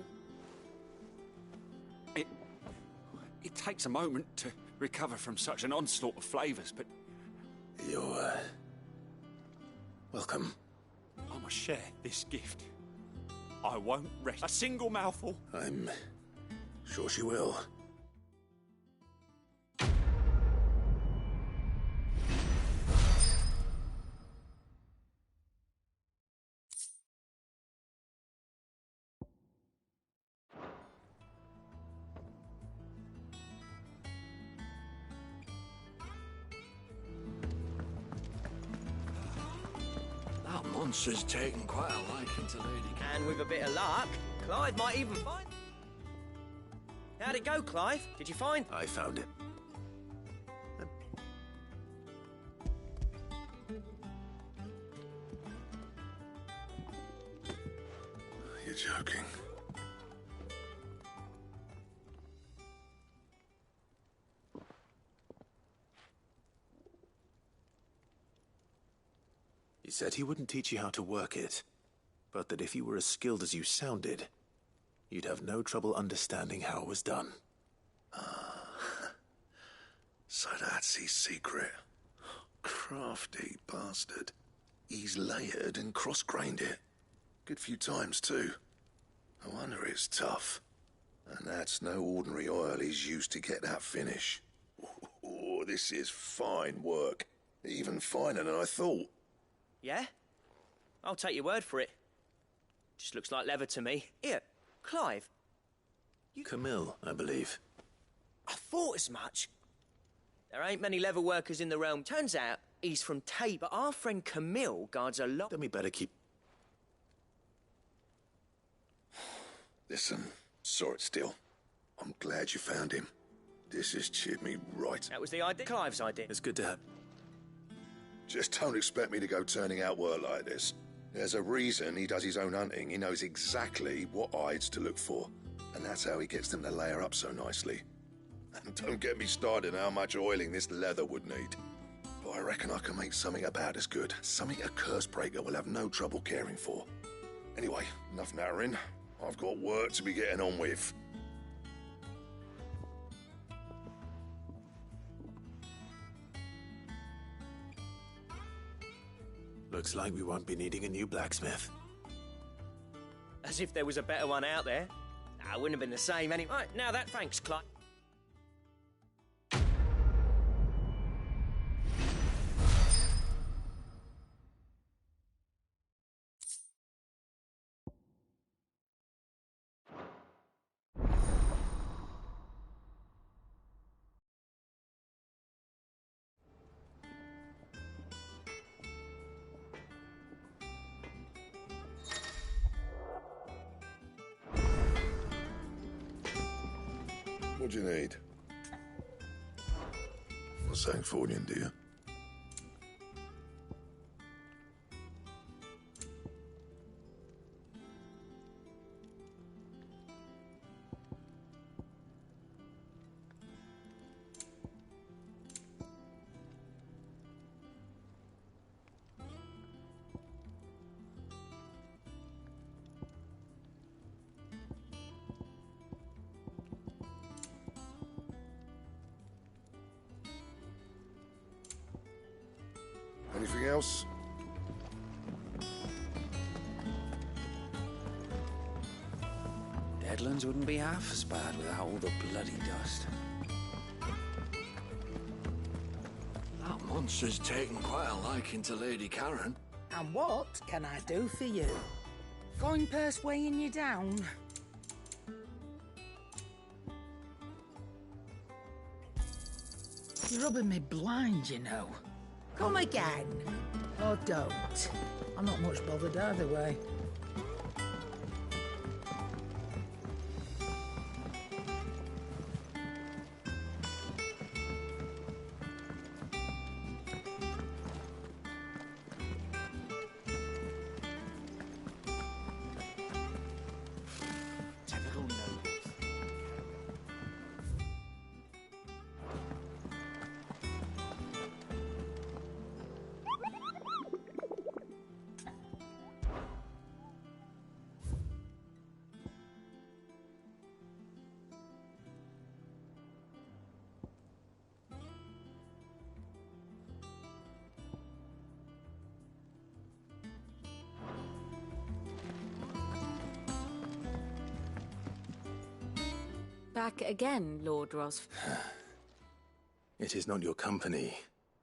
[SPEAKER 24] It takes a moment to recover from such an onslaught of flavours, but...
[SPEAKER 1] You're, welcome.
[SPEAKER 24] I must share this gift. I won't rest a single mouthful.
[SPEAKER 1] I'm sure she will.
[SPEAKER 11] That monster's taken quite a liking to Lady.
[SPEAKER 18] And with a bit of luck, Clive might even find... How'd it go, Clive? Did you find...
[SPEAKER 1] I found it.
[SPEAKER 7] You're joking.
[SPEAKER 1] He said he wouldn't teach you how to work it, but that if you were as skilled as you sounded, you'd have no trouble understanding how it was done.
[SPEAKER 7] So that's his secret. Crafty bastard. He's layered and cross-grained it. Good few times, too. No wonder it's tough. And that's no ordinary oil he's used to get that finish. Oh, this is fine work. Even finer than I thought.
[SPEAKER 18] Yeah? I'll take your word for it. Just looks like leather to me. Here, Clive.
[SPEAKER 1] Camille, I believe.
[SPEAKER 18] I thought as much. There ain't many leather workers in the realm. Turns out he's from Tabor. But our friend Camille guards a lot.
[SPEAKER 1] Then we better keep...
[SPEAKER 7] Listen, saw it still. I'm glad you found him. This has cheered me right.
[SPEAKER 18] That was the idea. Clive's idea.
[SPEAKER 1] It's good to have...
[SPEAKER 7] Just don't expect me to go turning out work like this. There's a reason he does his own hunting. He knows exactly what hides to look for. And that's how he gets them to layer up so nicely. And don't get me started on how much oiling this leather would need. But I reckon I can make something about as good. Something a Cursebreaker will have no trouble caring for. Anyway, enough nattering. I've got work to be getting on with.
[SPEAKER 1] Looks like we won't be needing a new blacksmith.
[SPEAKER 18] As if there was a better one out there. Nah, it wouldn't have been the same anyway. Right, now that, thanks, Clive.
[SPEAKER 7] What do you need? What's that for you, do you? Anything else?
[SPEAKER 14] Deadlands wouldn't be half as bad without all the bloody dust.
[SPEAKER 11] That monster's taken quite a liking to Lady Karen.
[SPEAKER 19] And what can I do for you? Fine purse weighing you down? You're rubbing me blind, you know. Come again. Or don't. I'm not much bothered either way.
[SPEAKER 14] Typical nobles.
[SPEAKER 2] Back again, Lord Rosf.
[SPEAKER 1] It is not your company,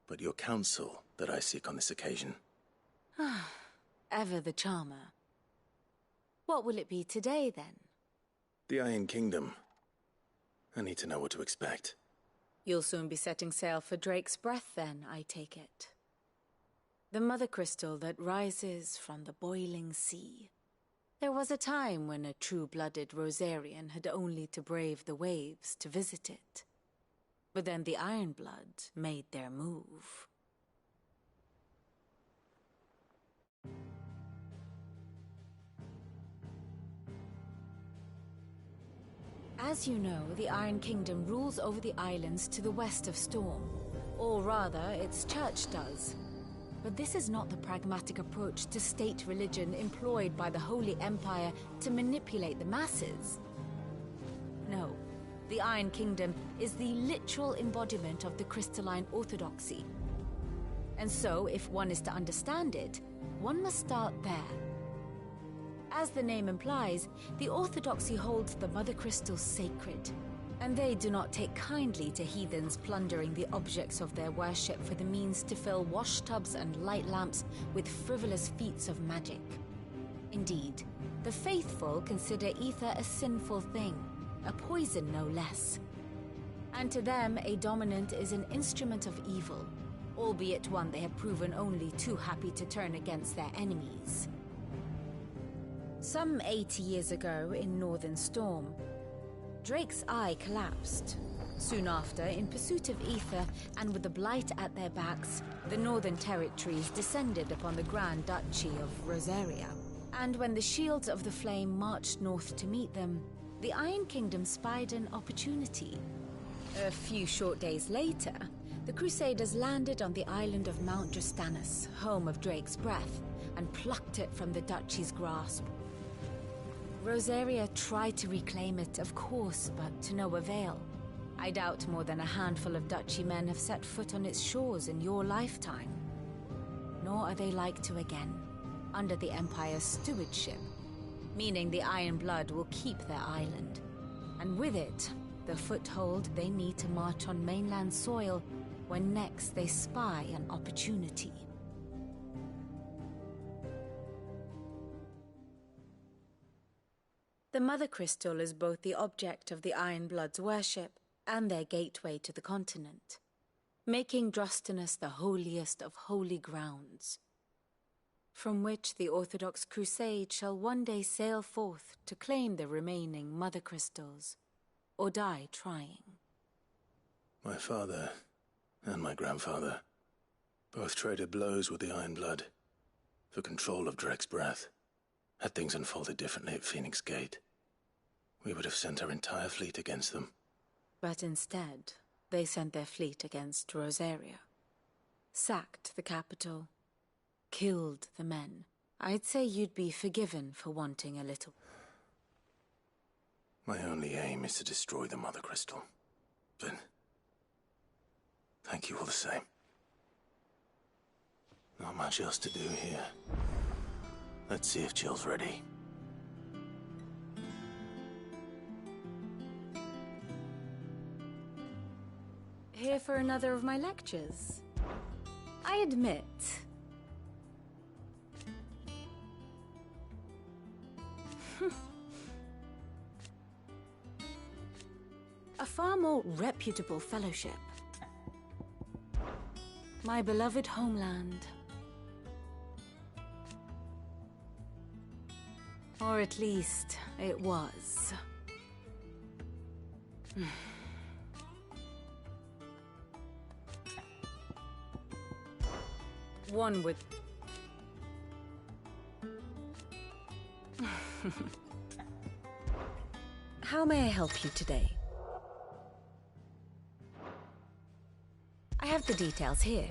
[SPEAKER 1] but your counsel that I seek on this occasion.
[SPEAKER 2] Ever the charmer. What will it be today, then?
[SPEAKER 1] The Iron Kingdom. I need to know what to expect.
[SPEAKER 2] You'll soon be setting sail for Drake's Breath, then, I take it. The mother crystal that rises from the boiling sea. There was a time when a true-blooded Rosarian had only to brave the waves to visit it. But then the Ironblood made their move. As you know, the Iron Kingdom rules over the islands to the west of Storm. Or rather, its church does. But this is not the pragmatic approach to state religion employed by the Holy Empire to manipulate the masses. No, the Iron Kingdom is the literal embodiment of the crystalline orthodoxy. And so, if one is to understand it, one must start there. As the name implies, the orthodoxy holds the Mother Crystals sacred, and they do not take kindly to heathens plundering the objects of their worship for the means to fill washtubs and light lamps with frivolous feats of magic. Indeed, the faithful consider ether a sinful thing, a poison no less. And to them, a dominant is an instrument of evil, albeit one they have proven only too happy to turn against their enemies. Some 80 years ago in Northern Storm, Drake's eye collapsed. Soon after, in pursuit of ether and with the Blight at their backs, the Northern Territories descended upon the Grand Duchy of Rosaria. And when the Shields of the Flame marched north to meet them, the Iron Kingdom spied an opportunity. A few short days later, the Crusaders landed on the island of Mount Justanus, home of Drake's Breath, and plucked it from the Duchy's grasp. Rosaria tried to reclaim it, of course, but to no avail. I doubt more than a handful of Duchy men have set foot on its shores in your lifetime. Nor are they like to again, under the Empire's stewardship, meaning the Iron Blood will keep their island. And with it, the foothold they need to march on mainland soil when next they spy an opportunity. The Mother Crystal is both the object of the Iron Blood's worship and their gateway to the continent, making Drustanus the holiest of holy grounds, from which the Orthodox Crusade shall one day sail forth to claim the remaining Mother Crystals, or die trying.
[SPEAKER 1] My father and my grandfather both traded blows with the Iron Blood for control of Drake's Breath. Had things unfolded differently at Phoenix Gate, we would have sent our entire fleet against them.
[SPEAKER 2] But instead, they sent their fleet against Rosaria, sacked the capital, killed the men. I'd say you'd be forgiven for wanting a little.
[SPEAKER 1] My only aim is to destroy the Mother Crystal. But thank you all the same. Not much else to do here. Let's see if Jill's ready.
[SPEAKER 2] Here for another of my lectures? I admit... a far more reputable fellowship. My beloved homeland. Or at least, it was. One would... How may I help you today? I have the details here.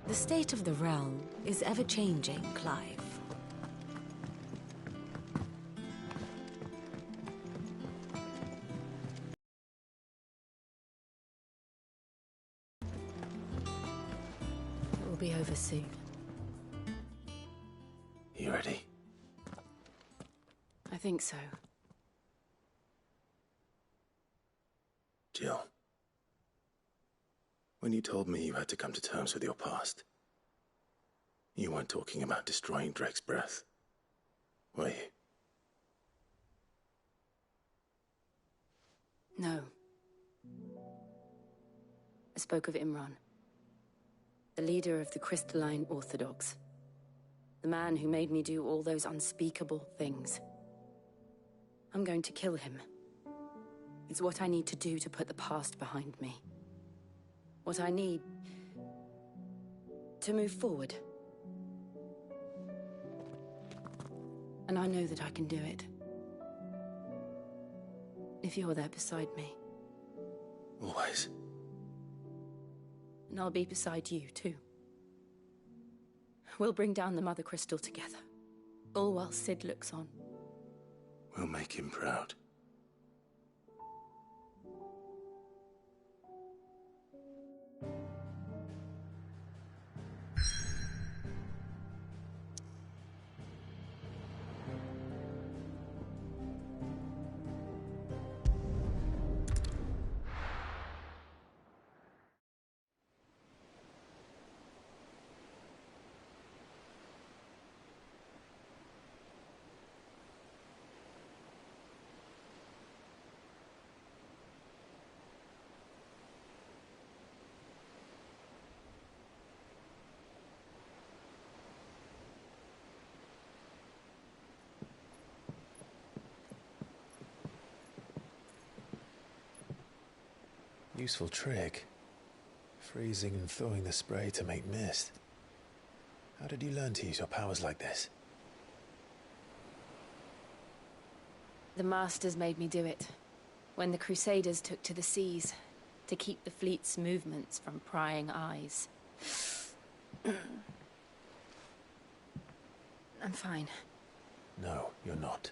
[SPEAKER 2] The state of the realm is ever-changing, Clive. It will be over soon.
[SPEAKER 1] You ready?
[SPEAKER 2] I think so.
[SPEAKER 1] Jill. When you told me you had to come to terms with your past, you weren't talking about destroying Drake's breath, were you?
[SPEAKER 2] No. I spoke of Imran, the leader of the Crystalline Orthodox. The man who made me do all those unspeakable things. I'm going to kill him. It's what I need to do to put the past behind me. What I need to move forward. And I know that I can do it. If you're there beside me.
[SPEAKER 1] Always.
[SPEAKER 2] And I'll be beside you, too. We'll bring down the Mother Crystal together. All while Sid looks on.
[SPEAKER 1] We'll make him proud. Useful trick. Freezing and thawing the spray to make mist. How did you learn to use your powers like this?
[SPEAKER 2] The Masters made me do it. When the Crusaders took to the seas, to keep the fleet's movements from prying eyes. I'm fine.
[SPEAKER 1] No, you're not.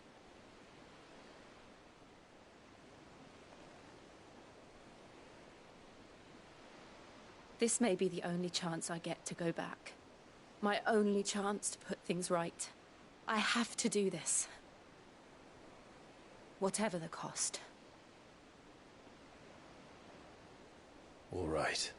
[SPEAKER 2] This may be the only chance I get to go back. My only chance to put things right. I have to do this. Whatever the cost.
[SPEAKER 1] All right.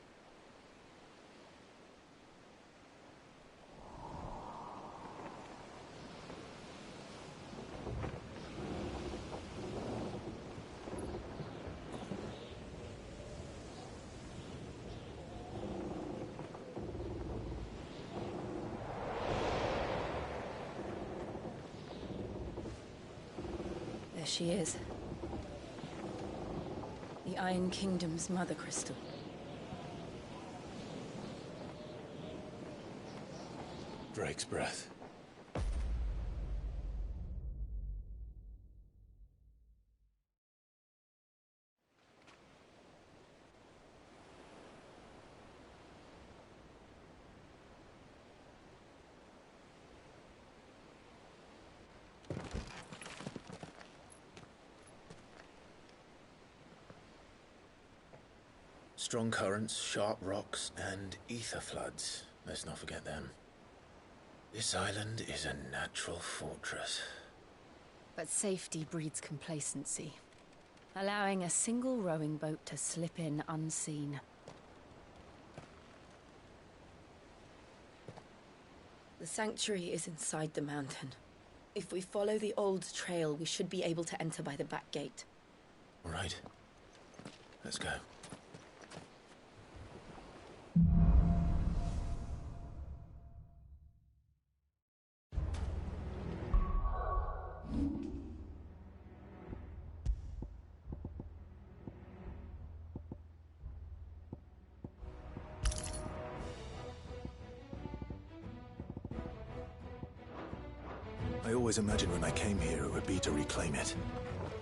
[SPEAKER 2] There she is. The Iron Kingdom's Mother Crystal.
[SPEAKER 1] Drake's breath. Strong currents, sharp rocks, and ether floods. Let's not forget them. This island is a natural fortress.
[SPEAKER 2] But safety breeds complacency, allowing a single rowing boat to slip in unseen. The sanctuary is inside the mountain. If we follow the old trail, we should be able to enter by the back gate.
[SPEAKER 1] All right. Let's go. I always imagined when I came here it would be to reclaim it.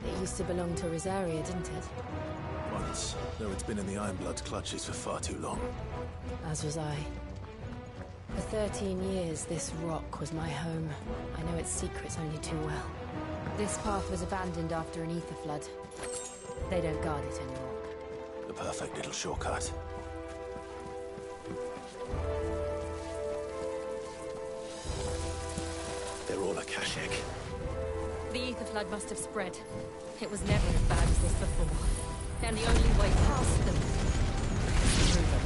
[SPEAKER 2] It used to belong to Rosaria, didn't it?
[SPEAKER 1] Once, though it's been in the Ironblood's clutches for far too long.
[SPEAKER 2] As was I. For 13 years, this rock was my home. I know its secrets only too well. This path was abandoned after an ether flood. They don't guard it anymore.
[SPEAKER 1] The perfect little shortcut. They're all Akashic.
[SPEAKER 2] The ether flood must have spread. It was never as bad as this before. And the only way past them is through them.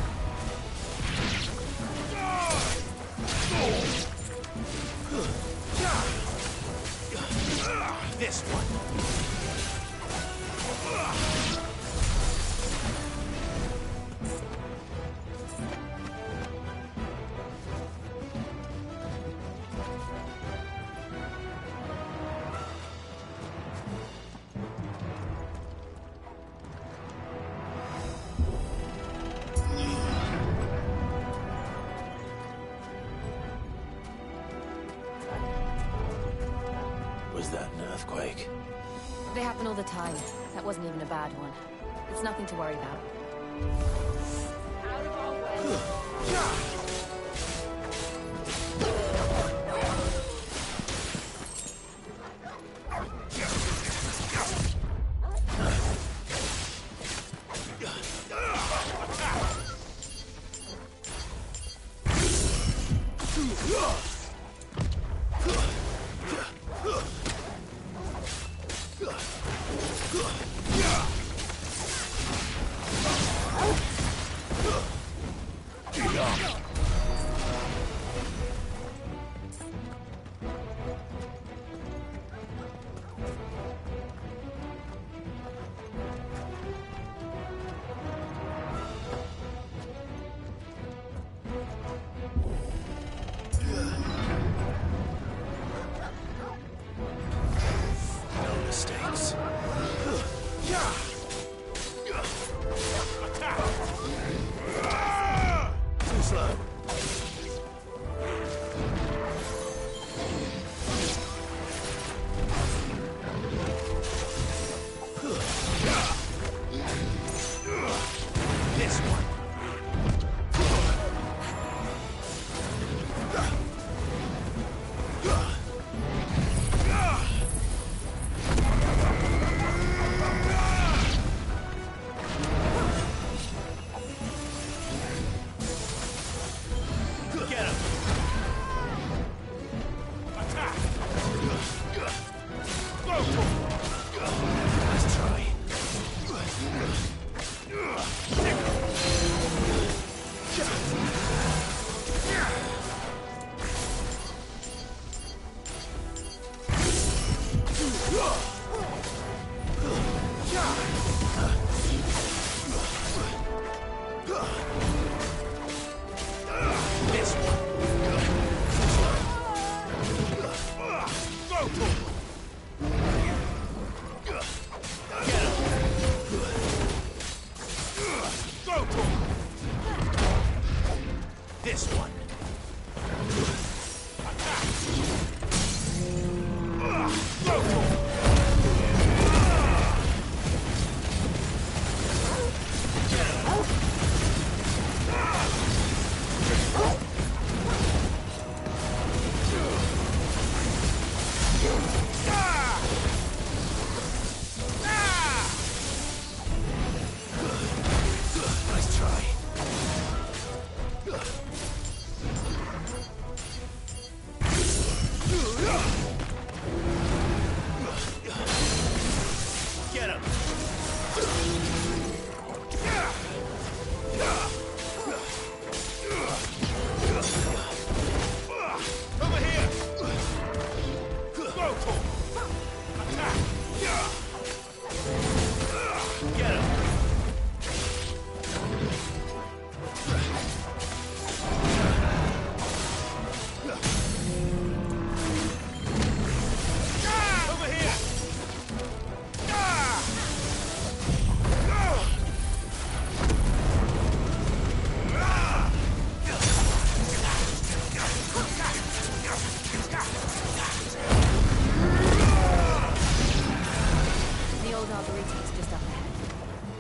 [SPEAKER 1] This one.
[SPEAKER 2] time. That wasn't even a bad one. It's nothing to worry about. Out of our way.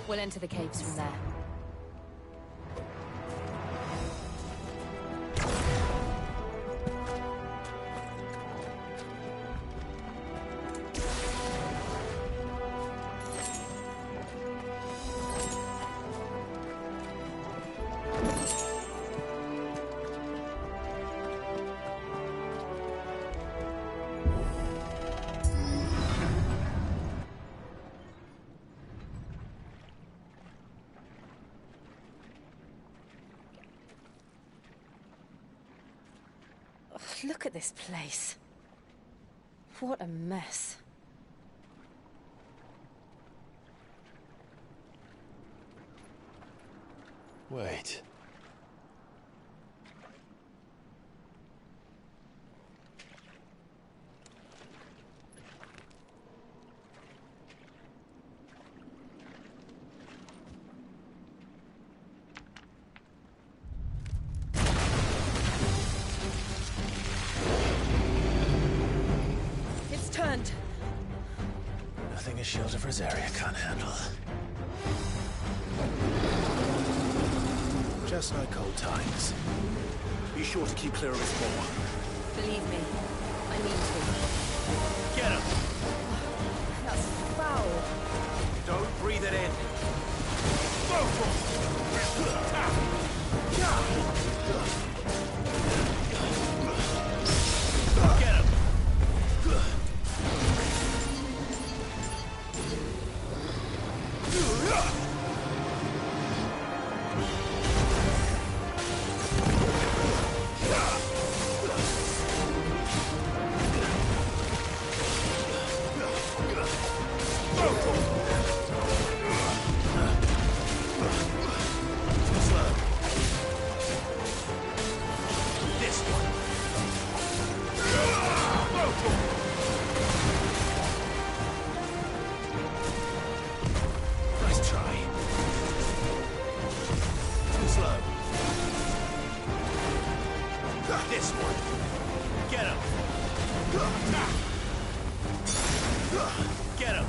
[SPEAKER 2] We'll enter the caves from there. Look at this place. What a mess.
[SPEAKER 3] Wait.
[SPEAKER 1] shield of Rosaria can't handle. Just like old times. Be sure to keep clear of his paw.
[SPEAKER 2] Believe me, I mean to.
[SPEAKER 1] Get him!
[SPEAKER 2] That's foul.
[SPEAKER 1] Don't breathe it in. Get him!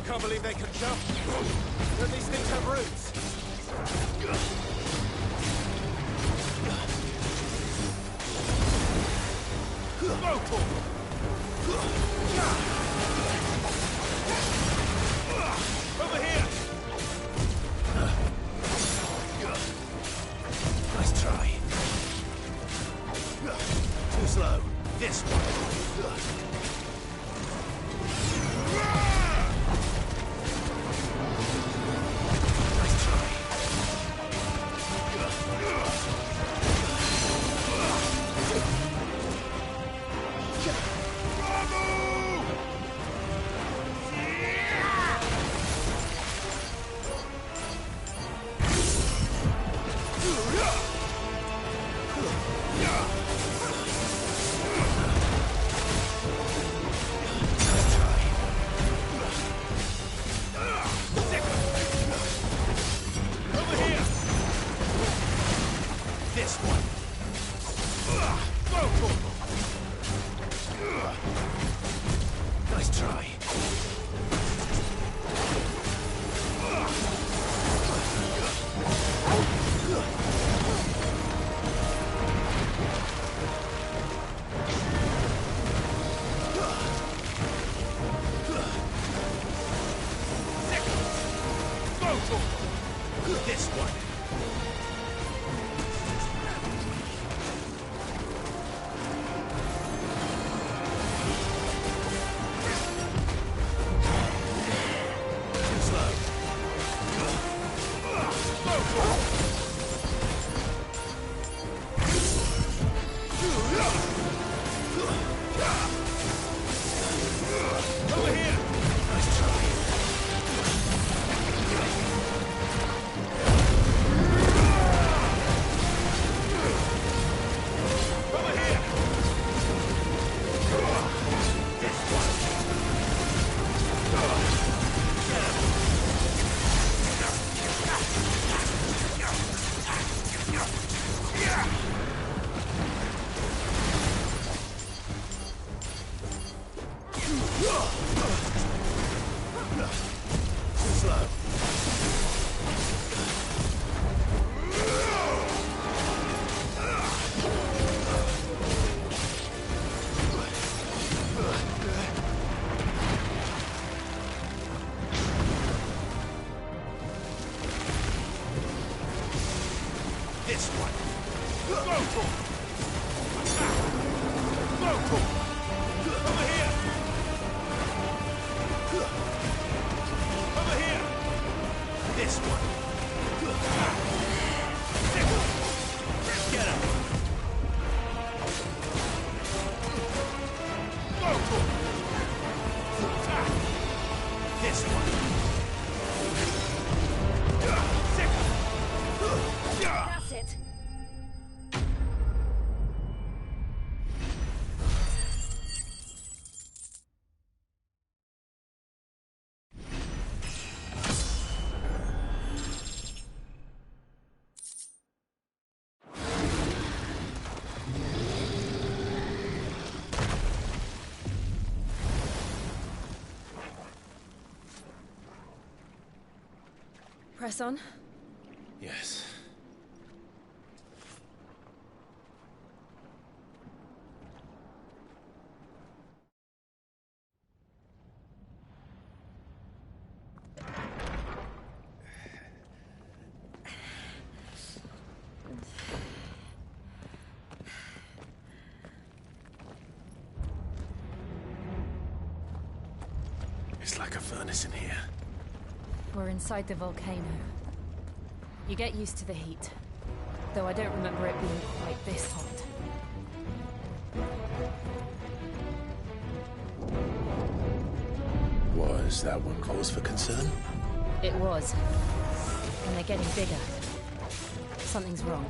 [SPEAKER 3] Can't believe they can jump. Don't these things have roots? Over here!
[SPEAKER 1] Nice try. Too slow. This one.
[SPEAKER 8] This one. Get him. This one.
[SPEAKER 22] That's it.
[SPEAKER 2] Press on.
[SPEAKER 3] Yes.
[SPEAKER 1] It's like a furnace in here.
[SPEAKER 2] We're inside the volcano. You get used to the heat, though I don't remember it being quite this hot.
[SPEAKER 1] Was that one cause for concern?
[SPEAKER 2] It was. And they're getting bigger. Something's wrong.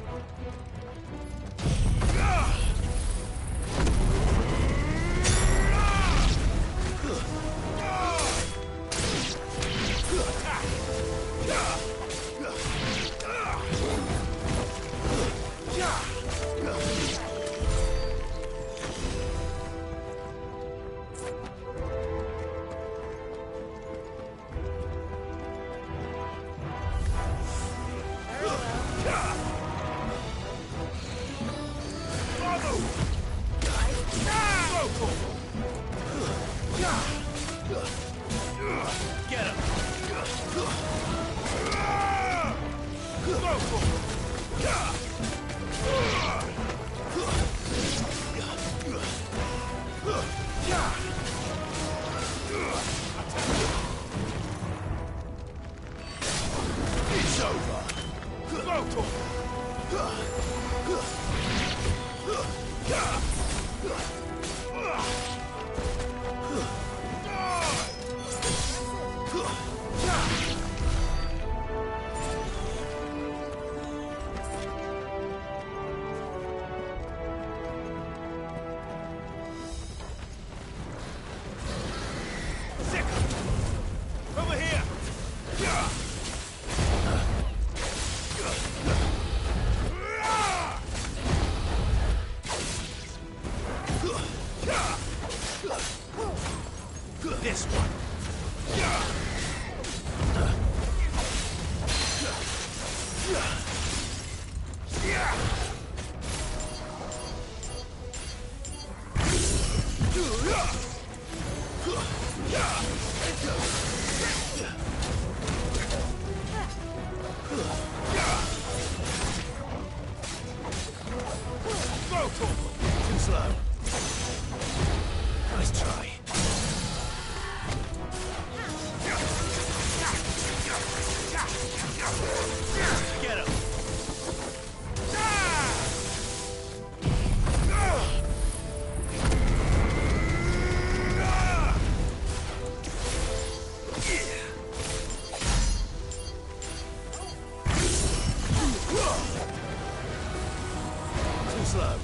[SPEAKER 8] This one.
[SPEAKER 1] Too slow. Nice try.
[SPEAKER 8] Get him.
[SPEAKER 1] Too slow.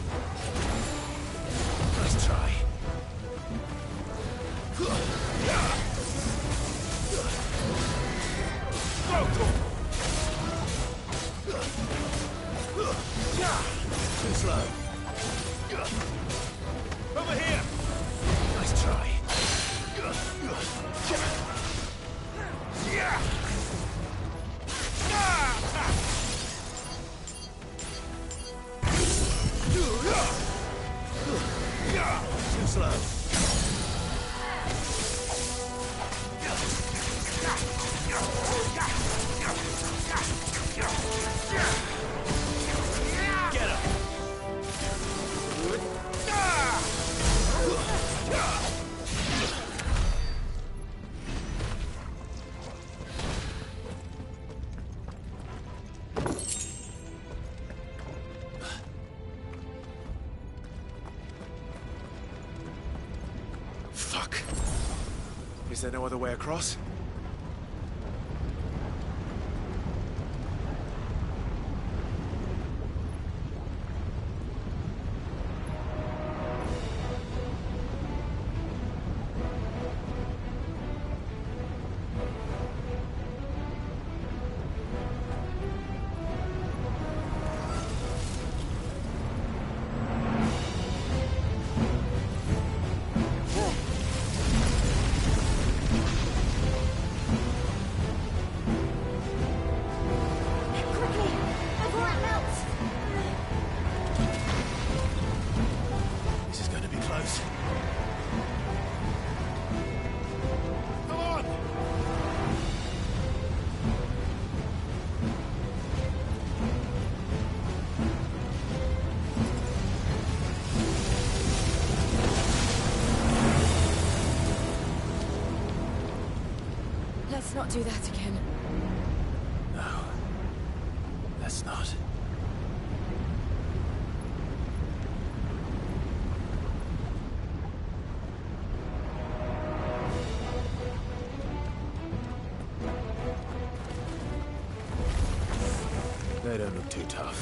[SPEAKER 1] Nice try. Too slow.
[SPEAKER 8] Over here.
[SPEAKER 1] Nice try. Too slow.
[SPEAKER 8] Get him.
[SPEAKER 3] Fuck. Is there no other way across?
[SPEAKER 2] Let's not do that again.
[SPEAKER 1] No. Let's not. They don't look too tough.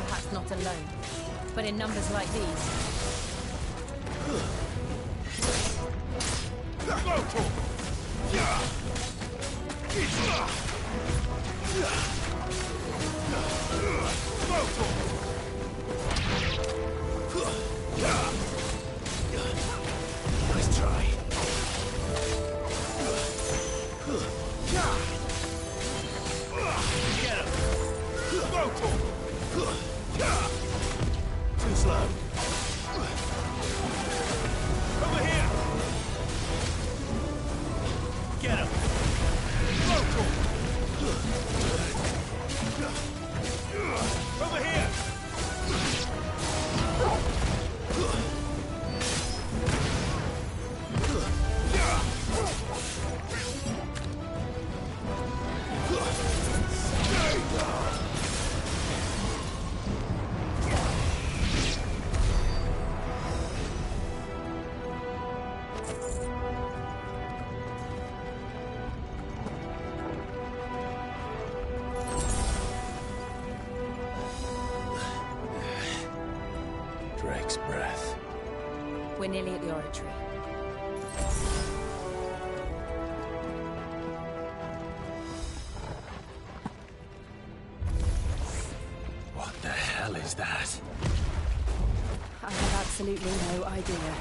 [SPEAKER 2] Perhaps not alone, but in numbers like these.
[SPEAKER 1] Nice try. Get him! Too slow. Over here! Get him! Over here! Drake's breath.
[SPEAKER 2] We're nearly at the oratory.
[SPEAKER 1] What the hell is that?
[SPEAKER 2] I have absolutely no idea.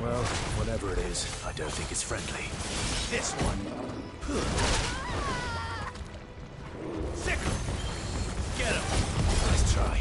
[SPEAKER 1] Well, whatever it is, I don't think it's friendly. This one. Sick him! Get him! Nice try.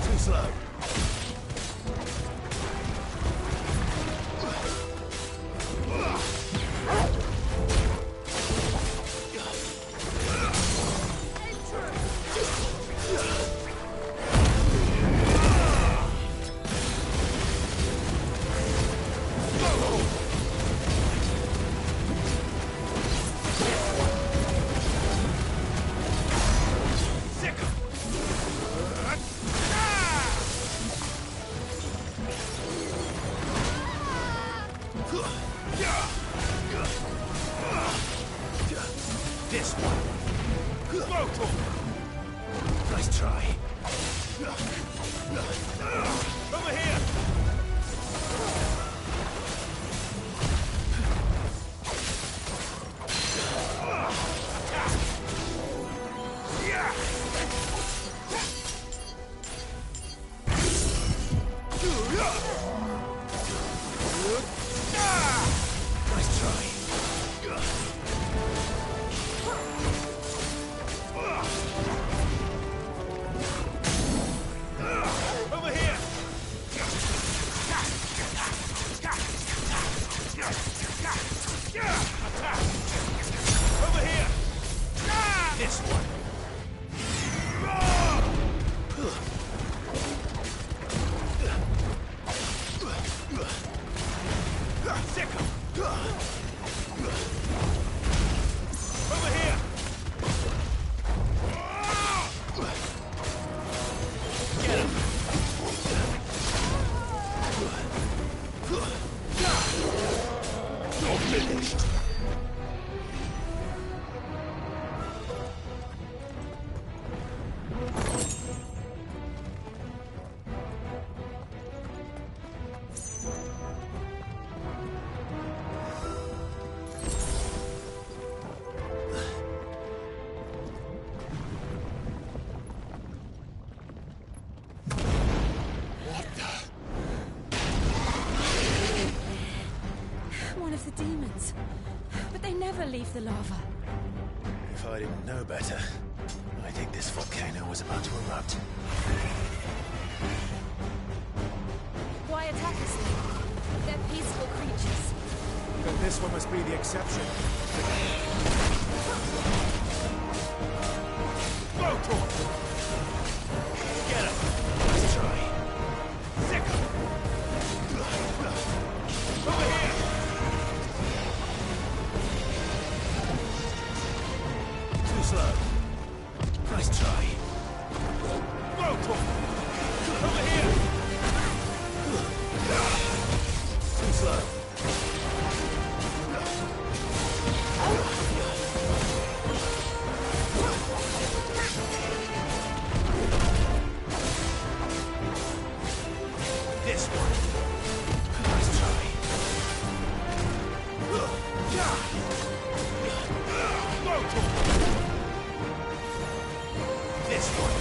[SPEAKER 1] Too slow. This one. Nice try. Over here! Nice try. Over finished.
[SPEAKER 2] One of the demons. But they never leave the lava.
[SPEAKER 1] If I didn't know better, I think this volcano was about to erupt.
[SPEAKER 2] Why attack us then? They're peaceful creatures.
[SPEAKER 4] Then this one must be the exception.
[SPEAKER 1] Get him! Let's try.
[SPEAKER 4] Sick him! Over here!
[SPEAKER 1] Too slow. Nice try.
[SPEAKER 4] Over here!
[SPEAKER 1] Too slow.
[SPEAKER 4] This one.
[SPEAKER 1] Nice try.
[SPEAKER 4] This one.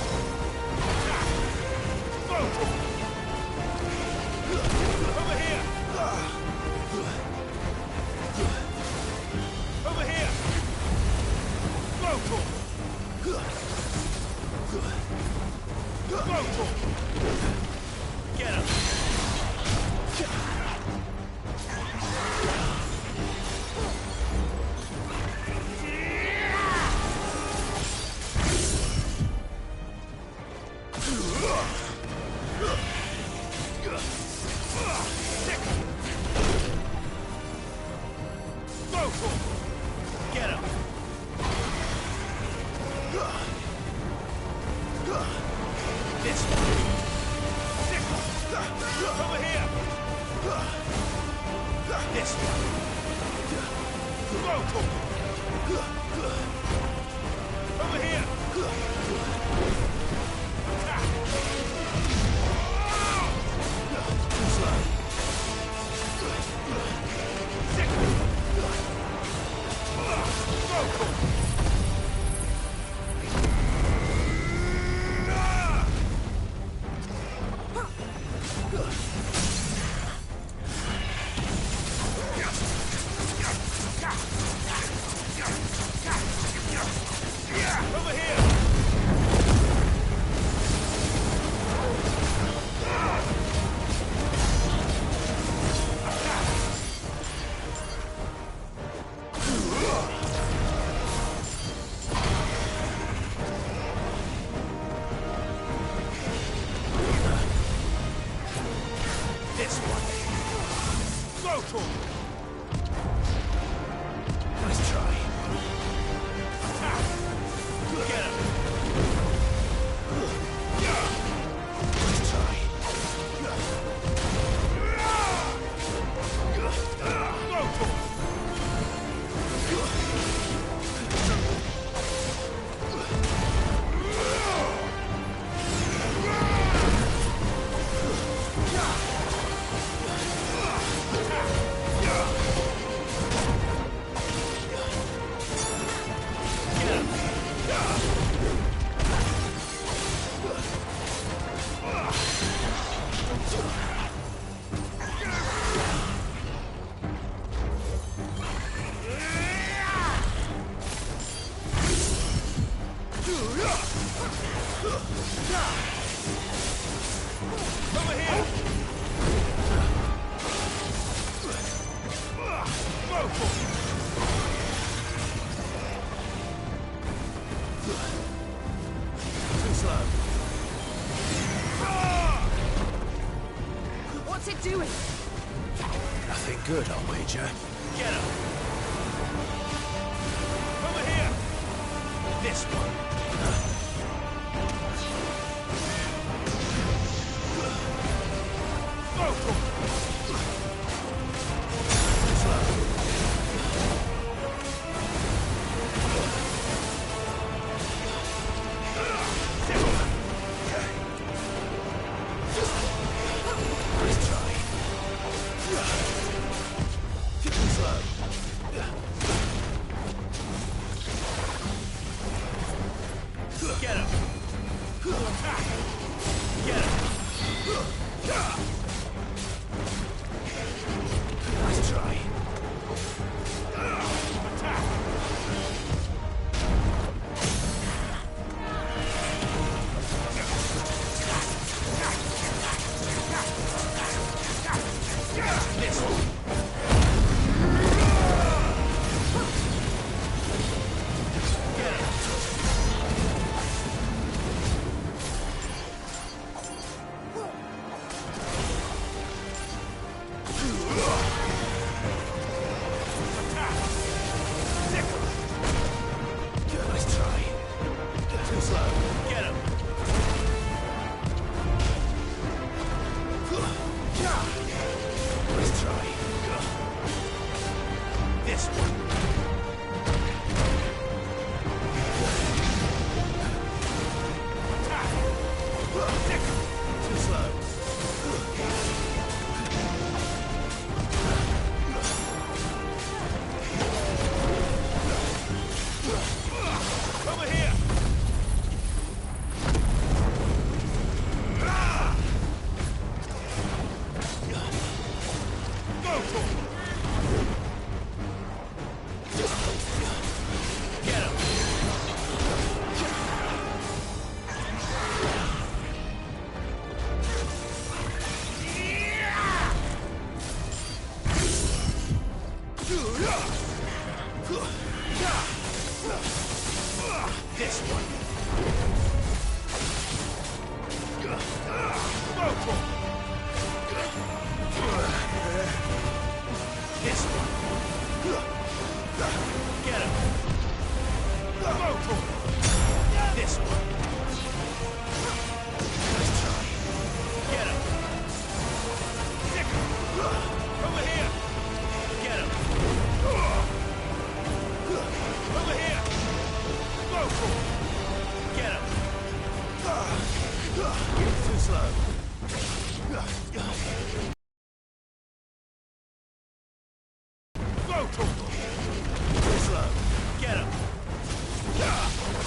[SPEAKER 4] Over here! Over here! Get him! Get him! This one. Over here! This one. Over here!
[SPEAKER 1] Too slow.
[SPEAKER 4] Over here! This one. Go for it!
[SPEAKER 1] Nice try.
[SPEAKER 4] Get him!
[SPEAKER 1] Nice try.
[SPEAKER 4] Go for it! Over here! Go for it!
[SPEAKER 1] Too slow.
[SPEAKER 2] What's it doing?
[SPEAKER 1] Nothing good, I'll wager.
[SPEAKER 4] Get him! Over here! This one. Go for it!
[SPEAKER 1] Too slow.
[SPEAKER 4] Get him! Attack! Get him!
[SPEAKER 1] Nice try.
[SPEAKER 4] Attack! This one. Get him!
[SPEAKER 1] Nice try. Too slow.
[SPEAKER 4] Get him!
[SPEAKER 1] Nice try.
[SPEAKER 4] This one. Attack!
[SPEAKER 1] Too slow.
[SPEAKER 4] Over here! Go for it! Get him! This one. Go for it! This one. Get him! Go for it! This one.
[SPEAKER 1] Nice try.
[SPEAKER 4] Get him! Stick him! Over here! Get him! Over here! Go for it! Get him!
[SPEAKER 1] Too slow.
[SPEAKER 4] Go for it!
[SPEAKER 1] Too slow.
[SPEAKER 4] Get him! Go for it!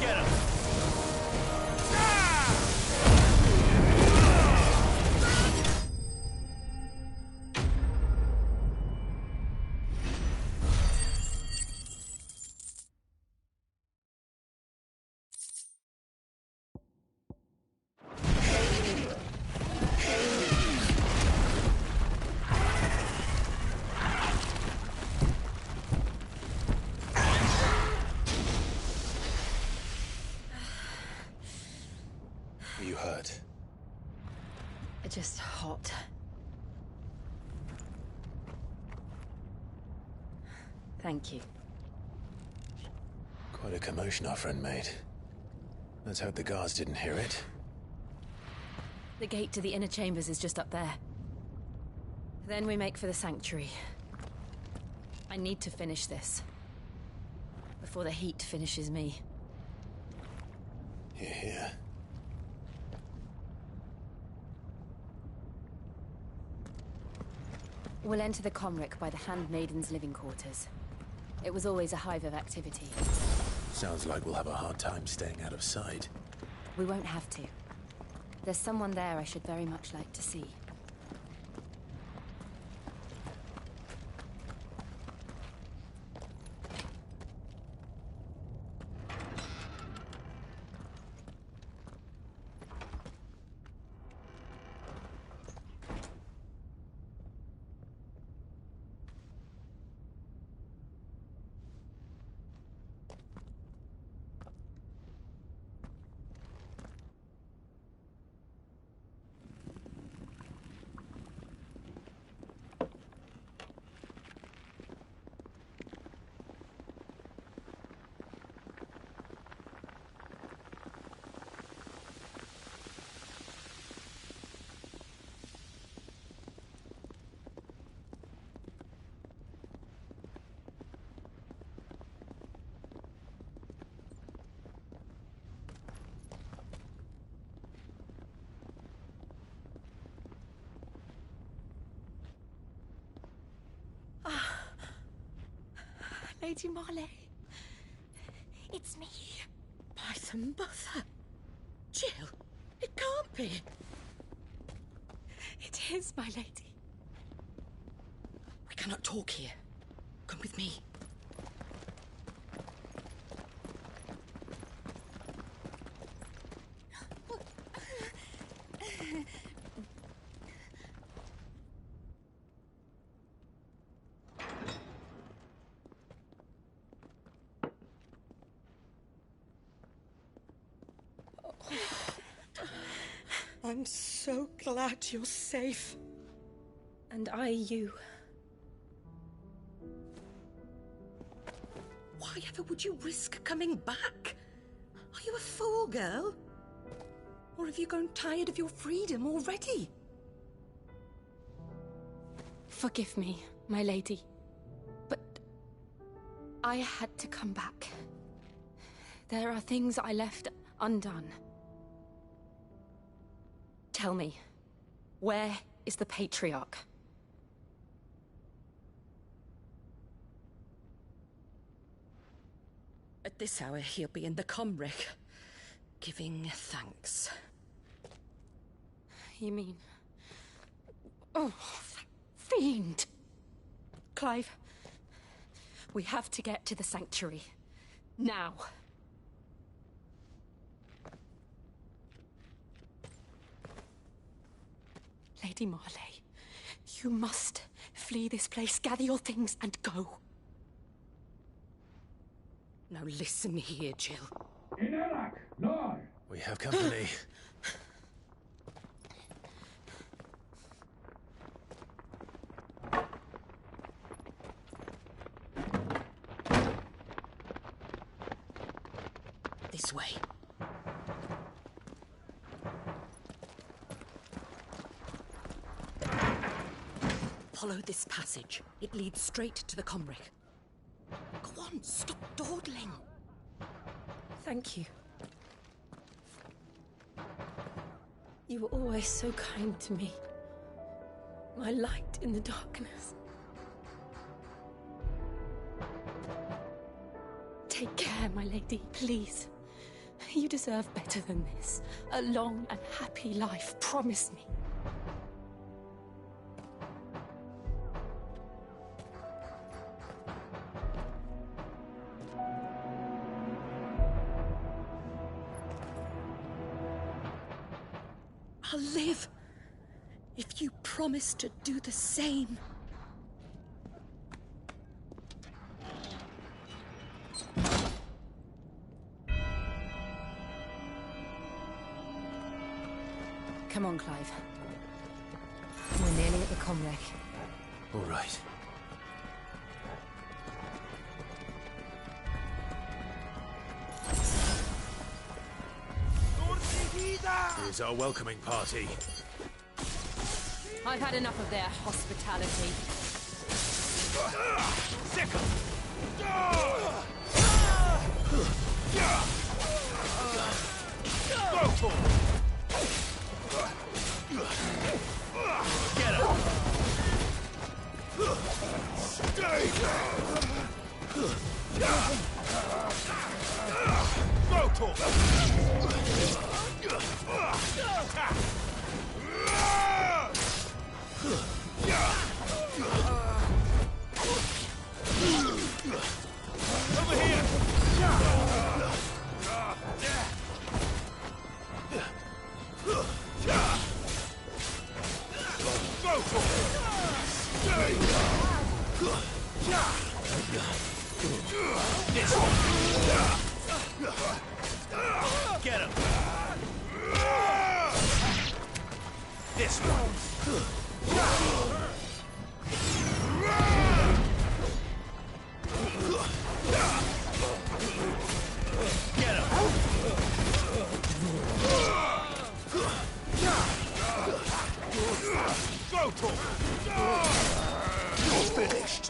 [SPEAKER 4] Get him!
[SPEAKER 3] Are you hurt?
[SPEAKER 2] Just hot. Thank you.
[SPEAKER 3] Quite a commotion our friend made. Let's hope the guards didn't hear it.
[SPEAKER 2] The gate to the inner chambers is just up there. Then we make for the sanctuary. I need to finish this. Before the heat finishes me.
[SPEAKER 3] Hear, hear.
[SPEAKER 2] We'll enter the Comric by the Handmaiden's living quarters. It was always a hive of activity.
[SPEAKER 3] Sounds like we'll have a hard time staying out of sight.
[SPEAKER 2] We won't have to. There's someone there I should very much like to see. Lady Marley.
[SPEAKER 22] It's me.
[SPEAKER 10] By the mother. Jill, it can't be.
[SPEAKER 2] It is, my lady.
[SPEAKER 10] We cannot talk here. Come with me. I'm so glad you're safe.
[SPEAKER 2] And I you.
[SPEAKER 10] Why ever would you risk coming back? Are you a fool, girl? Or have you grown tired of your freedom already?
[SPEAKER 2] Forgive me, my lady. But I had to come back. There are things I left undone. Tell me, where is the Patriarch?
[SPEAKER 10] At this hour, he'll be in the Comric, giving thanks.
[SPEAKER 2] You mean... Oh, that fiend! Clive, we have to get to the sanctuary. Now. Lady Marley, you must flee this place, gather your things, and go.
[SPEAKER 10] Now listen here, Jill.
[SPEAKER 3] We have company.
[SPEAKER 10] This way. Follow this passage. It leads straight to the Comric. Go on, stop dawdling.
[SPEAKER 2] Thank you. You were always so kind to me. My light in the darkness. Take care, my lady, please. You deserve better than this. A long and happy life, promise me.
[SPEAKER 10] I'll live if you promise to do the same.
[SPEAKER 2] Come on, Clive. We're nearly at the Comric.
[SPEAKER 3] All right. Here's our welcoming party.
[SPEAKER 2] I've had enough of their hospitality.
[SPEAKER 4] Go for it! Get up! Stay down! Go for it! Over here! Go for it! Stay down! This one! Get him! This one! Get him! Go for it! You're finished!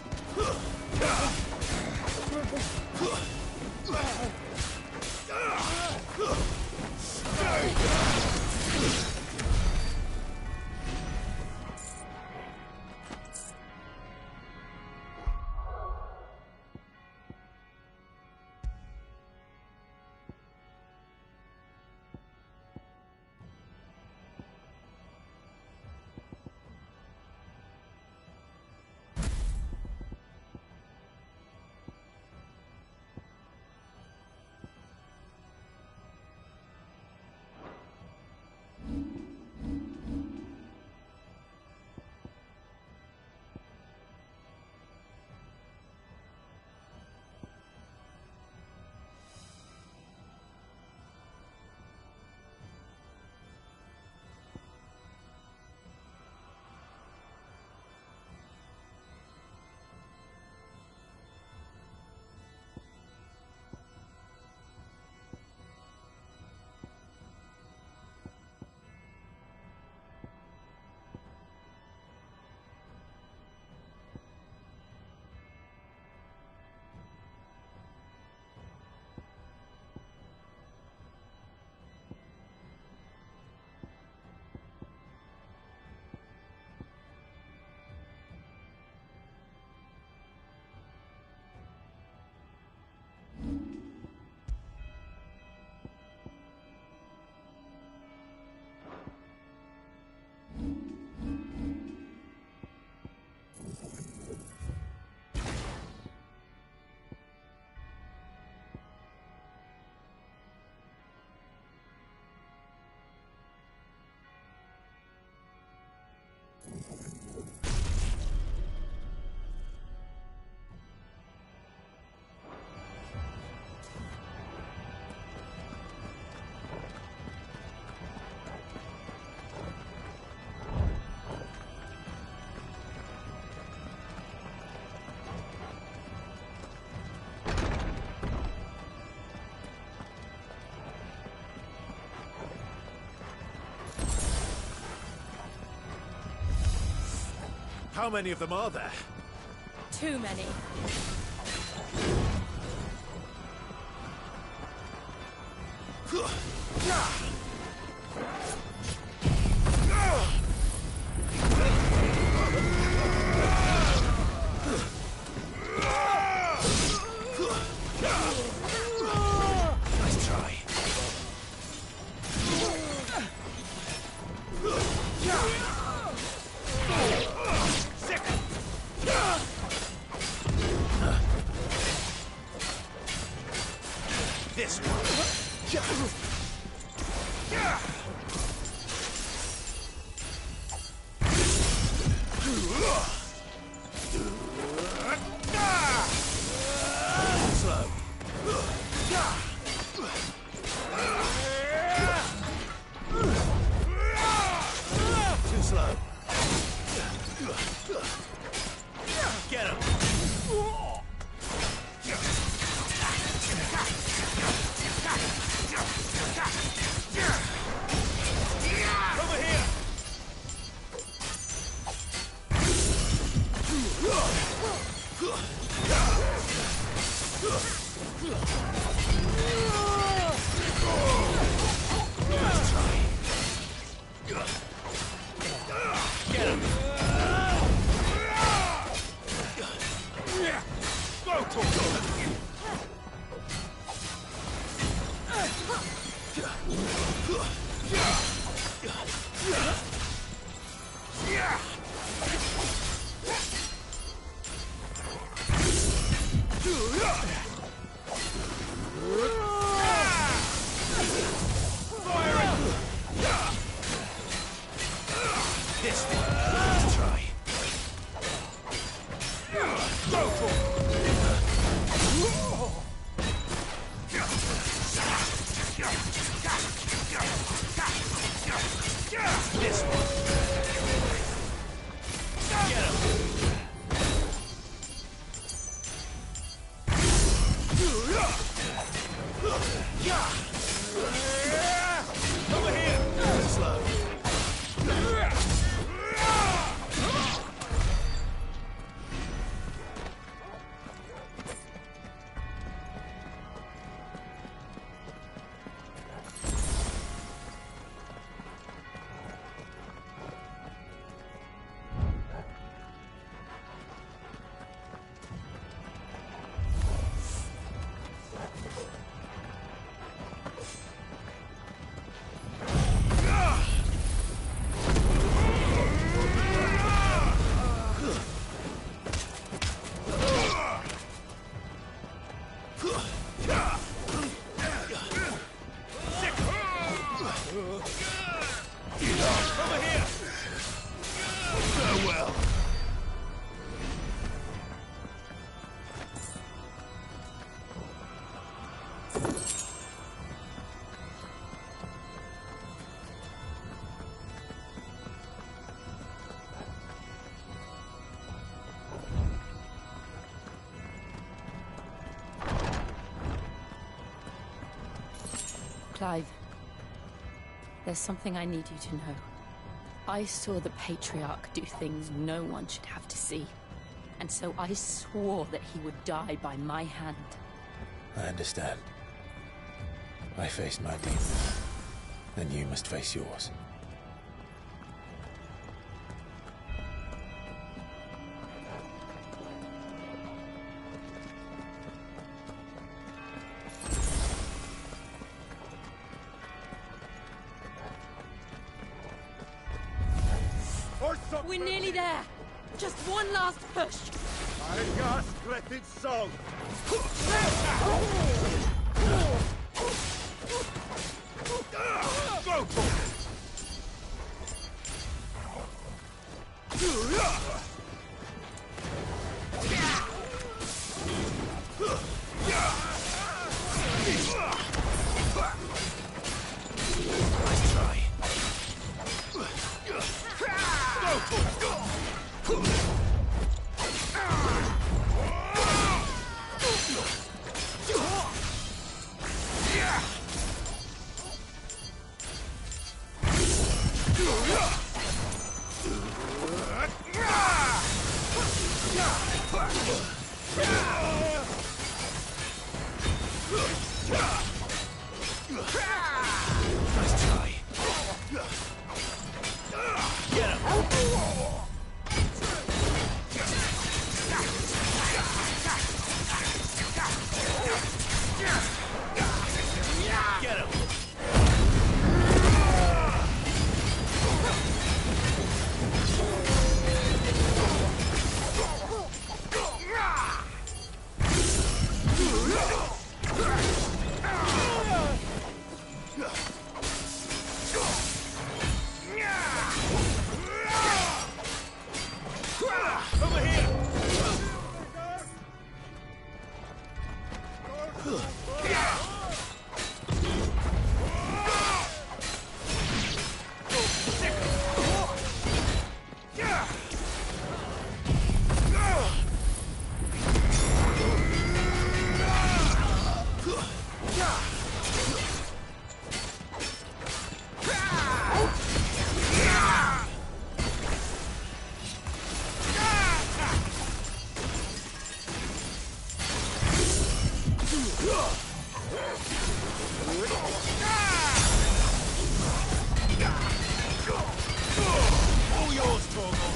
[SPEAKER 4] How many of them are there?
[SPEAKER 2] Too many.
[SPEAKER 4] Nice try. This one. Slow. Too slow. Get him. Over here. Nice try. Get him. Go, This one. Let's try. Go for this one. Get him. Over here. Slow. Over here! Farewell!
[SPEAKER 2] Clive, there's something I need you to know. I saw the Patriarch do things no one should have to see. And so I swore that he would die by my hand.
[SPEAKER 3] I understand. I faced my demons. Then you must face yours.
[SPEAKER 2] We're nearly there. Just one last push.
[SPEAKER 4] I got splendid song. Go for it. Nice try. Go for it. All yours, Torgal.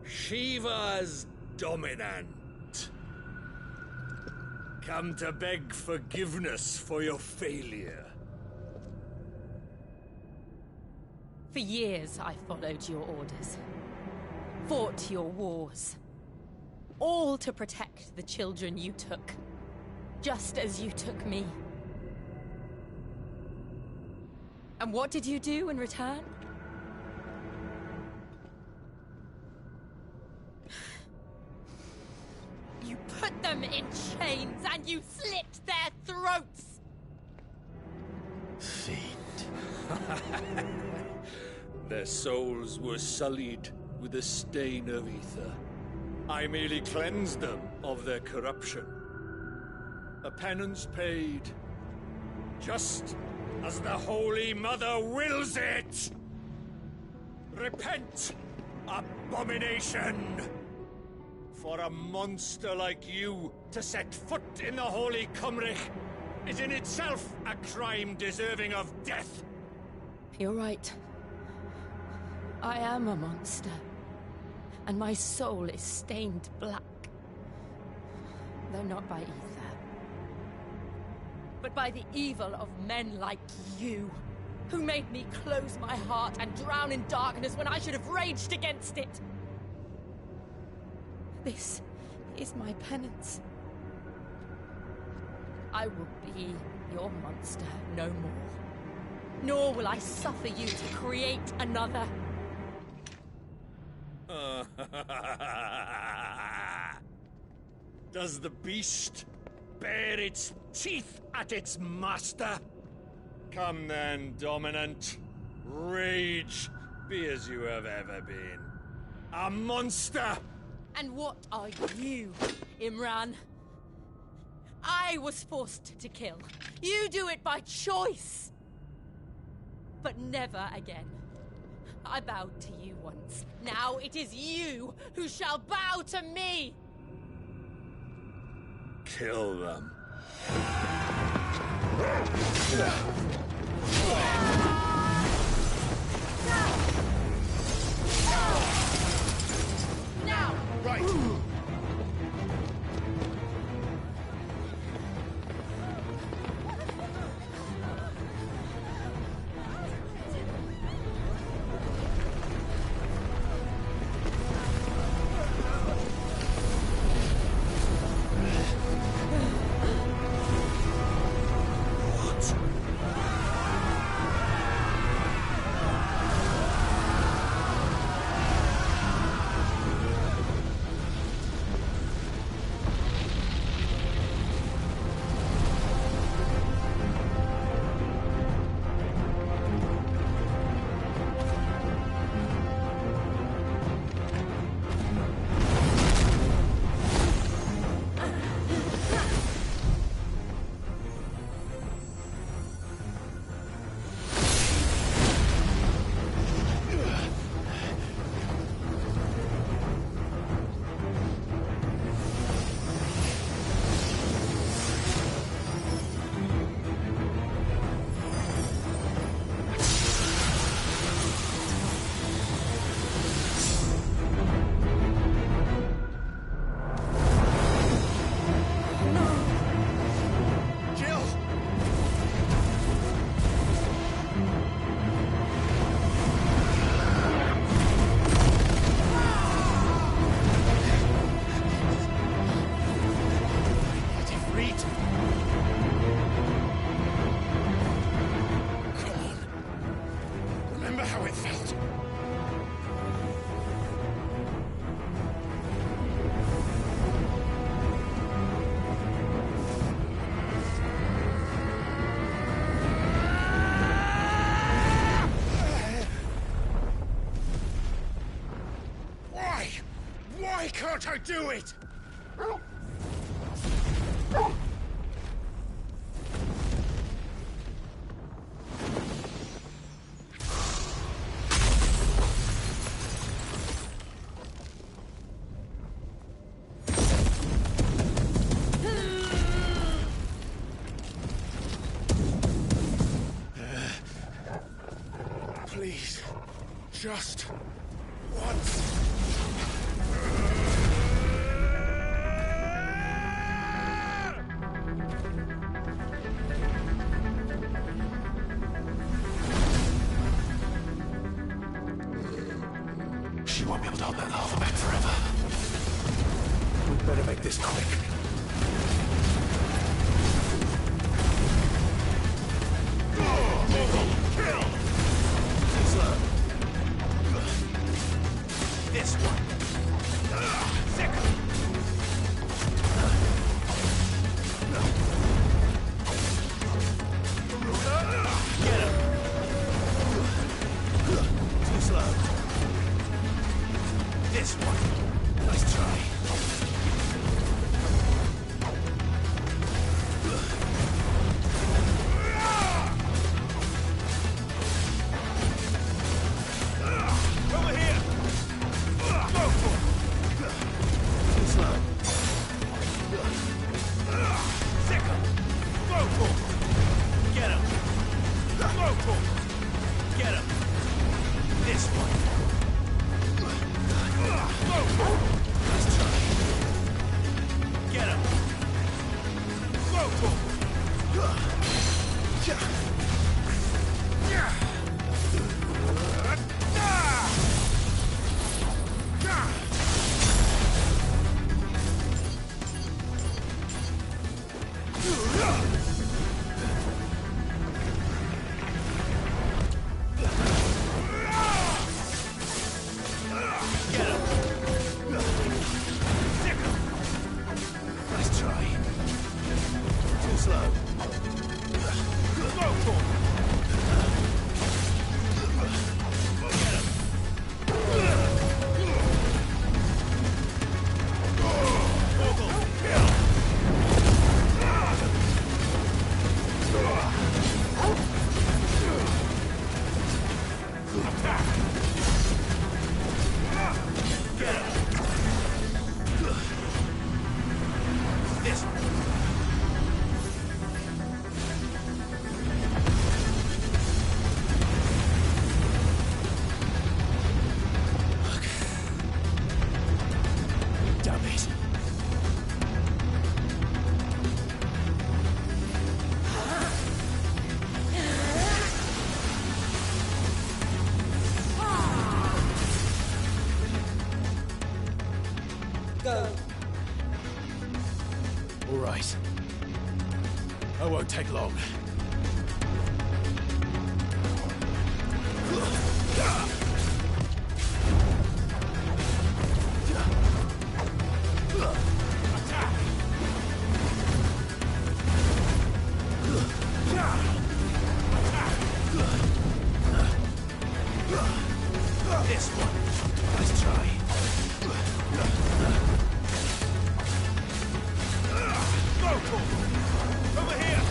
[SPEAKER 4] Shiva's dominant. Come to beg forgiveness for your failure.
[SPEAKER 2] For years I followed your orders. Fought your wars. All to protect the children you took. Just as you took me. And what did you do in return? You put them in chains and you slit their throats!
[SPEAKER 1] Fiend.
[SPEAKER 8] Their souls were sullied with the stain of ether. I merely cleansed them of their corruption. A penance paid, just as the Holy Mother wills it! Repent, abomination! For a monster like you to set foot in the Holy Cymric is in itself a crime deserving of death.
[SPEAKER 2] You're right. I am a monster. And my soul is stained black. Though not by ether. But by the evil of men like you, who made me close my heart and drown in darkness when I should have raged against it. This is my penance. I will be your monster no more. Nor will I suffer you to create another.
[SPEAKER 8] Does the beast bare its teeth at its master? Come then, dominant. Rage, be as you have ever been. A monster!
[SPEAKER 2] And what are you, Imran? I was forced to kill. You do it by choice. But never again. I bowed to you once. Now it is you who shall bow to me!
[SPEAKER 8] Kill them.
[SPEAKER 2] Now!
[SPEAKER 8] Right!
[SPEAKER 17] how it felt. Why? Why can't I do it? Please, just once.
[SPEAKER 1] She won't be able to hold that lava back forever. We'd better make this quick.
[SPEAKER 4] This one. Second. Get him. Too slow. This one. Nice try. Over here. Go for it. Too slow. Second. Go for it. Get him. Go for it. Get him. This one. Go for it. Nice try. Get him. Go for it. Yeah. Nice try. Too slow. Go for it.
[SPEAKER 2] Go.
[SPEAKER 1] All right. I won't take long.
[SPEAKER 4] This one. Nice try. Go for it. Over here.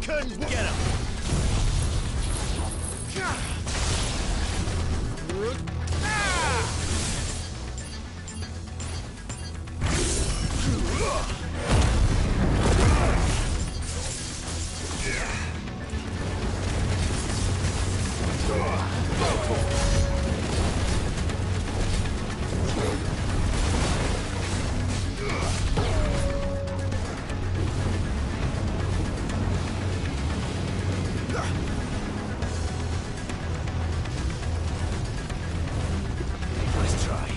[SPEAKER 4] can get him.
[SPEAKER 1] Nice try.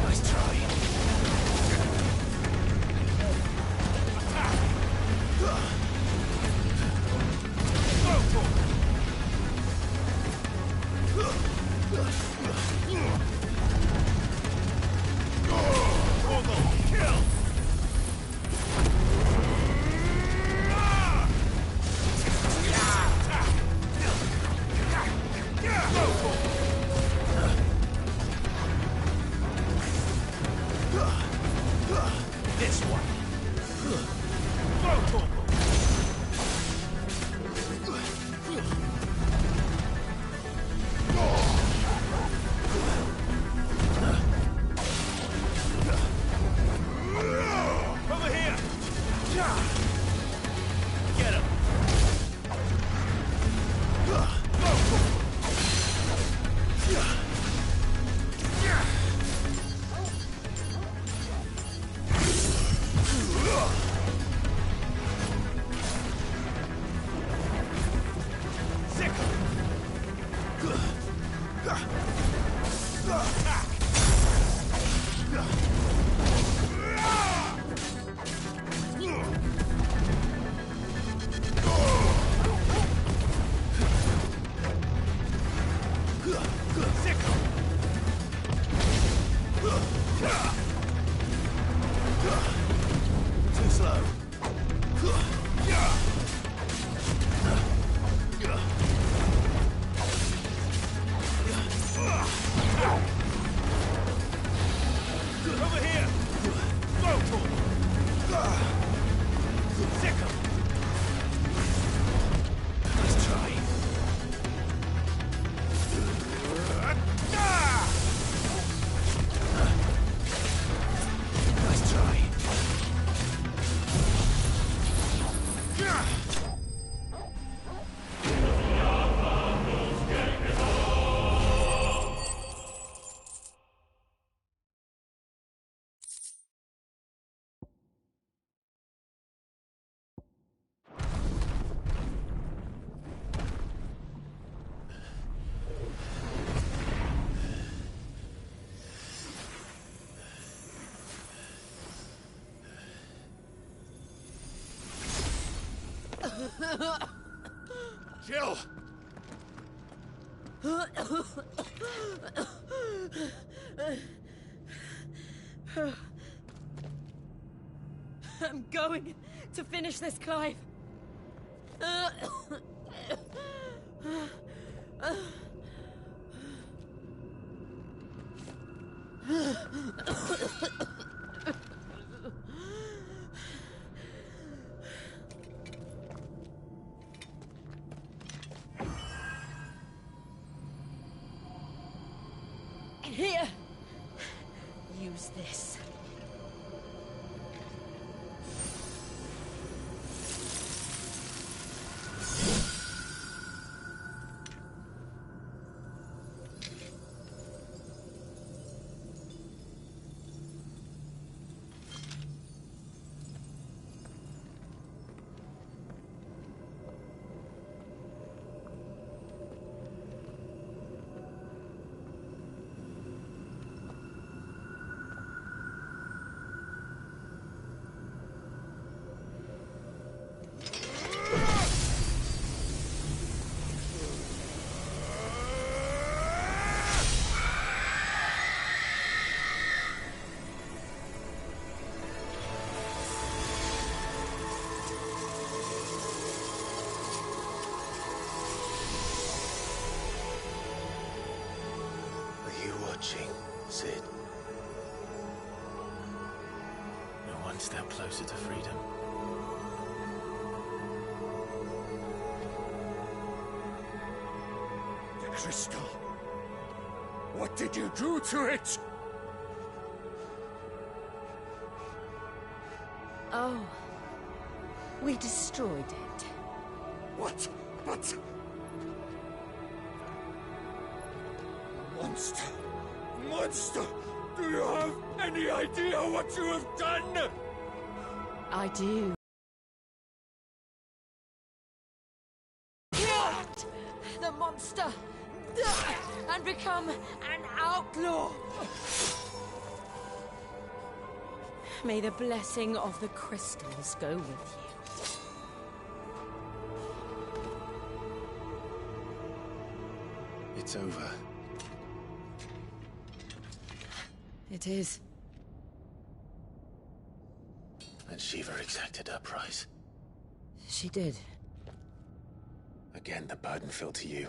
[SPEAKER 1] Nice try.
[SPEAKER 4] This one. Over here. Get him.
[SPEAKER 1] Too slow.
[SPEAKER 4] Over here. Sick him.
[SPEAKER 1] Nice try. Nice try.
[SPEAKER 4] Jill!
[SPEAKER 2] I'm going to finish this, Clive. Here. Use this.
[SPEAKER 1] watching, Sid. We're one step closer to freedom.
[SPEAKER 6] The crystal. What did you do to it?
[SPEAKER 2] Oh. We destroyed it.
[SPEAKER 6] What? But... Monster! Monster! Do you have any idea what you have done?
[SPEAKER 2] I do. Killed the monster and become an outlaw. May the blessing of the crystals go with you.
[SPEAKER 1] It's over.
[SPEAKER 2] It is.
[SPEAKER 1] And Shiva exacted her price.
[SPEAKER 2] She did.
[SPEAKER 1] Again, the burden fell to you.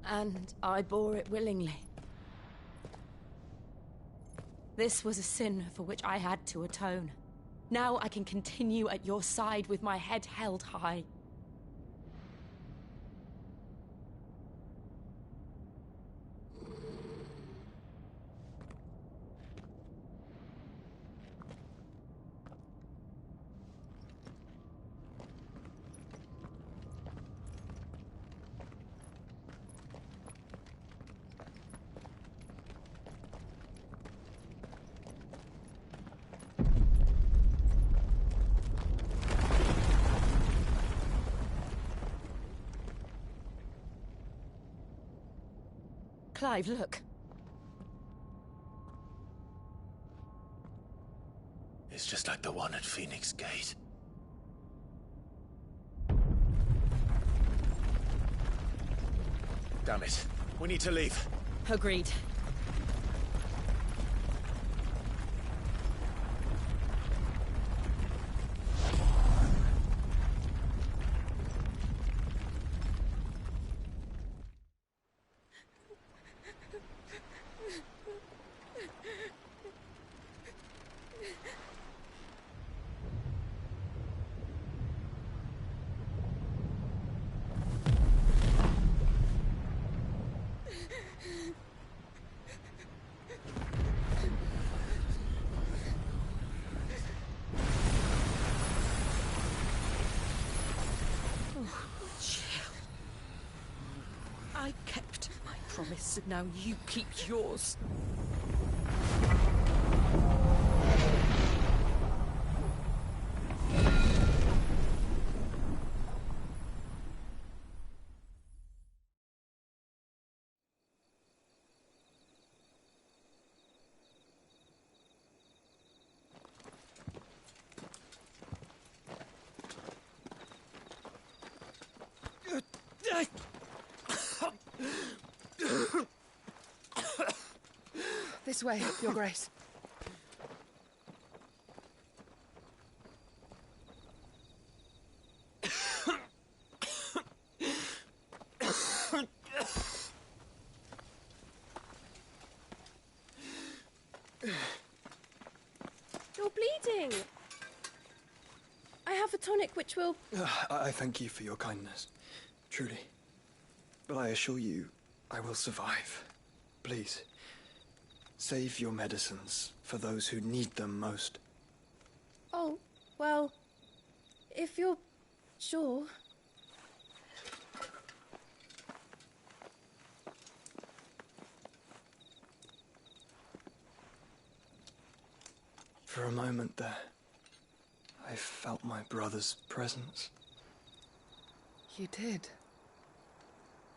[SPEAKER 2] And I bore it willingly. This was a sin for which I had to atone. Now I can continue at your side with my head held high. Clive, look.
[SPEAKER 1] It's just like the one at Phoenix Gate. Damn it. We need to leave.
[SPEAKER 2] Agreed. I kept my promise, and now you keep yours. This way, Your Grace.
[SPEAKER 5] You're bleeding. I have a tonic which will...
[SPEAKER 20] I thank you for your kindness, truly. But I assure you, I will survive. Please, save your medicines for those who need them most.
[SPEAKER 5] Oh, well, if you're sure...
[SPEAKER 20] For a moment there, I felt my brother's presence.
[SPEAKER 19] You did?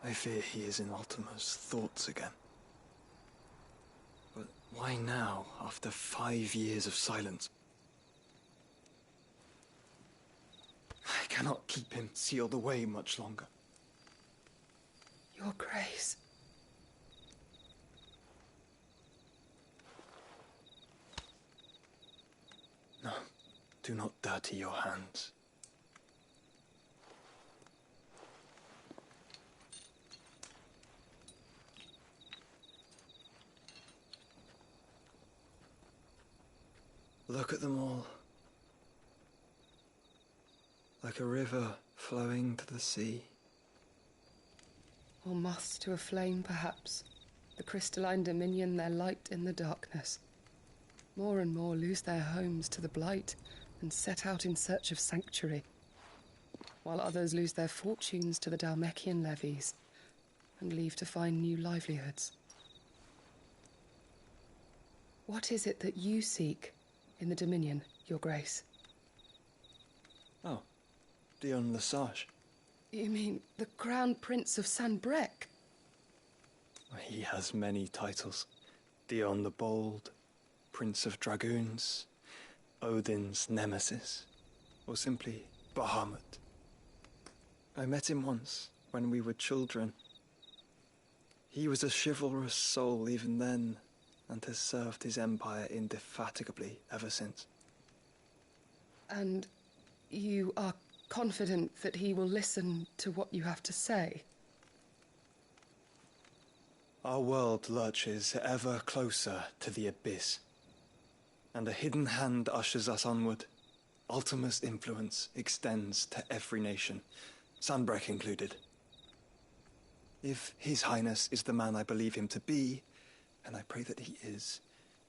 [SPEAKER 20] I fear he is in Ultima's thoughts again. But why now, after 5 years of silence? I cannot keep him sealed away much longer.
[SPEAKER 19] Your Grace.
[SPEAKER 20] No, do not dirty your hands. Look at them all. Like a river flowing to the sea.
[SPEAKER 9] Or moths to a flame, perhaps. The crystalline dominion their light in the darkness. More and more lose their homes to the blight and set out in search of sanctuary, while others lose their fortunes to the Dhalmekian levies and leave to find new livelihoods. What is it that you seek in the Dominion, Your Grace?
[SPEAKER 20] Oh, Dion Lesage.
[SPEAKER 9] You mean the Crown Prince of Sanbrec?
[SPEAKER 20] He has many titles. Dion the Bold, Prince of Dragoons, Odin's Nemesis, or simply Bahamut. I met him once, when we were children. He was a chivalrous soul even then, and has served his empire indefatigably ever since.
[SPEAKER 9] And you are confident that he will listen to what you have to say?
[SPEAKER 20] Our world lurches ever closer to the abyss, and a hidden hand ushers us onward. Ultima's influence extends to every nation, Sanbrec included. If His Highness is the man I believe him to be, and I pray that he is,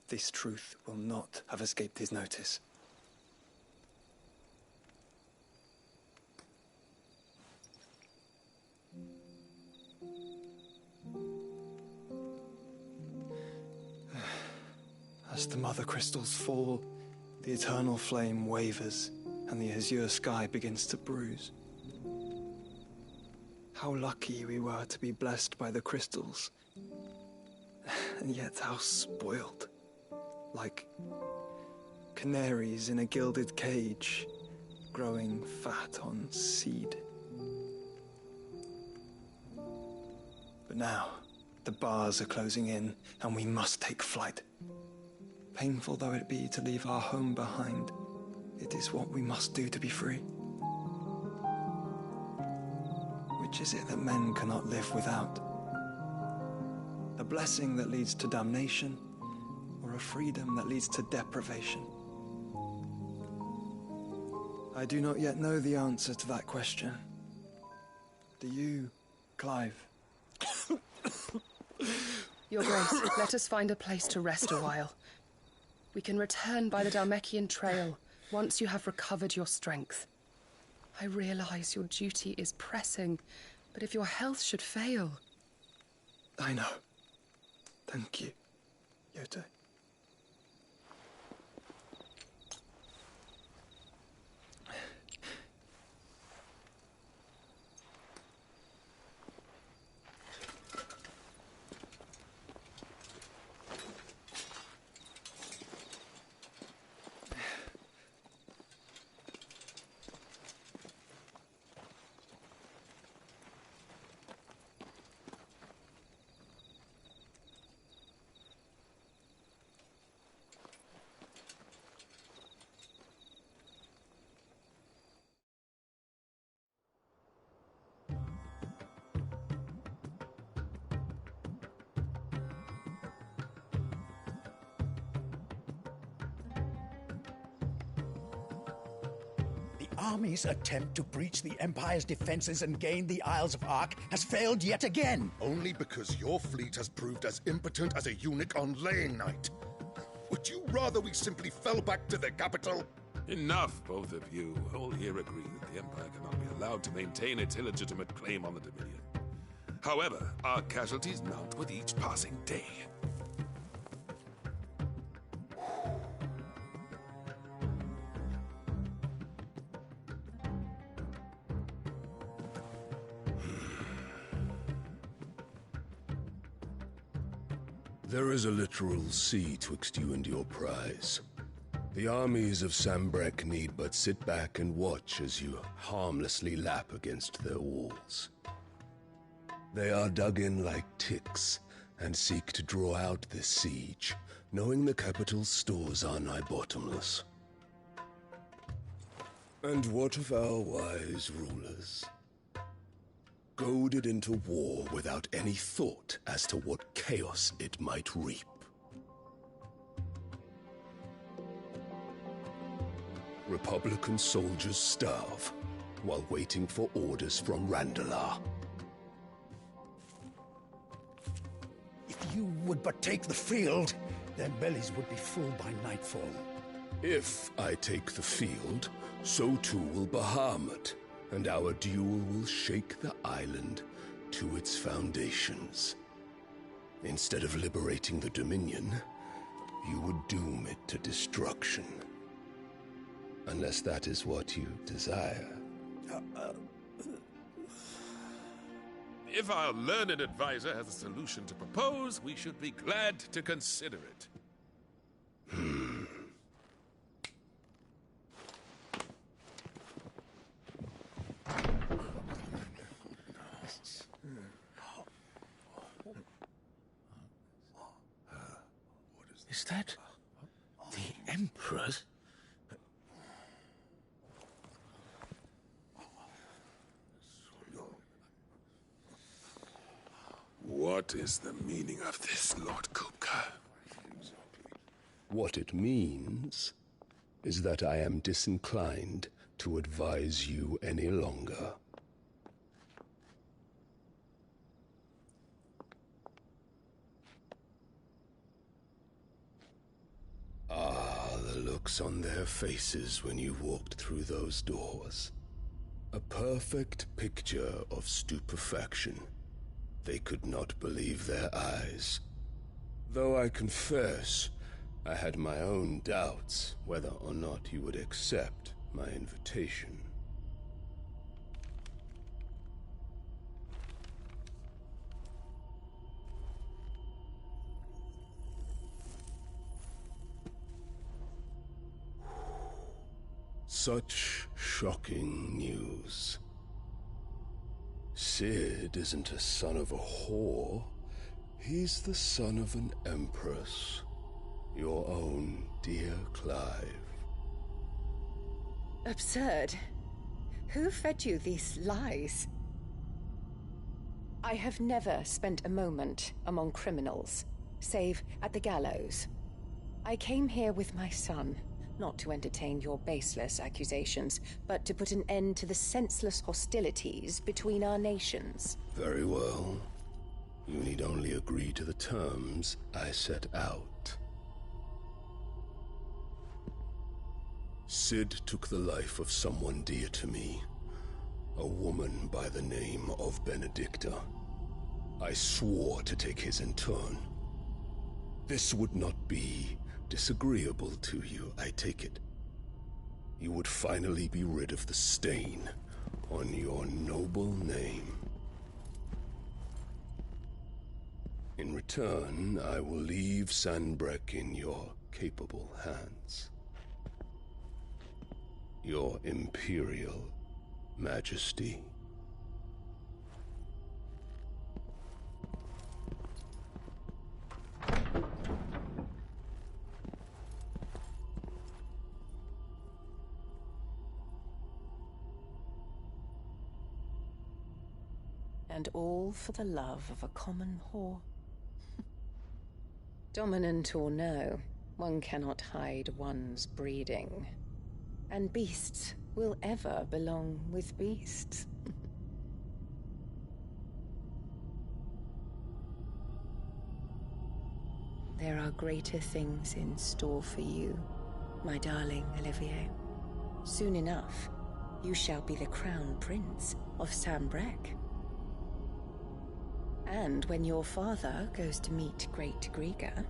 [SPEAKER 20] this truth will not have escaped his notice. As the mother crystals fall, the eternal flame wavers, and the azure sky begins to bruise. How lucky we were to be blessed by the crystals, and yet how spoiled. Like canaries in a gilded cage, growing fat on seed. But now, the bars are closing in, and we must take flight. Painful though it be to leave our home behind, it is what we must do to be free. Which is it that men cannot live without? A blessing that leads to damnation, or a freedom that leads to deprivation? I do not yet know the answer to that question. Do you, Clive?
[SPEAKER 9] Your Grace, let us find a place to rest a while. We can return by the Dhalmekian trail once you have recovered your strength. I realize your duty is pressing, but if your health should fail...
[SPEAKER 20] I know. Thank you, Yote.
[SPEAKER 15] Army's attempt to breach the Empire's defenses and gain the Isles of Ark has failed yet again.
[SPEAKER 7] Only because your fleet has proved as impotent as a eunuch on laying night. Would you rather we simply fell back to the capital?
[SPEAKER 21] Enough, both of you. All here agree that the Empire cannot be allowed to maintain its illegitimate claim on the Dominion. However, our casualties mount with each passing day.
[SPEAKER 23] There is a literal sea twixt you and your prize. The armies of Sanbrec need but sit back and watch as you harmlessly lap against their walls. They are dug in like ticks, and seek to draw out this siege, knowing the capital's stores are nigh bottomless. And what of our wise rulers? Goaded into war without any thought as to what chaos it might reap. Republican soldiers starve while waiting for orders from Randalar.
[SPEAKER 15] If you would but take the field, their bellies would be full by nightfall.
[SPEAKER 23] If I take the field, so too will Bahamut, and our duel will shake the island to its foundations. Instead of liberating the Dominion, you would doom it to destruction. Unless that is what you desire.
[SPEAKER 21] If our learned advisor has a solution to propose, we should be glad to consider it.
[SPEAKER 1] Is that the Emperor's?
[SPEAKER 21] What is the meaning of this, Lord Kupka?
[SPEAKER 23] What it means is that I am disinclined to advise you any longer. Ah, the looks on their faces when you walked through those doors. A perfect picture of stupefaction. They could not believe their eyes. Though I confess, I had my own doubts whether or not you would accept my invitation. Such shocking news. Sid isn't a son of a whore. He's the son of an empress. Your own dear Clive.
[SPEAKER 19] Absurd. Who fed you these lies? I have never spent a moment among criminals, save at the gallows. I came here with my son, not to entertain your baseless accusations, but to put an end to the senseless hostilities between our nations.
[SPEAKER 23] Very well. You need only agree to the terms I set out. Sid took the life of someone dear to me, a woman by the name of Benedicta. I swore to take his in turn. This would not be disagreeable to you, I take it. You would finally be rid of the stain on your noble name. In return, I will leave Sanbreque in your capable hands. Your Imperial Majesty.
[SPEAKER 19] And all for the love of a common whore. Dominant or no, one cannot hide one's breeding. And beasts will ever belong with beasts. There are greater things in store for you, my darling Olivier. Soon enough, you shall be the crown prince of Sanbreque. And when your father goes to meet Great ㅍㅍ,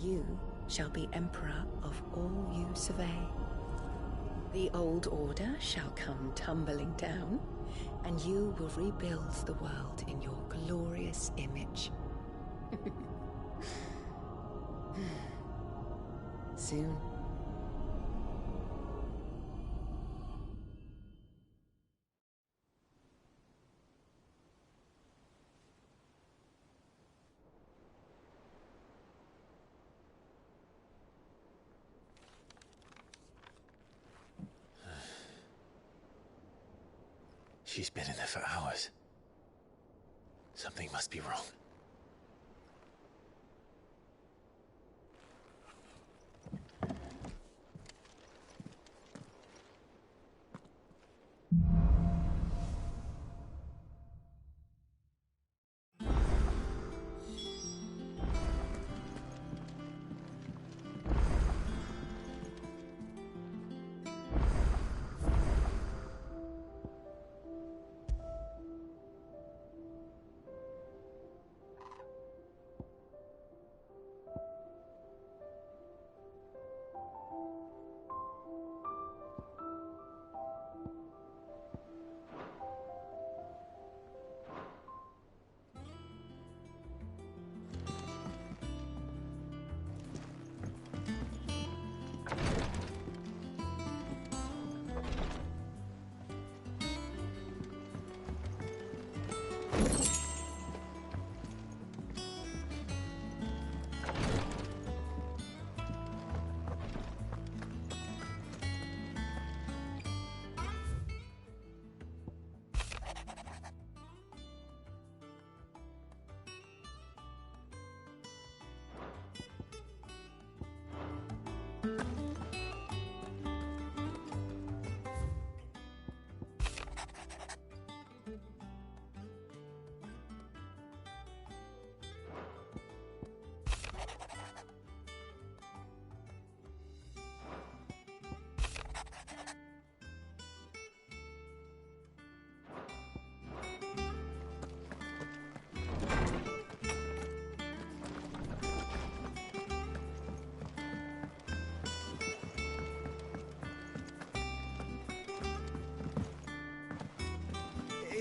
[SPEAKER 19] you shall be emperor of all you survey. The old order shall come tumbling down, and you will rebuild the world in your glorious image. Soon.
[SPEAKER 1] She's been in there for hours. Something must be wrong.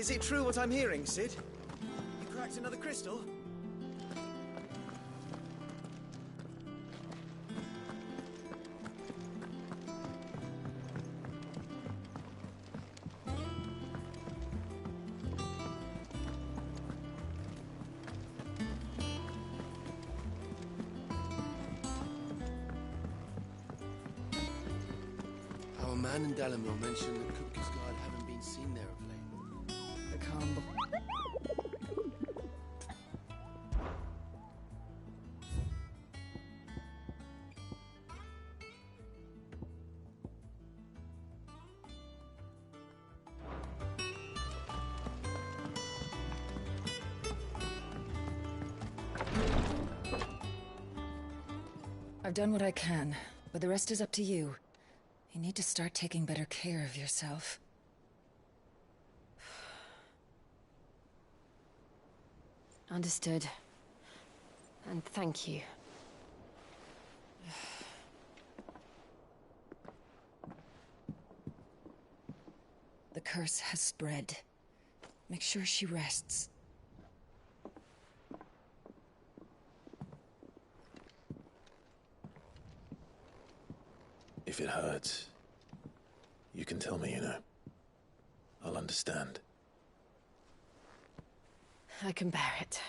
[SPEAKER 12] Is it true what I'm hearing, Sid? You cracked another crystal?
[SPEAKER 13] Our man in Dalamil mentioned that Kupka's guard haven't been seen there of late.
[SPEAKER 2] I can't. I've done what I can, but the rest is up to you. You need to start taking better care of yourself. Understood. And thank you. The curse has spread. Make sure she rests.
[SPEAKER 1] If it hurts, you can tell me, you know. I'll understand.
[SPEAKER 2] I can bear it.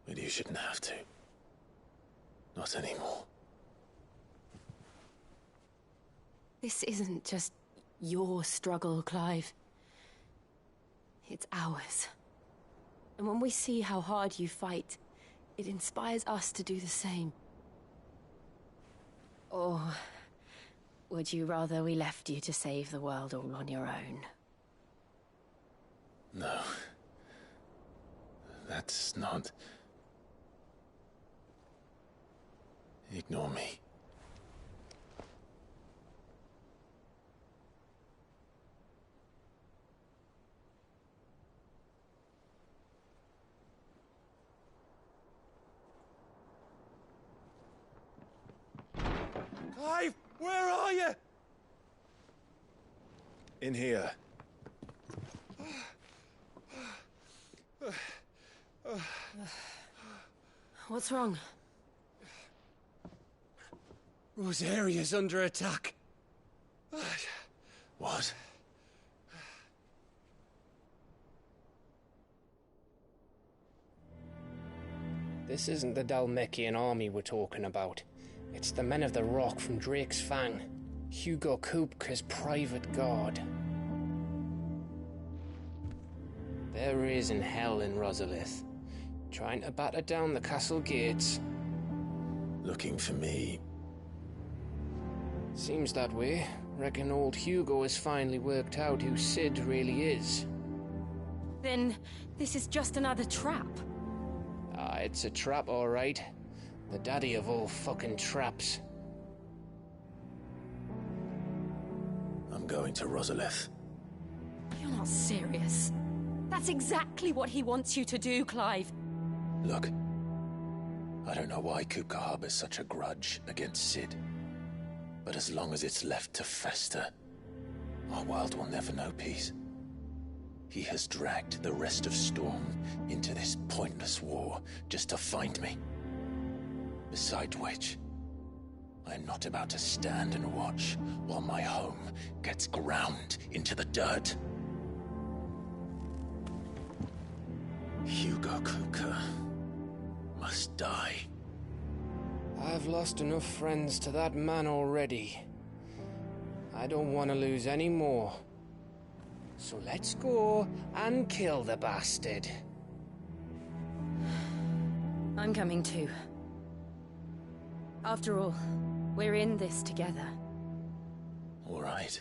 [SPEAKER 1] But you shouldn't have to. Not anymore.
[SPEAKER 2] This isn't just your struggle, Clive. It's ours. And when we see how hard you fight, it inspires us to do the same. Or would you rather we left you to save the world all on your own?
[SPEAKER 1] No. That's not... Ignore me.
[SPEAKER 12] Clive, where are you?
[SPEAKER 3] In here.
[SPEAKER 2] What's wrong?
[SPEAKER 12] Rosaria's under attack.
[SPEAKER 1] What?
[SPEAKER 18] This isn't the Dalmekian army we're talking about. It's the men of the Rock from Drake's Fang. Hugo Kupka's private guard. There is in hell in Rosalith, trying to batter down the castle gates.
[SPEAKER 1] Looking for me?
[SPEAKER 18] Seems that way. Reckon old Hugo has finally worked out who Sid really is.
[SPEAKER 2] Then this is just another trap.
[SPEAKER 18] Ah, it's a trap, all right. The daddy of all fucking traps.
[SPEAKER 1] I'm going to Rosalith.
[SPEAKER 2] You're not serious. That's exactly what he wants you to do, Clive.
[SPEAKER 1] Look, I don't know why Kupka harbors such a grudge against Sid. But as long as it's left to fester, our world will never know peace. He has dragged the rest of Storm into this pointless war just to find me. Besides which, I am not about to stand and watch while my home gets ground into the dirt. Hugo Kupka must die.
[SPEAKER 18] I've lost enough friends to that man already. I don't want to lose any more. So let's go and kill the bastard.
[SPEAKER 2] I'm coming too. After all, we're in this together.
[SPEAKER 1] All right.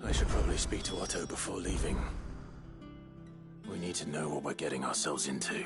[SPEAKER 1] I should probably speak to Otto before leaving. We need to know what we're getting ourselves into.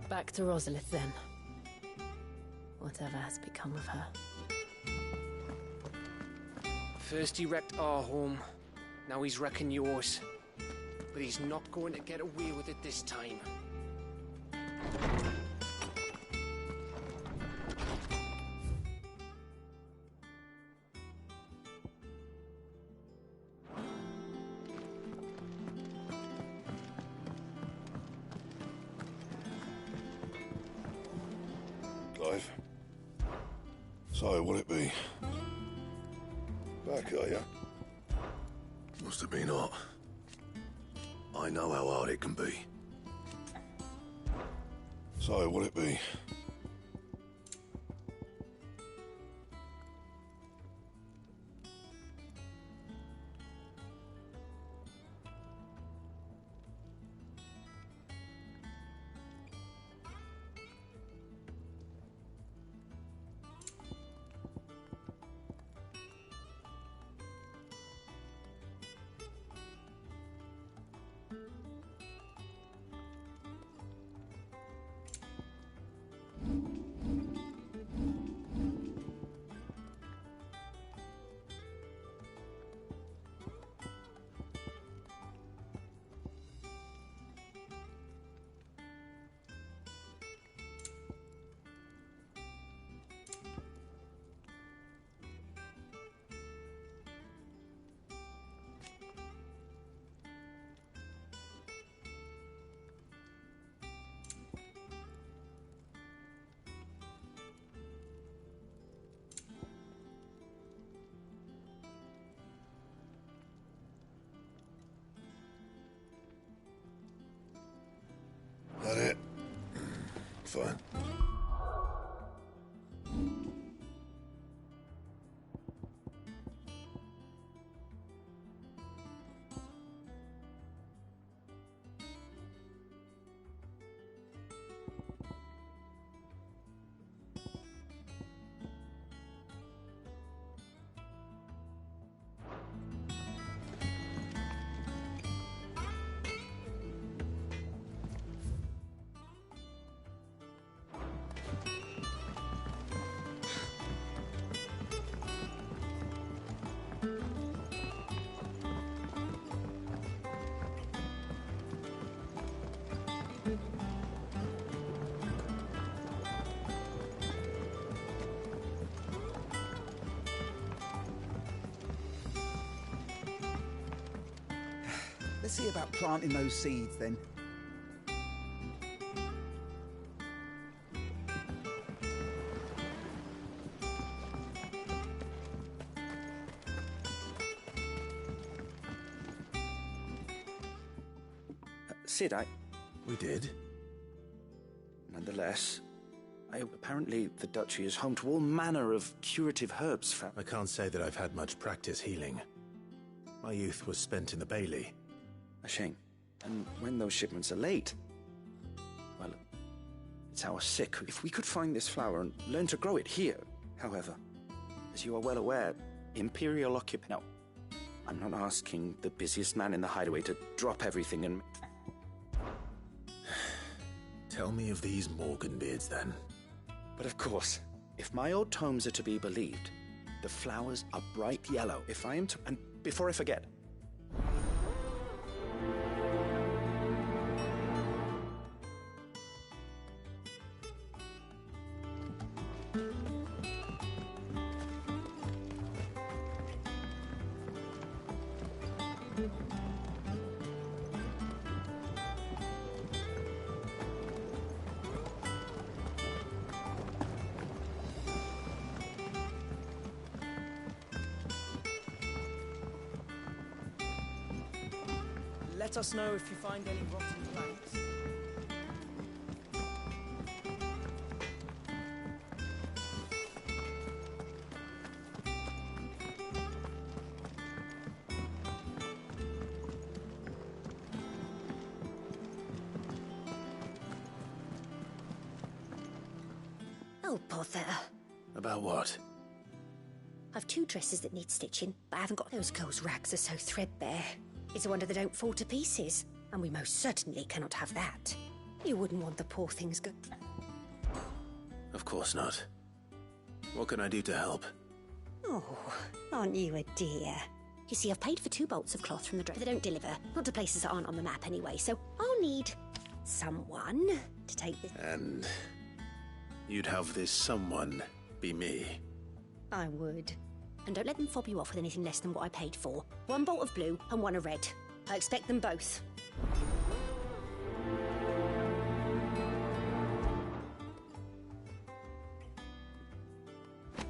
[SPEAKER 2] Back to Rosalith, then. Whatever has become of her.
[SPEAKER 18] First he wrecked our home, now he's wrecking yours. But he's not going to get away with it this time.
[SPEAKER 7] Clive. So, will it be? Back, are you? Must have been hot. I know how hard it can be. So, will it be? That it?
[SPEAKER 23] fine.
[SPEAKER 11] Let's see about planting those seeds then.
[SPEAKER 15] Sid,
[SPEAKER 3] We did?
[SPEAKER 15] Nonetheless, apparently the duchy is home to all manner of curative herbs.
[SPEAKER 3] I can't say that I've had much practice healing. My youth was spent in the Bailey.
[SPEAKER 15] A shame. And when those shipments are late, well, it's our sick. If we could find this flower and learn to grow it here, however, as you are well aware, Imperial occupation. No, I'm not asking the busiest man in the hideaway to drop everything and...
[SPEAKER 3] Tell me of these Morganbeards, then.
[SPEAKER 15] But of course, if my old tomes are to be believed, the flowers are bright yellow. If I am to... And before I forget...
[SPEAKER 18] Let us know if you find any rotten planks.
[SPEAKER 22] Oh, bother.
[SPEAKER 3] About what?
[SPEAKER 22] I've 2 dresses that need stitching, but I haven't got those girls' rags are so threadbare. It's a wonder they don't fall to pieces, and we most certainly cannot have that. You wouldn't want the poor things go...
[SPEAKER 3] Of course not. What can I do to help?
[SPEAKER 22] Oh, aren't you a dear? You see, I've paid for 2 bolts of cloth from the dress. They don't deliver, not to places that aren't on the map anyway, so I'll need someone to take this...
[SPEAKER 3] And you'd have this someone be me?
[SPEAKER 22] I would. And don't let them fob you off with anything less than what I paid for. 1 bolt of blue and 1 of red. I expect them both.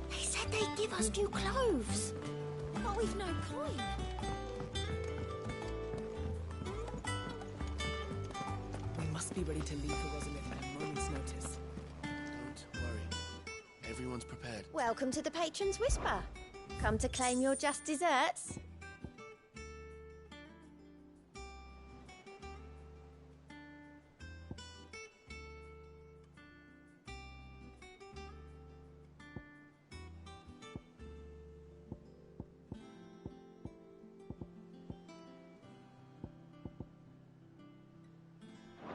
[SPEAKER 22] They said they'd give us new clothes. But we've no coin.
[SPEAKER 14] We must be ready to leave for Rosalith at a moment's notice.
[SPEAKER 13] Don't worry. Everyone's prepared.
[SPEAKER 22] Welcome to the Patron's Whisper. Come to claim your just desserts?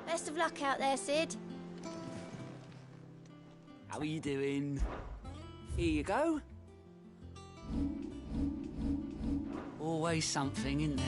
[SPEAKER 22] Best of luck out there, Sid.
[SPEAKER 16] How are you doing? Here you go. Always something in there.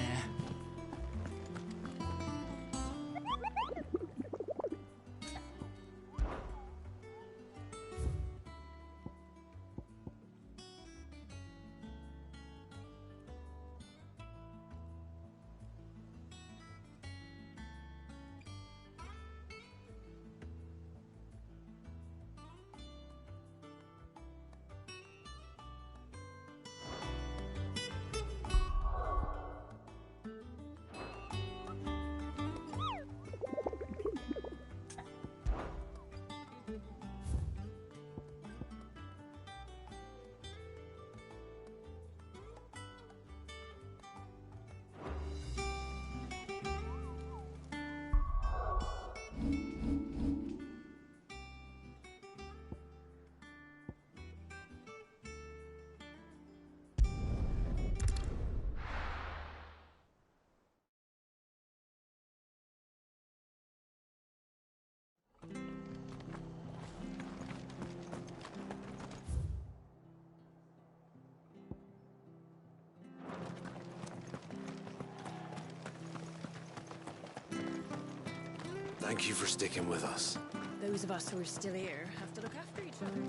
[SPEAKER 1] Thank you for sticking with us.
[SPEAKER 14] Those of us who are still here have to look after each other.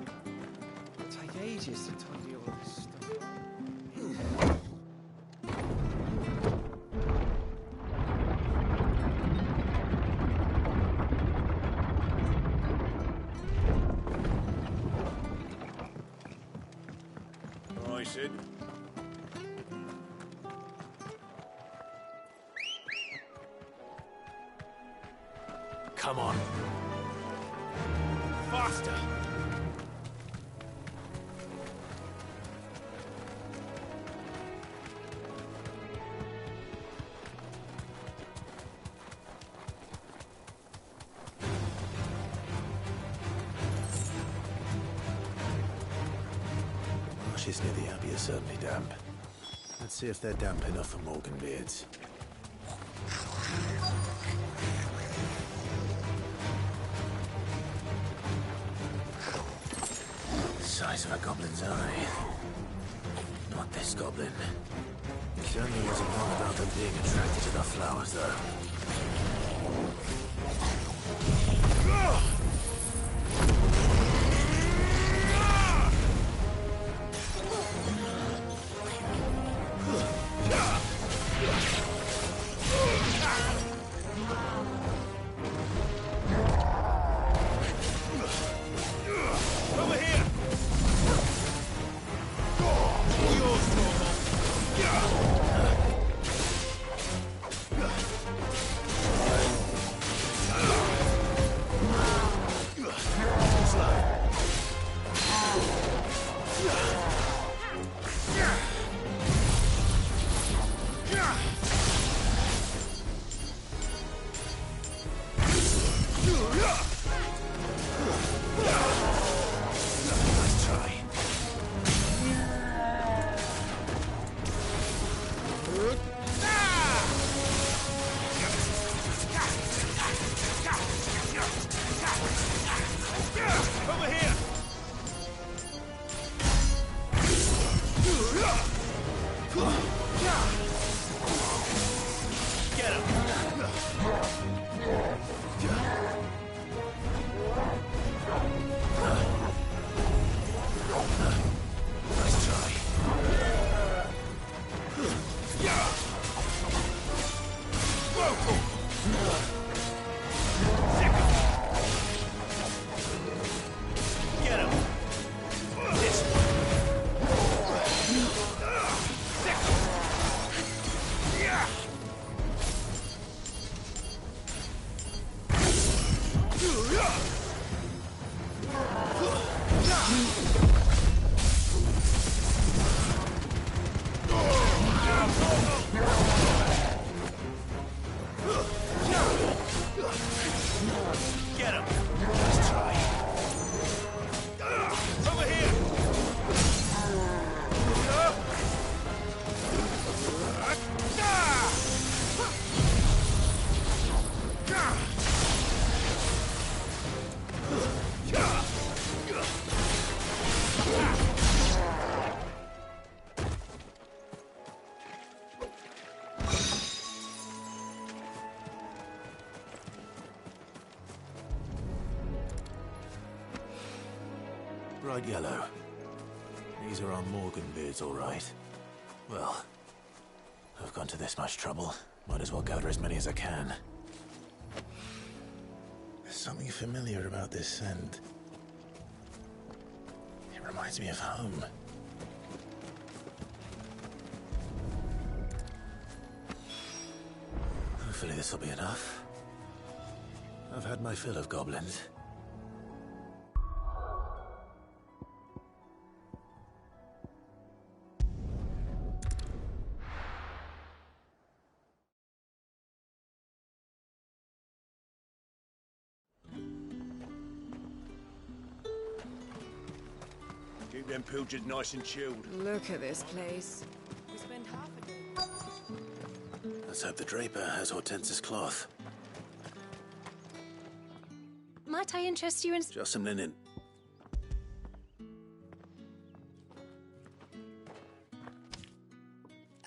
[SPEAKER 13] It'll take ages to tidy all this stuff.
[SPEAKER 4] Right, Sid.
[SPEAKER 1] Come on.
[SPEAKER 4] Faster!
[SPEAKER 1] Marshes near the Abbey are certainly damp. Let's see if they're damp enough for Morgan beards. Size of a goblin's eye. Not this goblin. It certainly wasn't wrong about them being attracted to the flowers, though.
[SPEAKER 4] Over here! Yours, Normal.
[SPEAKER 1] Nice try.
[SPEAKER 4] Over here! Get him!
[SPEAKER 1] Nice try.
[SPEAKER 4] Get him! This Get him!
[SPEAKER 1] Nice try.
[SPEAKER 4] Over here!
[SPEAKER 1] Bright yellow. These are our Morgan beards, all right. Well, I've gone to this much trouble. Might as well gather as many as I can. There's something familiar about this scent. It reminds me of home. Hopefully this will be enough. I've had my fill of goblins.
[SPEAKER 4] Keep them pilchards nice and chilled.
[SPEAKER 14] Look at this place. We spend half a day.
[SPEAKER 1] Let's hope the draper has Hortense's cloth.
[SPEAKER 22] Might I interest you in...
[SPEAKER 1] Just some linen.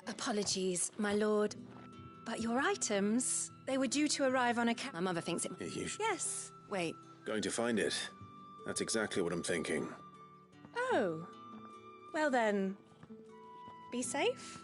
[SPEAKER 22] Apologies, my lord, but your items...
[SPEAKER 2] They were due to arrive on a My mother thinks it...
[SPEAKER 5] Yes.
[SPEAKER 2] Wait.
[SPEAKER 3] Going to find it. That's exactly what I'm thinking.
[SPEAKER 5] Oh. Well then, be safe.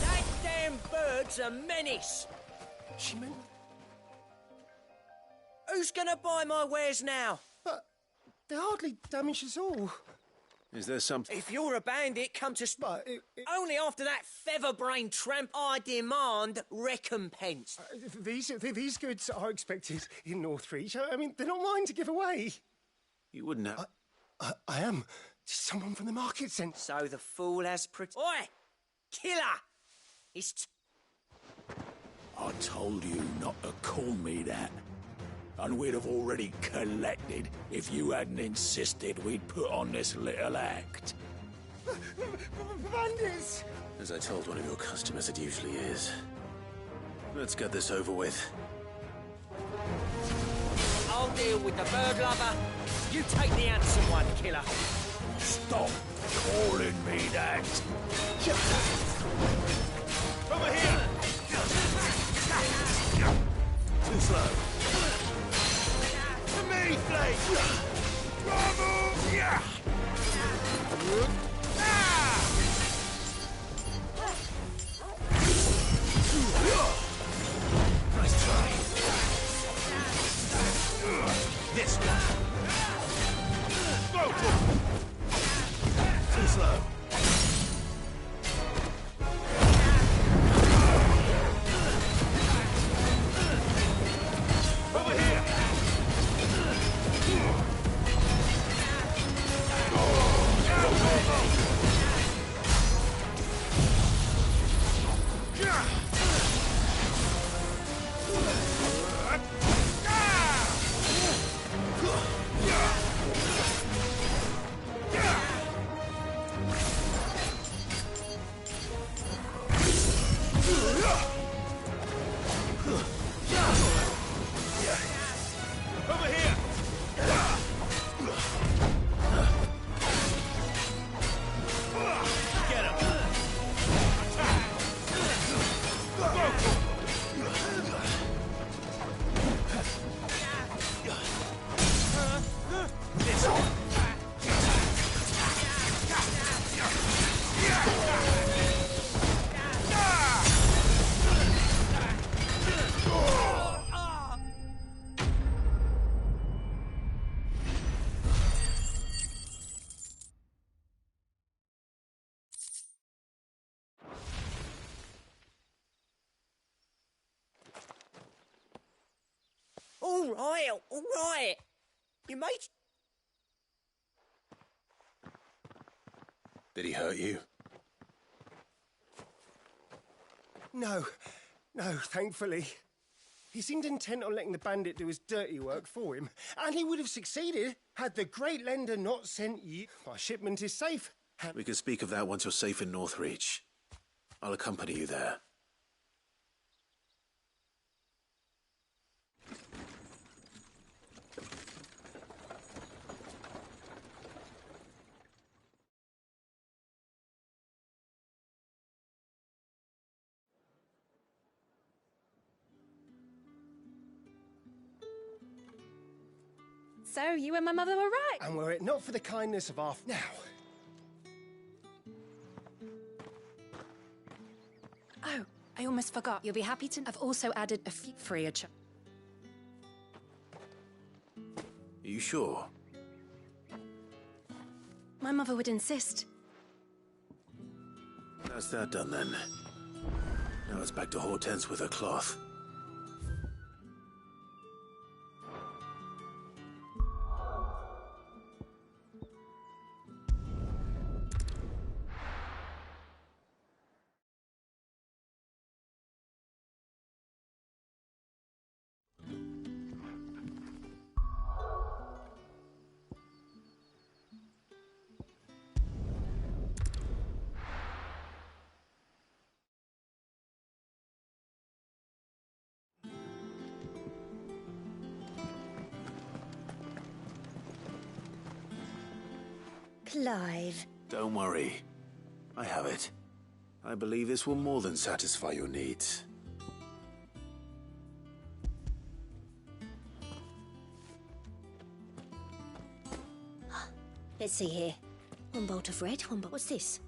[SPEAKER 18] That damn bird's a menace!
[SPEAKER 12] She meant...
[SPEAKER 18] Who's gonna buy my wares now?
[SPEAKER 12] But they hardly damage us all.
[SPEAKER 3] Is there something...
[SPEAKER 18] If you're a bandit, come to... Only after that feather-brained tramp, I demand recompense.
[SPEAKER 12] These goods are expected in Northreach. I mean, they're not mine to give away.
[SPEAKER 3] You wouldn't have...
[SPEAKER 12] I am. Someone from the market sent...
[SPEAKER 18] So the fool has... Oi! Killer! It's...
[SPEAKER 6] I told you not to call me that. And we'd have already collected if you hadn't insisted we'd put on this little act.
[SPEAKER 12] Bandits!
[SPEAKER 3] As I told one of your customers, it usually is. Let's get this over with.
[SPEAKER 18] I'll deal with the bird lover. You take the handsome one, killer.
[SPEAKER 6] Stop calling me that.
[SPEAKER 4] Over here!
[SPEAKER 6] Too slow.
[SPEAKER 4] To me, Flake! Bravo! Yeah!
[SPEAKER 6] Nice try.
[SPEAKER 4] This one. Go!
[SPEAKER 6] Too slow.
[SPEAKER 4] Over here! Over here! Get him! Attack! This one!
[SPEAKER 18] All right. You made...
[SPEAKER 3] Did he hurt you?
[SPEAKER 12] No, thankfully. He seemed intent on letting the bandit do his dirty work for him, and he would have succeeded had the great lender not sent you. My shipment is safe.
[SPEAKER 3] We can speak of that once you're safe in Northreach. I'll accompany you there.
[SPEAKER 5] So, you and my mother were right.
[SPEAKER 12] And were it not for the kindness of our... Now.
[SPEAKER 2] Oh, I almost forgot. You'll be happy to... I've also added a few free of charge.
[SPEAKER 3] Are you sure?
[SPEAKER 2] My mother would insist.
[SPEAKER 3] That's that done then. Now it's back to Hortense with her cloth.
[SPEAKER 22] Clive.
[SPEAKER 1] Don't worry. I have it. I believe this will more than satisfy your needs.
[SPEAKER 22] Let's see here. One bolt of red, one bolt. What's this?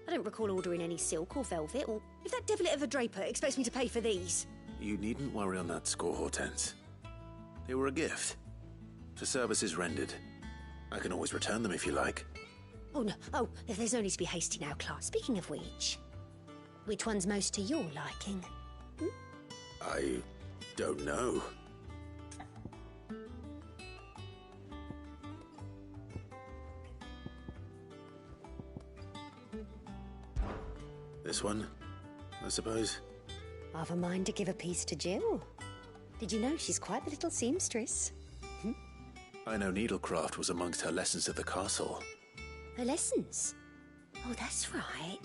[SPEAKER 22] I don't recall ordering any silk or velvet, or if that devil of a draper expects me to pay for these.
[SPEAKER 1] You needn't worry on that score, Hortense. They were a gift. For services rendered. I can always return them if you like.
[SPEAKER 22] Oh, no. Oh, there's no need to be hasty now, Clark. Speaking of which one's most to your liking?
[SPEAKER 1] I don't know. This one, I suppose.
[SPEAKER 22] I've a mind to give a piece to Jill. Did you know she's quite the little seamstress?
[SPEAKER 1] I know needlecraft was amongst her lessons at the castle.
[SPEAKER 22] Her lessons? Oh, that's right.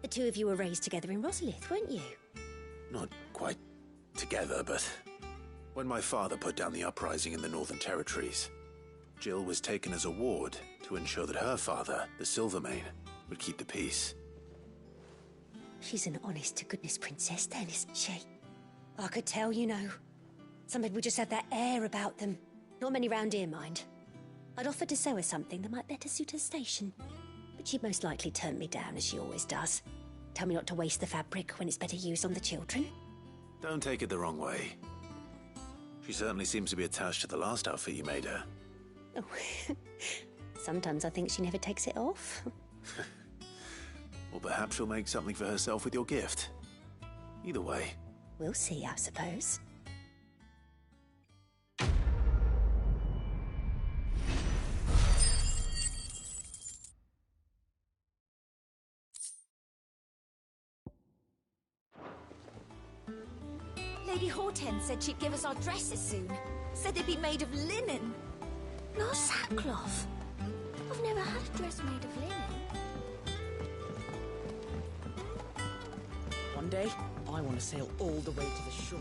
[SPEAKER 22] The two of you were raised together in Rosalith, weren't you?
[SPEAKER 1] Not quite together, but when my father put down the uprising in the Northern Territories, Jill was taken as a ward to ensure that her father, the Silvermane, would keep the peace.
[SPEAKER 22] She's an honest-to-goodness princess then, isn't she? I could tell, you know. Some people just have that air about them. Not many round here, mind. I'd offered to sew her something that might better suit her station. But she'd most likely turn me down, as she always does. Tell me not to waste the fabric when it's better used on the children.
[SPEAKER 1] Don't take it the wrong way. She certainly seems to be attached to the last outfit you made her.
[SPEAKER 22] Oh, sometimes I think she never takes it off.
[SPEAKER 1] Or perhaps she'll make something for herself with your gift. Either way.
[SPEAKER 22] We'll see, I suppose.
[SPEAKER 8] Lady Hortense said she'd give us our dresses soon. Said they'd be made of linen.
[SPEAKER 22] Not sackcloth. I've never had a dress made of linen.
[SPEAKER 18] One day, I want to sail all the way to the shore.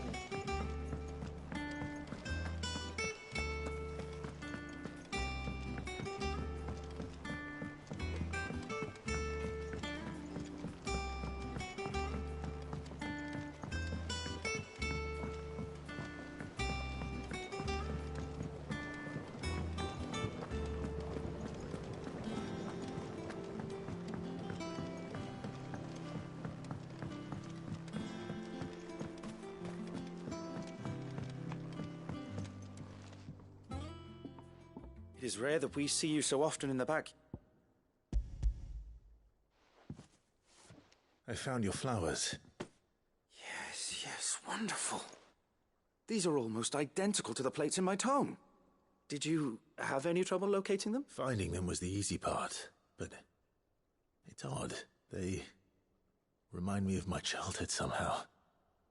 [SPEAKER 15] It is rare that we see you so often in the back.
[SPEAKER 1] I found your flowers.
[SPEAKER 15] Yes, wonderful. These are almost identical to the plates in my tome. Did you have any trouble locating them?
[SPEAKER 1] Finding them was the easy part, but it's odd. They remind me of my childhood somehow.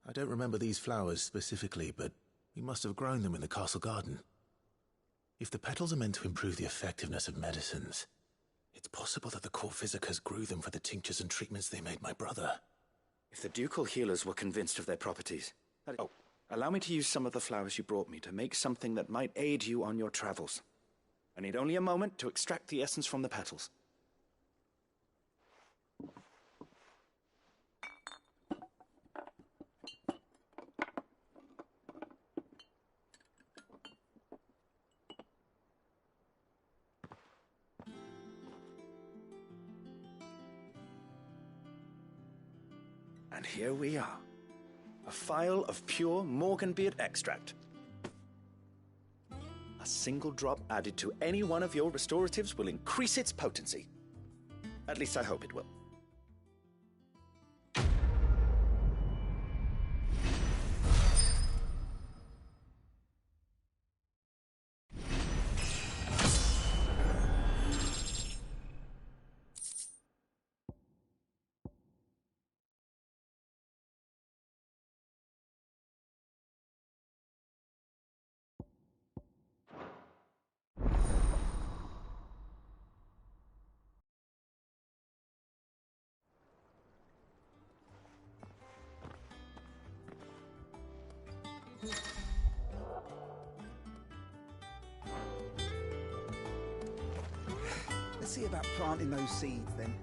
[SPEAKER 1] I don't remember these flowers specifically, but we must have grown them in the castle garden. If the petals are meant to improve the effectiveness of medicines, it's possible that the court physicers grew them for the tinctures and treatments they made my brother.
[SPEAKER 15] If the ducal healers were convinced of their properties... Oh, allow me to use some of the flowers you brought me to make something that might aid you on your travels. I need only a moment to extract the essence from the petals. And here we are. A phial of pure Morganbeard extract. A single drop added to any one of your restoratives will increase its potency. At least I hope it will.
[SPEAKER 11] see about planting those seeds then.